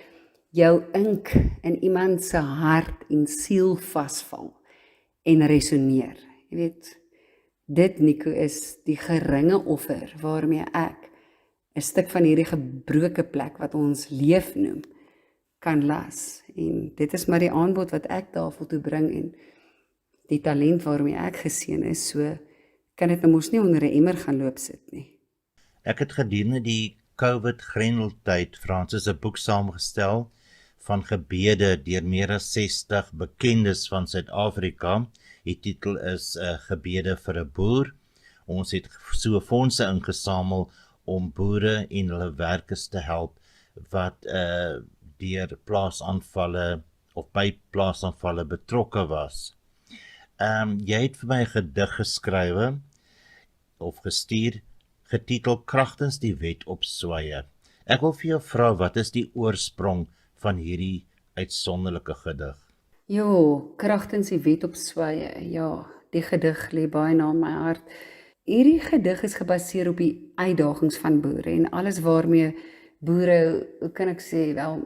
jou ink in iemand se hart en siel vasval en resoneer. Jy weet, dit, Nico, is die geringe offer waarmee ek 'n stuk van hierdie gebroke plek wat ons leef noem, kan las. En dit is maar die aanbod wat ek tafel toe bring en die talent waarmee ek geseën is, so kan dit nou mos nie onder 'n emmer gaan loop sit nie. Ek het gedurende die COVID-grendeltyd Francis 'n boek saamgestel van gebede deur meer as 60 bekendes van Suid-Afrika. Die titel is Gebede vir 'n boer. Ons het so fondse ingesamel om boere en hulle werkers te help wat deur plaasaanvalle of by plaasaanvalle betrokke was. Jy het vir my 'n gedig geskrywe of gestuur getitel Kragtens die wet op sweye. Ek wil vir jou vra, wat is die oorsprong van hierdie uitsonderlike gedig? Jo, Kragtens die wet op sweye. Ja, die gedig lê baie na my hart. hierdie gedig is gebaseer op die uitdagings van boere en alles waarmee boere, hoe kan ek sê, wel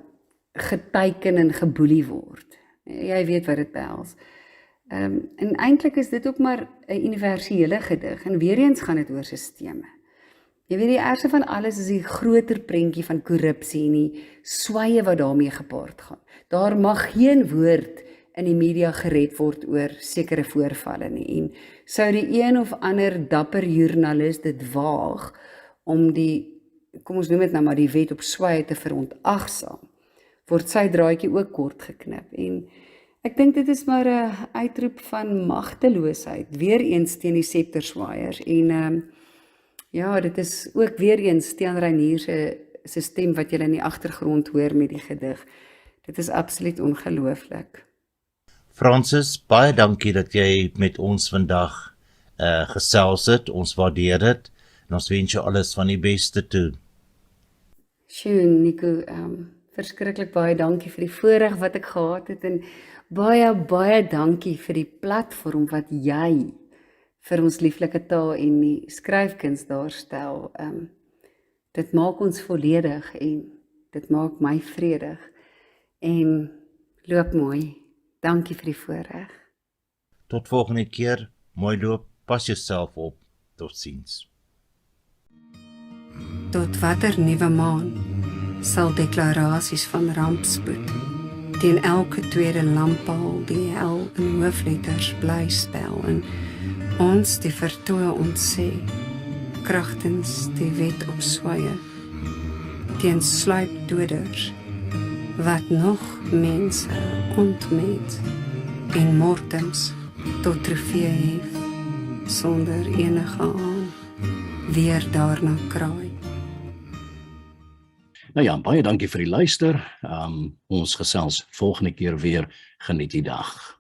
geteiken en geboelie word. Jy weet wat dit behels. En eintlik is dit ook maar 'n universele gedig en weer eens gaan dit oor sisteme. Jy weet die ergste van alles is die groter prentjie van korrupsie en die swaaye wat daarmee gepaard gaan. Daar mag geen woord in die media gered word oor sekere voorvalle nie en sou die een of ander dapper joernalis dit waag om die, kom ons noem dit nou maar die wet op swaaye te verontagsaam, word sy draadjie ook kort geknip en ek dink dit is maar 'n uitroep van magteloosheid, weer eens teen die septerswaaiers en ja, dit is ook weer eens Tiaan Reinier se stem wat julle in die agtergrond hoor met die gedig. Dit is absoluut ongelooflik. Francis, baie dankie dat jy met ons vandag gesels het. Ons waardeer dit en ons wens jou alles van die beste toe. Sjoe, Nico, verskriklik baie dankie vir die voorreg wat ek gehad het en baie dankie vir die platform wat jy vir ons lieflike taal en die skryfkuns daarstel. Dit maak ons volledig en dit maak my vredig. En loop mooi. Dankie vir die voorreg. Tot volgende keer. Mooi loop. Pas jouself op. Totsiens. Tot watter nuwe maan sal deklarasies van rampspoed teen elke tweede lamppaal die hel in hoofletters bly spel en ons die vertoë ontsê kragtens die wet op swaaye teen sluipdoders wat nog mense ontmeet en mortems tot trofee hef sonder enige aan weer daarna kraai. Nou ja, baie dankie vir die luister. Ons gesels volgende keer weer. Geniet die dag.